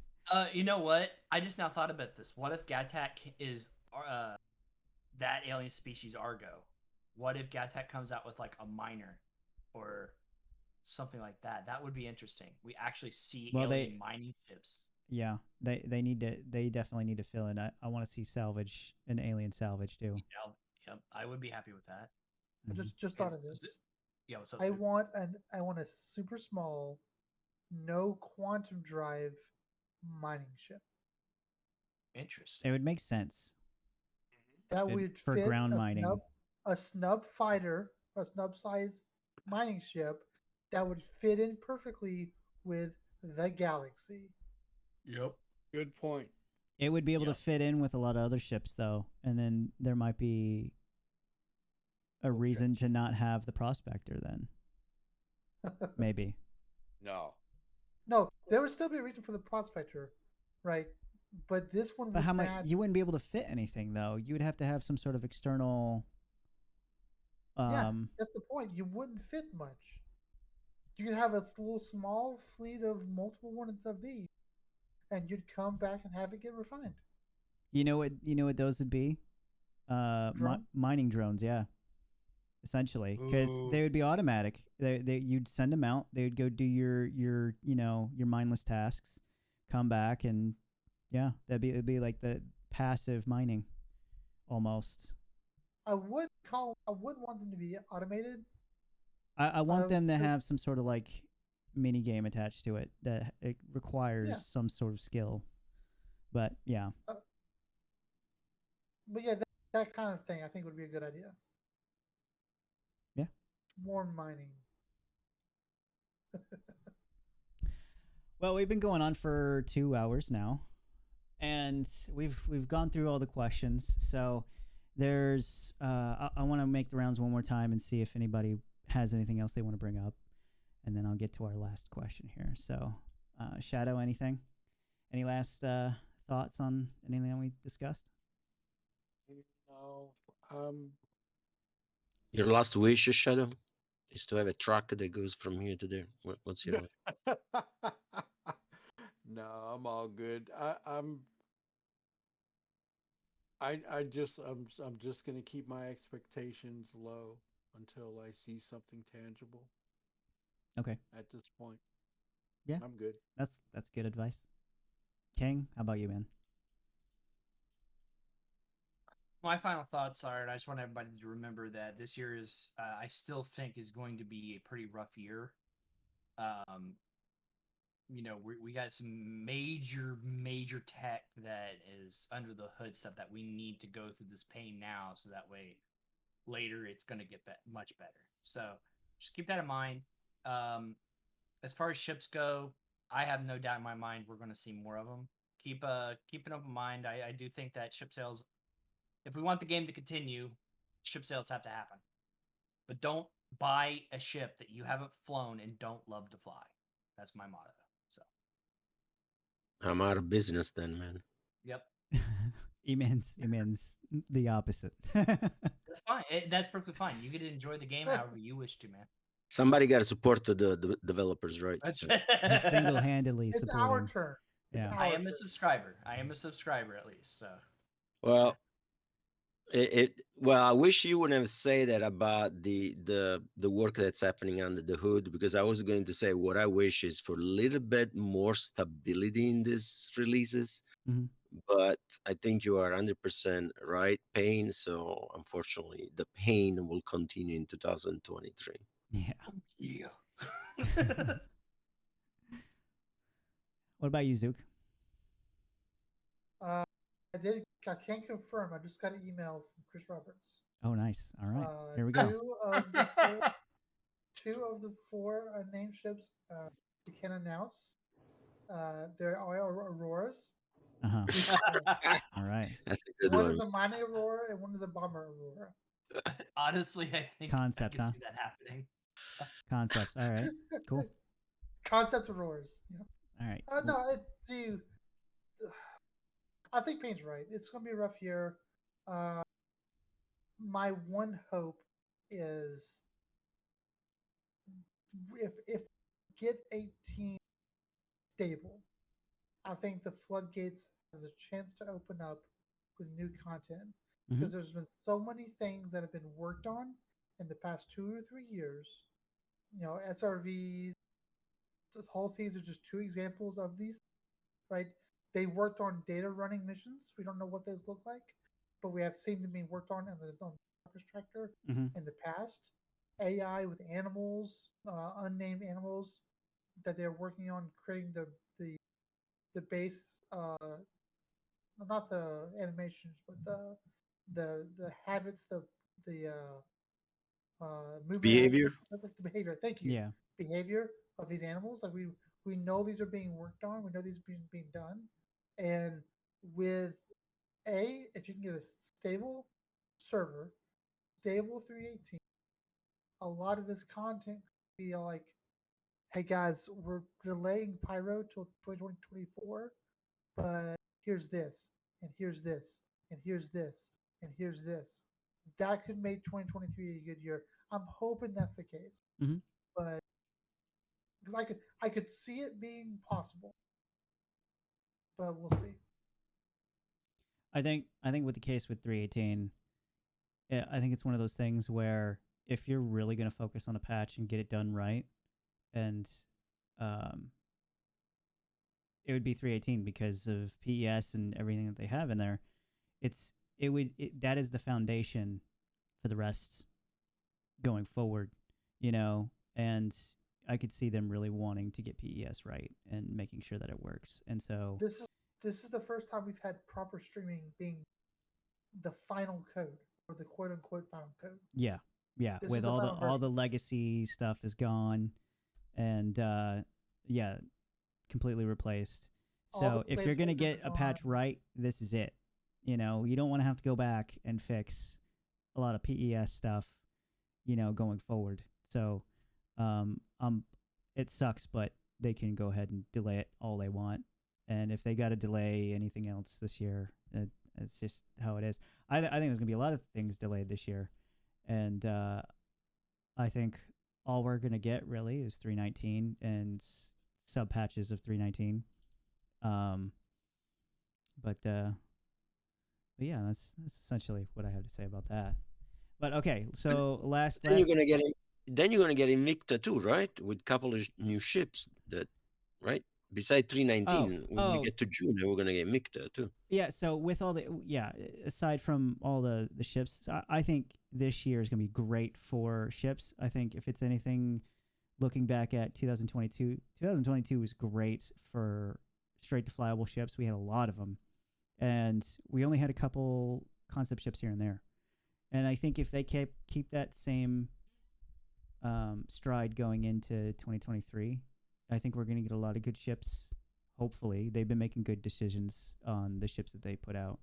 You know what? I just now thought about this. What if Gattac is that alien species Argo? What if Gattac comes out with like a miner or something like that? That would be interesting. We actually see Well, alien mining ships. Yeah, they definitely need to fill in. I want to see salvage and alien salvage too. Yeah, yep, I would be happy with that. I Mhm. just thought of Is this. Yeah, what's up? I Sue? want a super small, no quantum drive mining ship Interesting. It would make sense. that It- would for fit ground mining. a snub fighter, a snub size mining ship that would fit in perfectly with the galaxy. Yep. Good point. It would be able Yep. to fit in with a lot of other ships though, and then there might be a reason to not have the prospector then. Maybe. No. No, there would still be a reason for the prospector, right? But this one But would how much match. you wouldn't be able to fit anything though. You would have to have some sort of external Yeah, that's the point. You wouldn't fit much. You could have a little small fleet of multiple ones of these, and you'd come back and have it get refined. you know what those would be? Drones? Mining drones, yeah. Essentially, because they Ooh. would be automatic. You'd send them out. They would go do your mindless tasks, come back, and yeah, it'd be like the passive mining, almost. I wouldn't want them to be automated. I want them to so- have some sort of like mini game attached to it that it requires some sort of skill. But yeah, But yeah, that kind of thing I think would be a good idea. Yeah. More mining. well, we've been going on for 2 hours now, and we've gone through all the questions. So there's I want to make the rounds one more time and see if anybody has anything else they want to bring up, and then I'll get to our last question here. So, Shadow, anything? Any last thoughts on anything that we discussed? No. Your last wish, Shadow, is to have a truck that goes from here to there. What's your? No, I'm all good. I'm just gonna keep my expectations low until I see something tangible. Okay, At this point, Yeah. I'm good. that's good advice. King, how about you, man? My final thoughts are, and I just want everybody to remember that this year is, I still think, is going to be a pretty rough year. We got some major tech that is under the hood stuff that we need to go through this pain now, so that way later it's going to get much better. So just keep that in mind. As far as ships go, I have no doubt in my mind we're going to see more of them. Keep an open mind. I do think that ship sales, if we want the game to continue, ship sales have to happen. But don't buy a ship that you haven't flown and don't love to fly. That's my motto. So, I'm out of business then, man. yep, Eman's the opposite. that's fine. That's perfectly fine. You get to enjoy the game however you wish to, man. Somebody got to support the developers, right? That's So, He's single-handedly It's supporting. our turn. It's Yeah. I our am a turn. subscriber. I am a subscriber at least. So, well, well, I wish you wouldn't have say that about the work that's happening under the hood, because I was going to say what I wish is for a little bit more stability in these releases. Mhm. But I think you are 100% right, Pain. So unfortunately, the pain will continue in 2023. Yeah. yeah. What about you, Zook? I can't confirm. I just got an email from Chris Roberts. Oh, nice. All right. Here we go. Two of the four named ships we can announce. There are Auroras. Uh-huh. All right. That's a good One one. is a mining Aurora and one is a bomber Aurora. Honestly, I think Concepts, I can huh? see that happening. Concepts. All right. Cool. Concept Auroras. You know. All right. No, I think Payne's right. It's going to be a rough year. My one hope is if get 18 stable, I think the floodgates has a chance to open up with new content because there's been so many things that have been worked on in the past 2 or 3 years. You know, SRVs, Hull Seas are just two examples of these, right? They worked on data running missions. We don't know what those look like, but we have seen them being worked on on the Tractor in the past. AI with animals, unnamed animals that they're working on creating the base, not the animations, but the habits, the movement Behavior. the behavior. Thank you. Yeah. Behavior of these animals. Like we know these are being worked on. We know these are being done, and with if you can get a stable server, stable 318, a lot of this content could be like, hey guys, we're delaying Pyro till 2024, but here's this, and here's this, and here's this, and here's this. That could make 2023 a good year. I'm hoping that's the case, but because I could see it being possible, but we'll see. I think with the case with 318, I think it's one of those things where if you're really going to focus on a patch and get it done right, and it would be 318 because of PES and everything that they have in there. That is the foundation for the rest going forward, you know, and I could see them really wanting to get PES right and making sure that it works. And so this is the first time we've had proper streaming being the final code or the quote unquote final code. Yeah. This With all the legacy stuff is gone, and completely replaced. So if you're gonna get a patch right, this is it. You know, you don't want to have to go back and fix a lot of PES stuff, you know, going forward. So, it sucks, but they can go ahead and delay it all they want. And if they got to delay anything else this year, it's just how it is. I think there's gonna be a lot of things delayed this year, and I think all we're gonna get really is 319 and sub patches of 319. But yeah, that's essentially what I have to say about that. But okay, so Then you're gonna get Invicta too, right? With a couple of new ships that, right? Besides 319, when we get to June, we're gonna get Invicta too. Yeah. So with all aside from all the ships, I think this year is gonna be great for ships. I think if it's anything, looking back at 2022 was great for straight to flyable ships. We had a lot of them, and we only had a couple concept ships here and there. And I think if they keep that same stride going into 2023, I think we're going to get a lot of good ships. Hopefully, they've been making good decisions on the ships that they put out.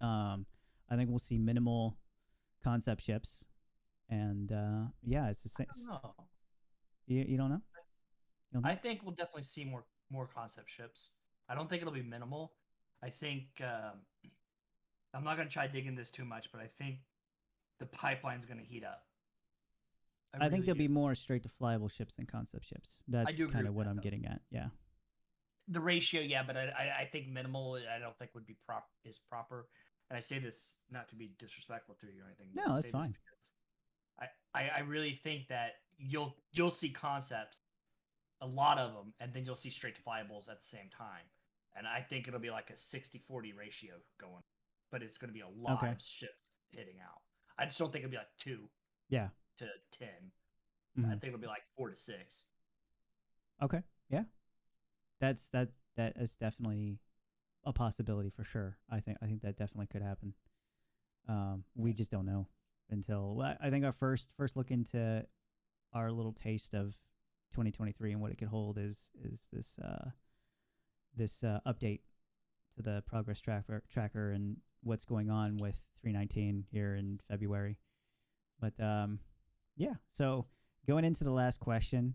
I think we'll see minimal concept ships, and yeah, it's the same. I don't know. You don't know? You don't I know? think we'll definitely see more concept ships. I don't think it'll be minimal. I think I'm not gonna try digging this too much, but I think the pipeline's gonna heat up. I think really there'll be do. more straight to flyable ships than concept ships. That's do agree kind of with what that, I'm though. getting at. Yeah. The ratio, yeah, but I think minimal. I don't think would be proper. And I say this not to be disrespectful to you or anything. But No, I that's say this fine. because I really think that you'll see concepts, a lot of them, and then you'll see straight to flyables at the same time. And I think it'll be like a 60-40 ratio going, but it's going to be a lot Okay. of ships hitting out. I just don't think it'll be like 2 Yeah. to 10. I Mhm. think it'll be like 4 to 6. Okay. Yeah. That is definitely a possibility for sure. I think that definitely could happen. We just don't know until I think our first look into our little taste of 2023 and what it could hold is this update to the progress tracker and what's going on with 319 here in February. But yeah, so going into the last question.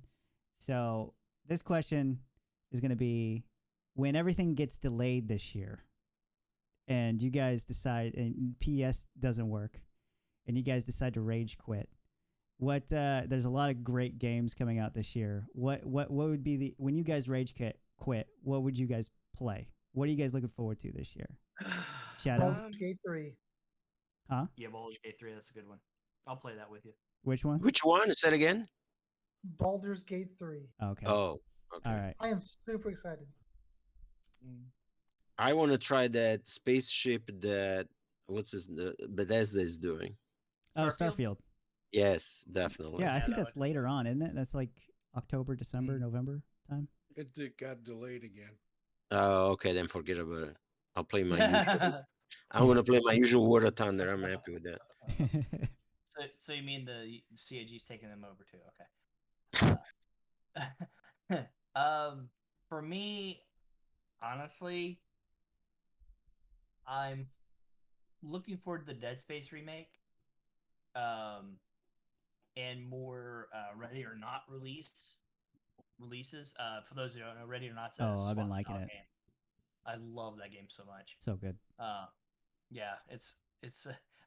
So this question is going to be, when everything gets delayed this year and you guys decide and PS doesn't work and you guys decide to rage quit, what there's a lot of great games coming out this year. What would be the, when you guys rage quit, what would you guys play? What are you guys looking forward to this year? Shadow? Baldur's Gate 3. Huh? Yeah, Baldur's Gate 3, that's a good one. I'll play that with you. Which one? Which one? Say it again. Baldur's Gate 3. Okay. Oh, okay. All right. I am super excited. I want to try that spaceship that Bethesda is doing. Oh, Starfield? Starfield. Yes, definitely. Yeah, I Yeah, think that that's later on, isn't it? That's like October, December, November time. It got delayed again. Oh, okay, then forget about it. I'll play my usual. I'm gonna play my usual War of Thunder. I'm happy with that. So you mean the CAG's taking them over too? Okay. For me, honestly, I'm looking forward to the Dead Space remake. And more Ready or Not releases. For those who don't know, Ready or Not's a Oh, I've been SWAT liking style it. game. I love that game so much. So good. Yeah, it's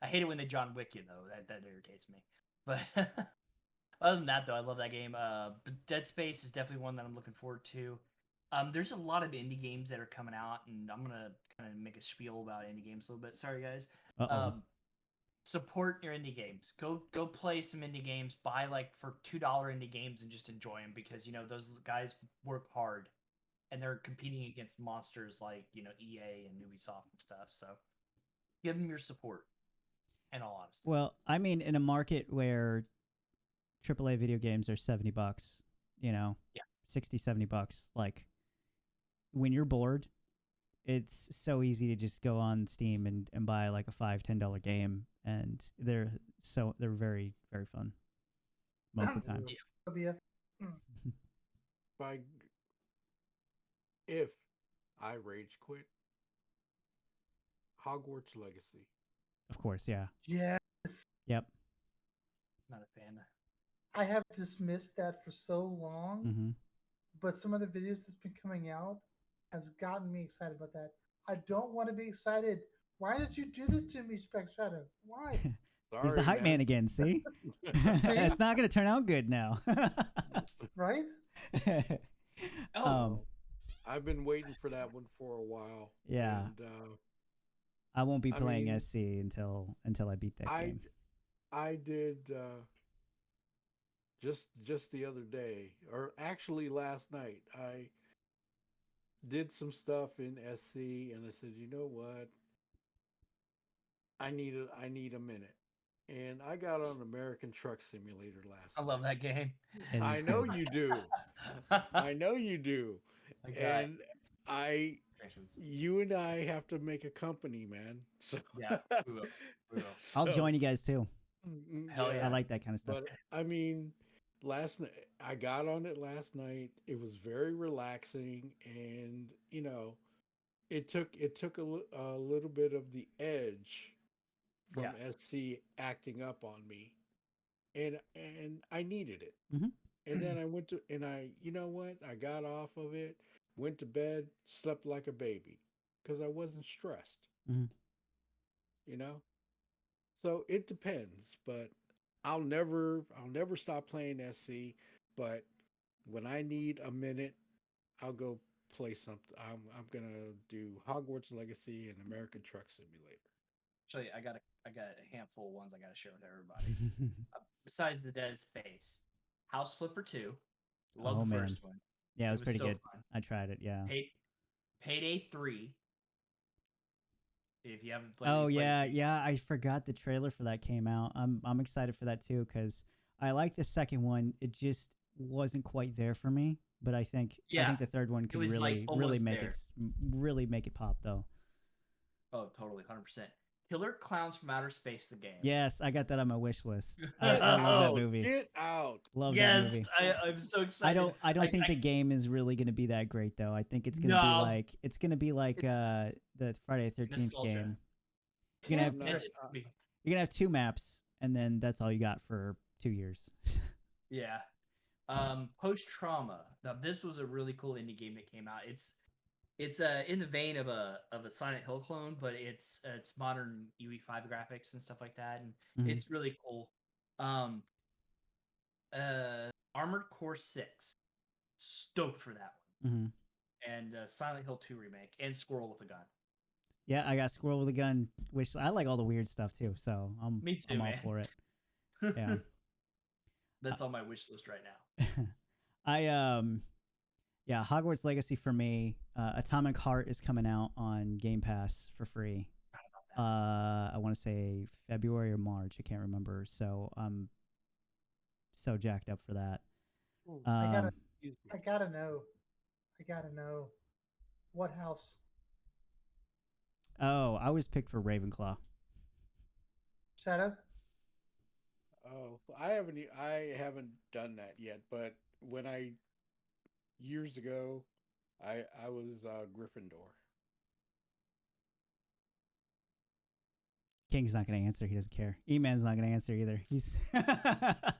I hate it when they John Wick you though. That irritates me. But other than that though, I love that game. But Dead Space is definitely one that I'm looking forward to. There's a lot of indie games that are coming out, and I'm gonna kind of make a spiel about indie games a little bit. Sorry guys. Uh-oh. Support your indie games. Go play some indie games. Buy like for $2 indie games and just enjoy them, because those guys work hard and they're competing against monsters like EA and Ubisoft and stuff. So give them your support. In all honesty. Well, I mean, in a market where AAA video games are $70, Yeah. 60, $70, like when you're bored, it's so easy to just go on Steam and buy like a $5-10 game, and they're very, very fun most of the time. If I rage quit, Hogwarts Legacy. Of course, yeah. Yeah. Yep. Not a fan. I have dismissed that for so long, Mm-hmm. but some of the videos that's been coming out has gotten me excited about that. I don't want to be excited. Why did you do this to me, Spec Shadow? Why? He's the hype man again, see? It's not going to turn out good now. Right? I've been waiting for that one for a while. Yeah. And, I won't be I playing mean, SC until I beat that game. I did just the other day, or actually last night, I did some stuff in SC, and I said, you know what? I need a minute. And I got on American Truck Simulator last I love night. that game. I know you do. I know you do. And you and I have to make a company, man. So Yeah, we will. I'll join you guys too. Hell yeah. I like that kind of stuff. But I mean, last night I got on it last night. It was very relaxing, and it took a little bit of the edge from Yeah. SC acting up on me, and I needed it. Hmm. And then I went to and I you know what? I got off of it, went to bed, slept like a baby because I wasn't stressed. Hmm. You know, so it depends, but I'll never stop playing SC. But when I need a minute, I'll go play something. I'm gonna do Hogwarts Legacy and American Truck Simulator. Actually, I got a handful of ones I got to share with everybody. Besides the Dead Space, House Flipper 2, love Oh, the man. first one. Yeah, it was pretty so good. fun. I tried it. Yeah. Payday 3. If you haven't played, Oh you played yeah, it. yeah. I forgot the trailer for that came out. I'm excited for that too because I like the second one. It just wasn't quite there for me, but I think Yeah, the third one could was, like, really almost make there. really make it pop though. Oh, totally, 100%. Killer Clowns from Outer Space, the game. Yes, I got that on my wish list. Get I love that out! movie. Get out! Love that Yes, movie. I'm so excited. I don't think the game is really going to be that great though. I think it's going to No. be like It's the Friday the 13th nostalgia. game. You're gonna have I'm It's not- just me. you're gonna have 2 maps and then that's all you got for 2 years. Yeah. Post Trauma. Now this was a really cool indie game that came out. It's in the vein of a Silent Hill clone, but it's modern UE5 graphics and stuff like that, and Mhm. it's really cool. Armored Core 6. Stoked for that one. Hmm. And Silent Hill 2 remake and Squirrel with a Gun. Yeah, I got Squirrel with a Gun, which I like all the weird stuff too. So Me too, I'm all man. for it. Yeah. That's on my wish list right now. Yeah, Hogwarts Legacy for me. Atomic Heart is coming out on Game Pass for free. I want to say February or March. I can't remember. So I'm so jacked up for that. I gotta, Excuse me. I gotta know what house. Oh, I was picked for Ravenclaw. Shadow. Oh, I haven't done that yet. But years ago, I was Gryffindor. King's not going to answer. He doesn't care. E-Man's not going to answer either. He's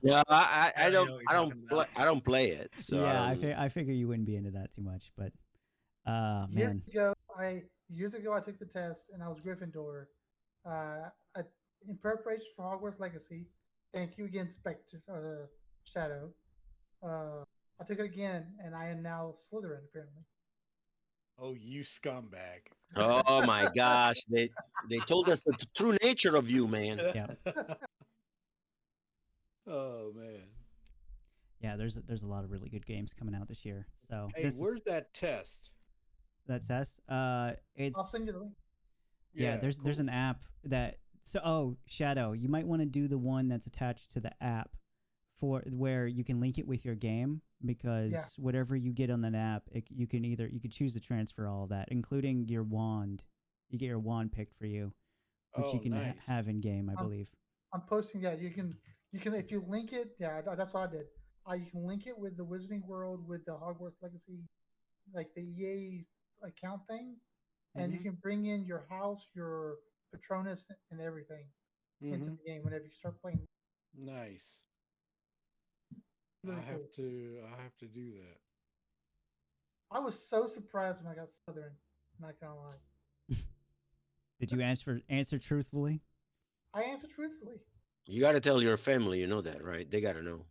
Yeah, I I don't know what I you're don't talking play about. I don't play it. So yeah, I don't, I figure you wouldn't be into that too much, but Years man. ago, I took the test and I was Gryffindor. Uh, I, in preparation for Hogwarts Legacy. Thank you again, Spectre Shadow. I took it again, and I am now Slytherin. Apparently, Oh, you scumbag! oh my gosh, they told us the true nature of you, man. Yeah. Oh man. Yeah, there's a lot of really good games coming out this year. So Hey, where's that test? that test? I'll It's send you the link. yeah. There's cool. an app that Shadow. You might want to do the one that's attached to the app for where you can link it with your game because whatever you get on that app, you could choose to transfer all of that, including your wand. You get your wand picked for you, which you can nice. have in game, I believe. I'm posting. Yeah, you can if you link it. Yeah, that's what I did. You can link it with the Wizarding World with the Hogwarts Legacy, like the EA account thing, and you Mhm. can bring in your house, your Patronus, and everything into Mhm. the game whenever you start playing. Nice. Really I cool. have to do that. I was so surprised when I got Slytherin. Not gonna lie. Did you answer truthfully? I answered truthfully. You got to tell your family, you know that, right? They got to know.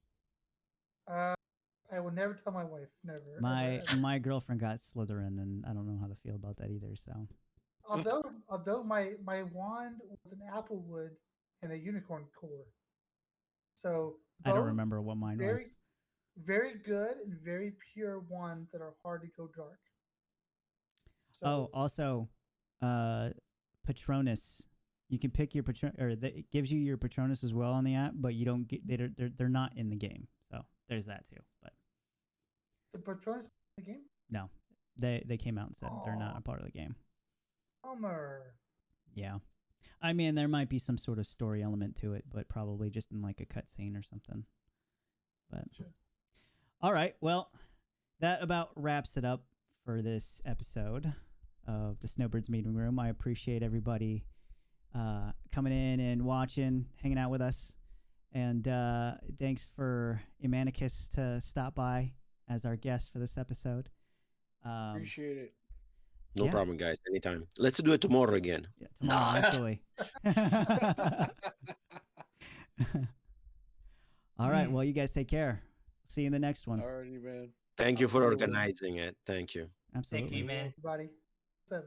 I would never tell my wife. Never. My ever, ever. my girlfriend got Slytherin, and I don't know how to feel about that either. So Although my wand was an apple wood and a unicorn core, so I don't both remember what mine very was. very good and very pure wands that are hard to go dark. So, Oh, also, Patronus. You can pick your it gives you your Patronus as well on the app, but you don't get they're not in the game. So there's that too. But the Patronus in the game. no, they came out and said they're not Aw. a part of the game. Bummer. Yeah, I mean there might be some sort of story element to it, but probably just in like a cutscene or something. But Sure. all right, well, that about wraps it up for this episode of the Snowbirds Meeting Room. I appreciate everybody coming in and watching, hanging out with us. And thanks for Imanicus to stop by as our guest for this episode. Appreciate it. No Yeah. problem, guys. Anytime. Let's do it tomorrow again. Yeah, tomorrow, absolutely. All right, well, you guys take care. See you in the next one. Alrighty, man. Thank you Have a for good one. organizing it. Thank you. Absolutely. Thank you, man. Everybody. 7.